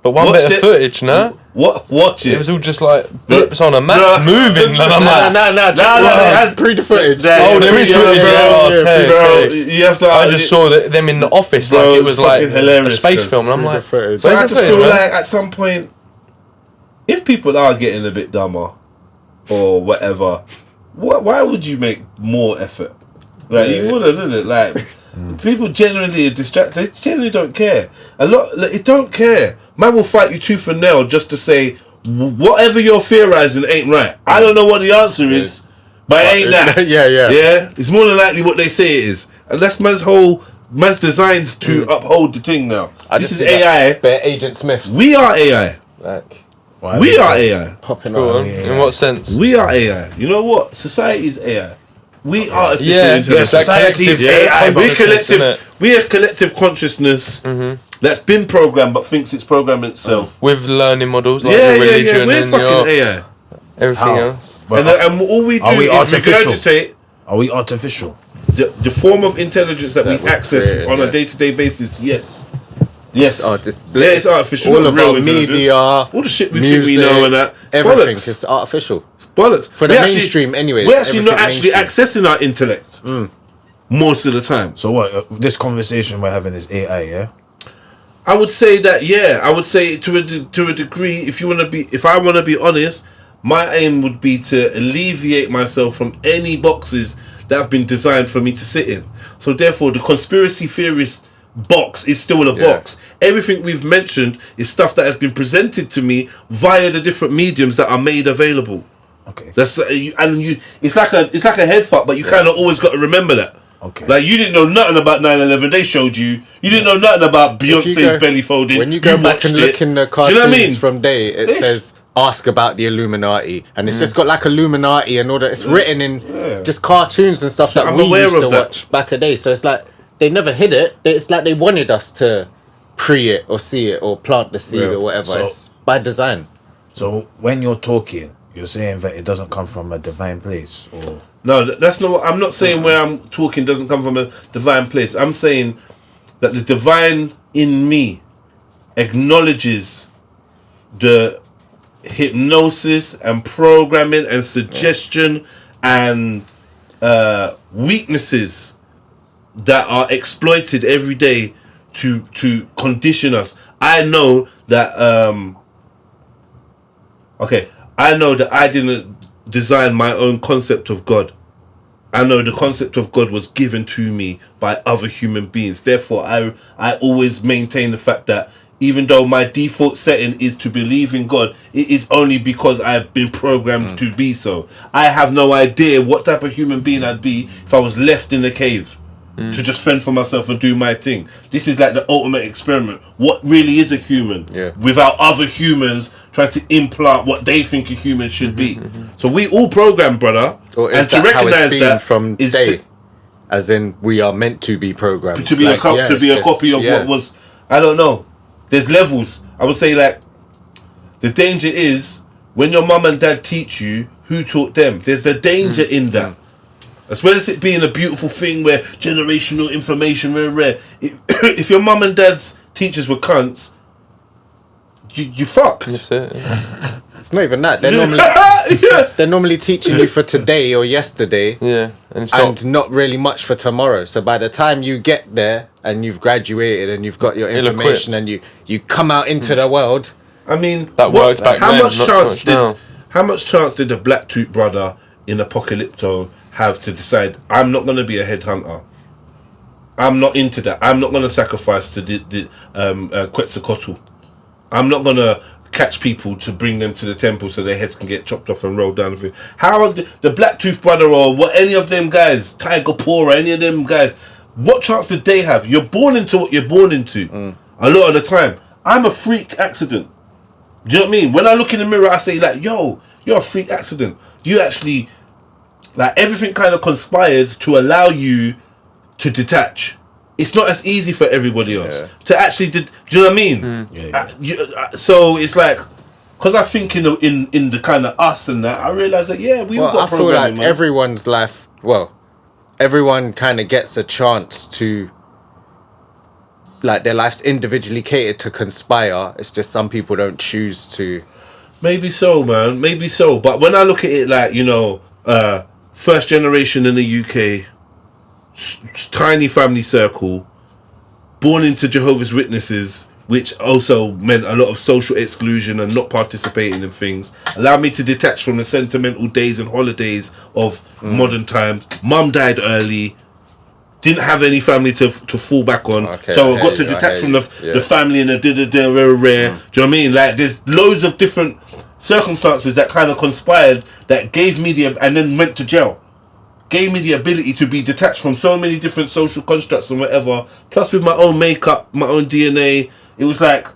But one bit of footage, no? Watch it. It was all just like blips on a map moving. And I'm like, no, pre the footage. Oh, there is footage. Bro, you have to. I just saw them in the office, like it was like a space film, and I'm like, so I just feel like at some point, if people are getting a bit dumber or whatever, why would you make more effort? Like you wouldn't, isn't it? Like people generally are distracted. They generally don't care. They don't care. Man will fight you tooth and nail just to say whatever you're theorizing ain't right. I don't know what the answer is, but it ain't that. Yeah. It's more than likely what they say it is, and that's man's designed to uphold the thing now. This is AI. They're Agent Smiths. We are AI. We are AI. Popping on. In what sense? We are AI. You know what? Society is AI. We are artificial intelligence. Society is AI. We are collective consciousness that's been programmed but thinks it's programming itself. With learning models like your religion We're and fucking AI. Everything else. And all we do is regurgitate. Are we artificial? The form of intelligence that we access on a day-to-day basis, yes. Yes. It's artificial. All of our media, all the shit we think we know and that. Everything is artificial. It's bollocks. For the mainstream anyway. We're actually not actually accessing our intellect most of the time. So what? This conversation we're having is AI, yeah? I would say that, I would say to a degree, if I want to be honest, my aim would be to alleviate myself from any boxes that have been designed for me to sit in. So therefore, the conspiracy theorist box is still a box. Everything we've mentioned is stuff that has been presented to me via the different mediums that are made available. Okay. It's like a head fuck, but you kind of always got to remember that. Okay. Like you didn't know nothing about 9/11. They showed you. You didn't know nothing about Beyonce's belly folding. When you go back and look in the cartoons from day, it says ask about the Illuminati, and it's just got like Illuminati and all that. It's written in just cartoons and stuff that we used to watch back a day. So it's like they never hid it. It's like they wanted us to pre it or see it or plant the seed or whatever. So, it's by design. So when you're talking, you're saying that it doesn't come from a divine place, or no? That's not. I'm not saying where I'm talking doesn't come from a divine place. I'm saying that the divine in me acknowledges the hypnosis and programming and suggestion and weaknesses that are exploited every day to condition us. I know that I know that I didn't design my own concept of God. I know the concept of God was given to me by other human beings. Therefore, I always maintain the fact that even though my default setting is to believe in God, it is only because I've been programmed to be so. I have no idea what type of human being I'd be if I was left in the cave to just fend for myself and do my thing. This is like the ultimate experiment. What really is a human without other humans trying to implant what they think a human should be? So we all programmed, brother. Or is and to that recognize how it's been that from is day? As in, we are meant to be programmed. To be a copy of what was. I don't know. There's levels. I would say like the danger is when your mum and dad teach you, who taught them? There's the danger in that. As well as it being a beautiful thing where generational information very rare. If your mum and dad's teachers were cunts, you fucked. That's it. Yeah. It's not even that. They're normally teaching you for today or yesterday. Yeah, and not really much for tomorrow. So by the time you get there and you've graduated and you've got your information and you come out into the world. I mean, that worked back how then. Much chance did the Black Tooth brother in Apocalypto have to decide, I'm not going to be a headhunter. I'm not into that. I'm not going to sacrifice to the Quetzalcoatl. I'm not going to catch people to bring them to the temple so their heads can get chopped off and rolled down the thing. How the Black Tooth brother or what, any of them guys, Tiger Paw or any of them guys, what chance did they have? You're born into what you're born into. A lot of the time. I'm a freak accident. Do you know what I mean? When I look in the mirror, I say like, yo, you're a freak accident. You actually, like, everything kind of conspired to allow you to detach. It's not as easy for everybody else to actually. Do you know what I mean? So it's like, because I think in the kind of us and that, I realize that we all got I feel like everyone's life. Well, everyone kind of gets a chance to. Like their life's individually catered to conspire. It's just some people don't choose to. Maybe so, man. Maybe so. But when I look at it, like, first generation in the UK, tiny family circle, born into Jehovah's Witnesses, which also meant a lot of social exclusion and not participating in things, allowed me to detach from the sentimental days and holidays of modern times. Mum died early. Didn't have any family to fall back on, so I got to detach from the family and the rare. Do you know what I mean? Like, there's loads of different circumstances that kind of conspired that gave me and then went to jail. Gave me the ability to be detached from so many different social constructs and whatever. Plus, with my own makeup, my own DNA, it was like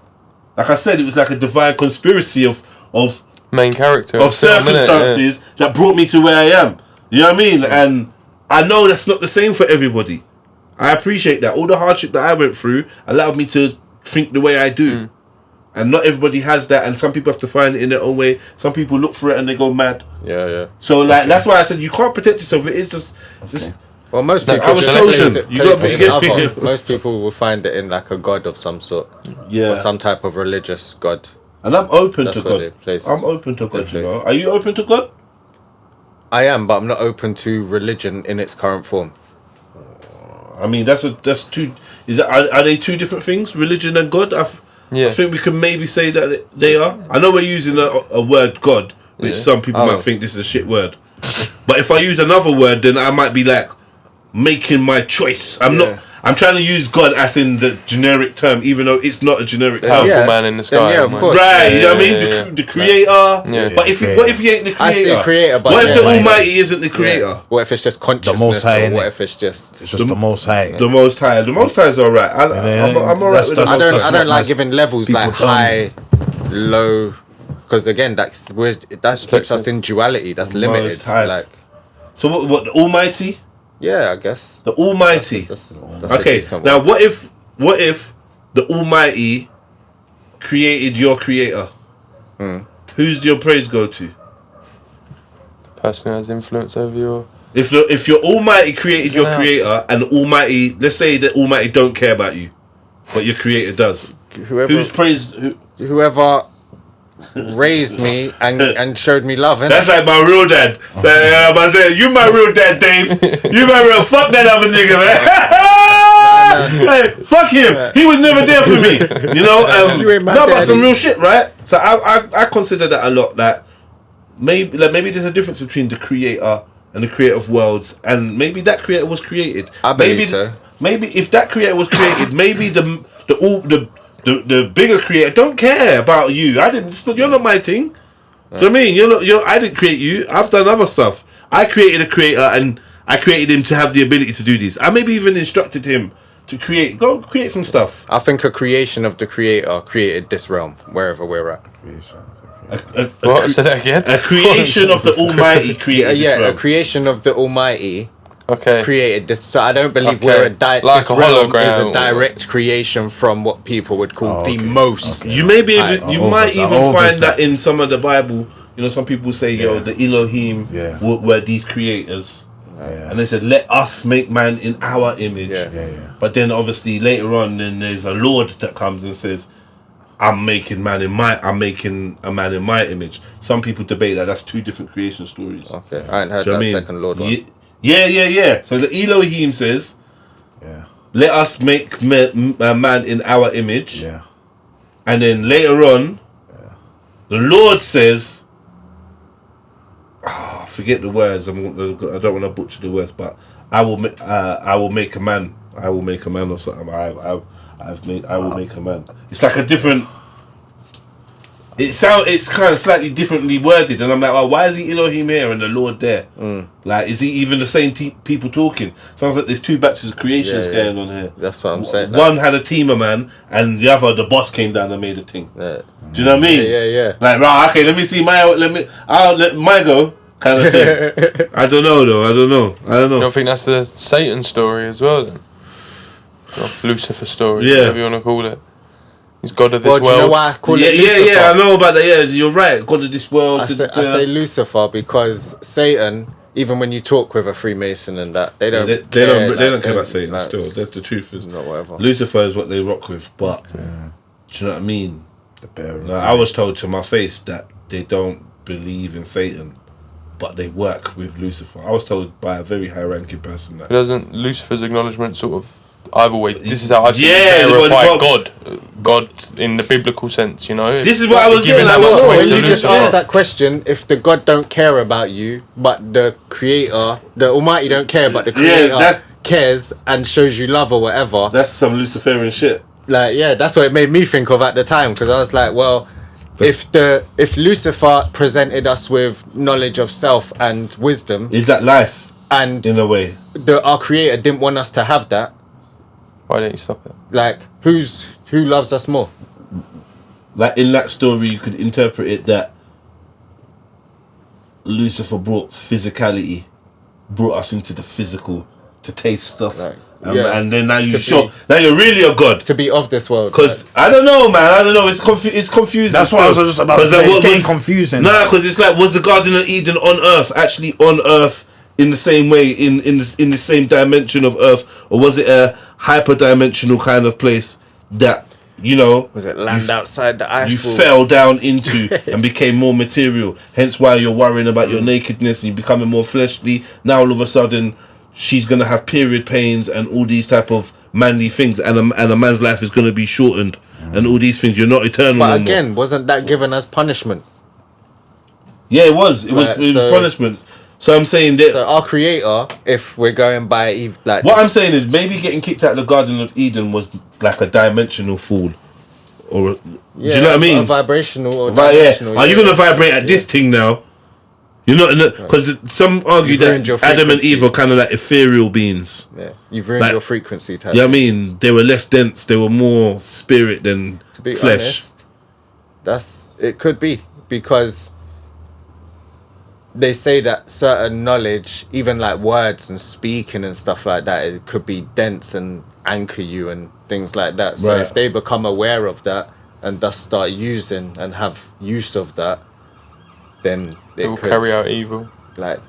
I said, it was like a divine conspiracy of main character of circumstances that brought me to where I am. You know what I mean? And I know that's not the same for everybody. I appreciate that. All the hardship that I went through allowed me to think the way I do. And not everybody has that, and some people have to find it in their own way. Some people look for it and they go mad. Yeah. So that's why I said you can't protect yourself. It is just well, most people I was chosen. Most people will find it in like a god of some sort. Or some type of religious god. And I'm open to God. I'm open to God, you know. Are you open to God? I am, but I'm not open to religion in its current form. I mean, that's two. Are they two different things? Religion and God? I think we can maybe say that they are. I know we're using a word God, which some people might think this is a shit word. But if I use another word, then I might be like making my choice. I'm trying to use God as in the generic term, even though it's not a generic term. Powerful man in the sky. Of course. Right, you know what I mean? The creator. But what if he ain't the creator? I say creator, but what if the Almighty isn't the creator? What if it's just consciousness? The Most High, or what if it's just... It's just the Most High. The Most High. The Most High is alright. I'm alright with that. I don't like giving levels like high, low, because again, that puts us in duality. That's limited. Like, so what? The Almighty? Yeah, I guess. The Almighty. That's okay. Now, what if the Almighty created your creator? Who's your praise go to? The person who has influence over your... If your Almighty created your creator, and the Almighty, let's say the Almighty don't care about you, but your creator does. Who's praised? Whoever raised me and showed me love. That's like my real dad. I said, you my real dad, Dave. You my real. Fuck that other nigga, man. Hey, fuck him. He was never there for me. You know. You ain't my no, but daddy. some real shit, right? So I consider that a lot. That maybe there's a difference between the creator and the creator of worlds, and maybe that creator was created. I believe so. Maybe if that creator was created, maybe the bigger creator don't care about you. You're not my thing. Do you know what I mean? I didn't create you. I've done other stuff. I created a creator, and I created him to have the ability to do this. I maybe even instructed him to go create some stuff. I think a creation of the creator created this realm, wherever we're at. What? Say that again? A creation of the Almighty created this realm. A creation of the Almighty. Okay. Created this, so I don't believe we're this realm is a direct creation from what people would call the most. You may be able, you might even find that in some of the Bible. you know, some people say, yo, the Elohim were these creators. And they said, let us make man in our image. But then obviously later on, then there's a Lord that comes and says, I'm making a man in my image. Some people debate that that's two different creation stories. Okay, I ain't heard that second Lord one. Yeah. So the Elohim says, let us make a man in our image. And then later on, the Lord says, forget the words. I don't want to butcher the words, but I will make a man. I will make a man or something. I will make a man. It's like a different. It's kind of slightly differently worded, and I'm like, why is he Elohim here and the Lord there? Like, is he even the same people talking? Sounds like there's two batches of creations going on here. That's what I'm saying. One had a team of man, and the other, the boss came down and made a thing. Do you know what I mean? Yeah. Like, right, okay, let me see I'll let my go. Kind of thing. I don't know though. I don't know. You don't think that's the Satan story as well then? Or Lucifer story, whatever you want to call it. He's God of this world. Do you know why I call it Lucifer? Yeah, I know about that. Yeah, you're right. God of this world. I say Lucifer because Satan, even when you talk with a Freemason and that, they don't care about Satan still. That's the truth. Is not whatever. Lucifer is what they rock with, but do you know what I mean? The bearer. I was told to my face that they don't believe in Satan, but they work with Lucifer. I was told by a very high-ranking person that. Doesn't Lucifer's acknowledgement sort of either way? This is how I verify God in the biblical sense, you know. This is what I was getting at. When you just ask that question, if the God don't care about you, but the Creator, the Almighty don't care, but the Creator cares and shows you love or whatever. That's some Luciferian shit. Like, that's what it made me think of at the time, because I was like, well, if Lucifer presented us with knowledge of self and wisdom, is that life? And in a way, our Creator didn't want us to have that. Why don't you stop it? Like, who loves us more? Like in that story, you could interpret it that Lucifer brought physicality, brought us into the physical to taste stuff. Like, and then now you're really a god to be of this world. Because I don't know, man. I don't know. It's confusing. That's what I was just about to say. It's getting confusing. Nah, because it's like, was the Garden of Eden on Earth actually on Earth in the same way in the same dimension of Earth, or was it a hyper-dimensional kind of place that, you know, was it land outside the ice? You fell down into and became more material. Hence why you're worrying about your nakedness and you're becoming more fleshly. Now all of a sudden, she's gonna have period pains and all these type of manly things, and a man's life is gonna be shortened and all these things. You're not eternal. But again, wasn't that given as punishment? Yeah, it was. It was punishment. So I'm saying that. So our Creator, if we're going by like. What I'm saying is maybe getting kicked out of the Garden of Eden was like a dimensional fall, or do you know what I mean? A vibrational or dimensional. Are you gonna vibrate at this thing now? You're not, because some argue that Adam and Eve are kind of like ethereal beings. Yeah, you've ruined your frequency. Do you know what I mean? They were less dense. They were more spirit than to be flesh. Honest, it could be because they say that certain knowledge, even like words and speaking and stuff like that, it could be dense and anchor you and things like that. So if they become aware of that and thus start using and have use of that, then it will could carry out evil. Like,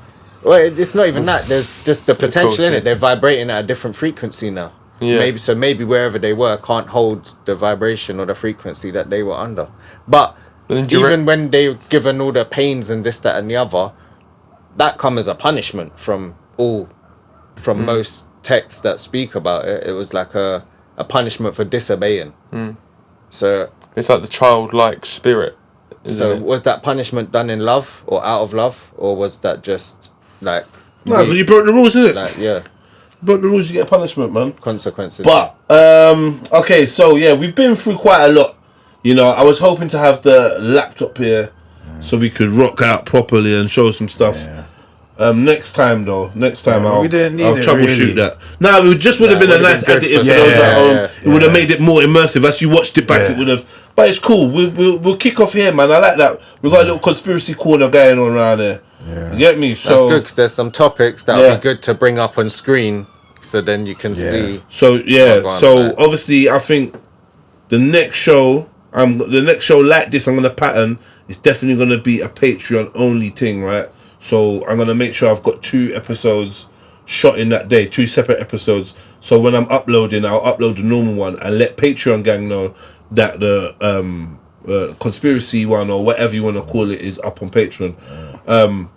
well, it's not even that. There's just the potential in it. They're vibrating at a different frequency now. Yeah. Maybe wherever they were can't hold the vibration or the frequency that they were under. But even when they were given all the pains and this, that, and the other, that comes as a punishment from most texts that speak about it. It was like a punishment for disobeying. So it's like the childlike spirit. So was that punishment done in love or out of love, or was that just like? No, but you broke the rules, innit? Like, yeah. Broke the rules, you get punishment, man. Consequences. But okay, so yeah, we've been through quite a lot. You know, I was hoping to have the laptop here so we could rock out properly and show some stuff. Next time I'll troubleshoot that. No, it just would have been a nice additive for those at home. It would have made it more immersive. As you watched it back, it would have. But it's cool. We'll kick off here, man. I like that. We've got a little conspiracy corner going on around there. You get me? So that's good because there's some topics that would be good to bring up on screen, so then you can see. So obviously, I think the next show like this, I'm gonna pattern it's definitely going to be a Patreon only thing, right? So I'm going to make sure I've got 2 episodes shot in that day, 2 separate episodes. So when I'm uploading, I'll upload the normal one and let Patreon gang know that the conspiracy one or whatever you want to call it is up on Patreon.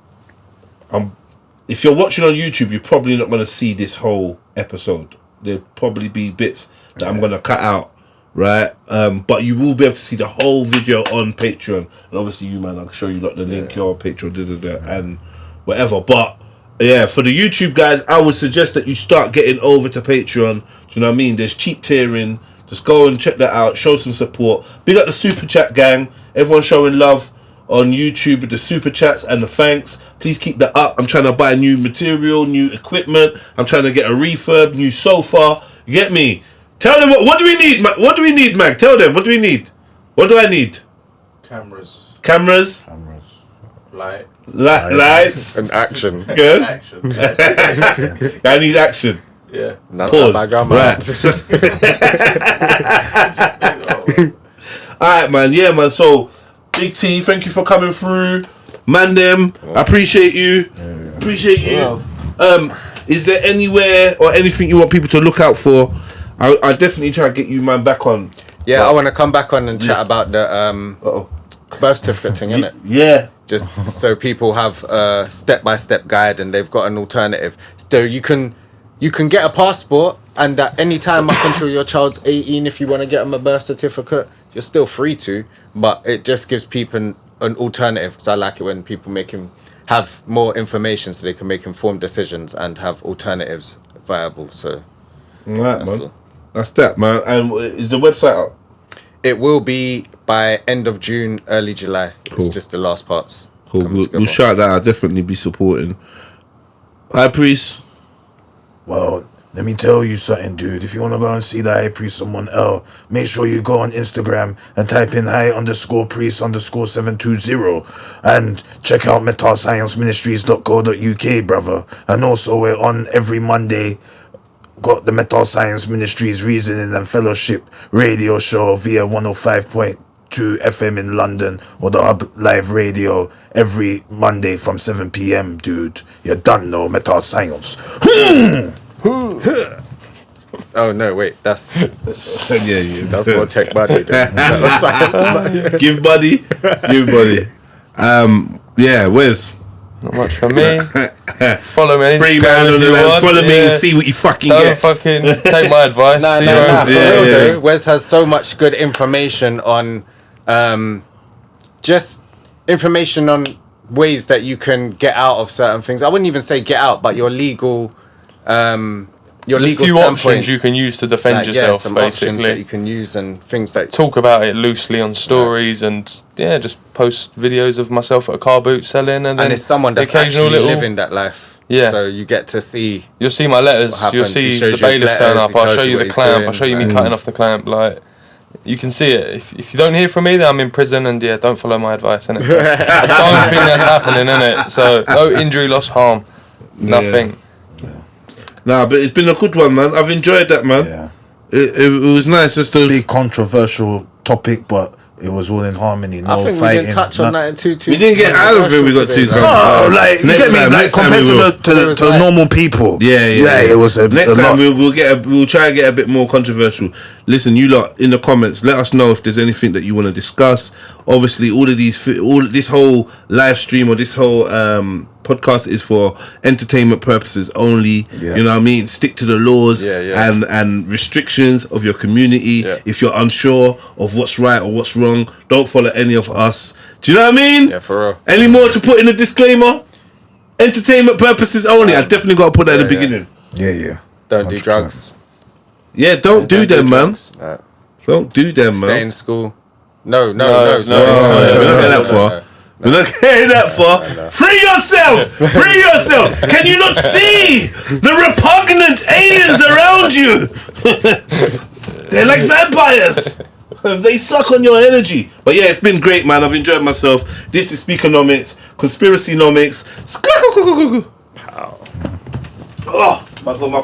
If you're watching on YouTube, you're probably not going to see this whole episode. There'll probably be bits that I'm going to cut out, right? But you will be able to see the whole video on Patreon. And obviously you, man, I'll show you like the link, your Patreon, and whatever. But yeah, for the YouTube guys, I would suggest that you start getting over to Patreon. Do you know what I mean? There's cheap tiering. Just go and check that out. Show some support. Big up the Super Chat gang. Everyone showing love on YouTube with the Super Chats and the thanks. Please keep that up. I'm trying to buy new material, new equipment. I'm trying to get a refurb, new sofa. You get me? Tell them what do we need, what do we need, Mag? Tell them, what do we need? What do I need? Cameras. Lights. And action. Good. Action. I need action. Yeah. Pause. Right. Alright, man. Yeah, man. So, Big T, thank you for coming through. Man, them, I appreciate you. Appreciate you. Is there anywhere or anything you want people to look out for? I definitely try to get you, man, back on. Yeah, I want to come back on and chat about the birth certificate thing, innit? Yeah. Just so people have a step-by-step guide and they've got an alternative. So you can get a passport, and at any time up until your child's 18, if you want to get them a birth certificate, you're still free to. But it just gives people an alternative, because I like it when people have more information so they can make informed decisions and have alternatives viable. So Right, man. That's that, man. And is the website up? It will be by end of June, early July. Cool. It's just the last parts. Cool. We'll shout that. I'll definitely be supporting. High Priest. Well, let me tell you something, dude. If you want to go and see the High Priest, someone else, make sure you go on Instagram and type in high_priest_720 and check out metalscienceministries.co.uk, brother. And also, we're on every Monday. Got the Metal Science Ministries Reasoning and Fellowship radio show via 105.2 FM in London, or the Hub Live Radio every Monday from 7 p.m, dude. You done know Metal Science. Oh no, wait, that's That's more tech buddy. Give buddy. Yeah, where's Not much for me. Follow me on free Instagram man if on the you land. want. Follow me and see what you fucking Don't get. fucking take my advice. Nah, do your own for thing. real though. Wes has so much good information on, just information on ways that you can get out of certain things. I wouldn't even say get out, but your legal, There's a legal few standpoint. options you can use to defend Like, yourself, some options that you basically. can use and things that Talk about it loosely on stories and just post videos of myself at a car boot selling, and then and it's someone that's occasional actually little- living that life. Yeah. So you get to see. You'll see my letters. What You'll happens. He see shows the you his bailiff turn letters, up. he I'll tells show you you what the he's clamp. doing. I'll show you me cutting off the clamp. Like, you can see it. If you don't hear from me, then I'm in prison, and don't follow my advice, innit? I don't think that's happening, innit? So no injury, loss, harm, nothing. Nah, but it's been a good one, man. I've enjoyed that, man. Yeah. It was nice just to. Big controversial topic, but it was all in harmony. No I think we fighting. didn't touch on that in too. We didn't get out of it. We got too. Oh, like you Next get me, time, like next time compared we to will. the normal people. Yeah. It was a Next a time lot. we'll try and get a bit more controversial. Listen, you lot in the comments, let us know if there's anything that you want to discuss. Obviously, all this whole live stream or this whole podcast is for entertainment purposes only. Yeah. You know what I mean? Stick to the laws Yeah. and restrictions of your community. Yeah. If you're unsure of what's right or what's wrong, don't follow any of us. Do you know what I mean? Yeah, for real. Any more to put in the disclaimer? Entertainment purposes only. I definitely got to put that at the beginning. Yeah. Don't do 100%. drugs. Yeah, don't do them, man. drugs. Don't do them, Stay man. in school. No. We're not getting that far. We're not getting that far. Free yourself! Free yourself! Can you not see the repugnant aliens around you? They're like vampires. They suck on your energy. But yeah, it's been great, man. I've enjoyed myself. This is Speakenomix, Conspiracynomix. Oh, my God, my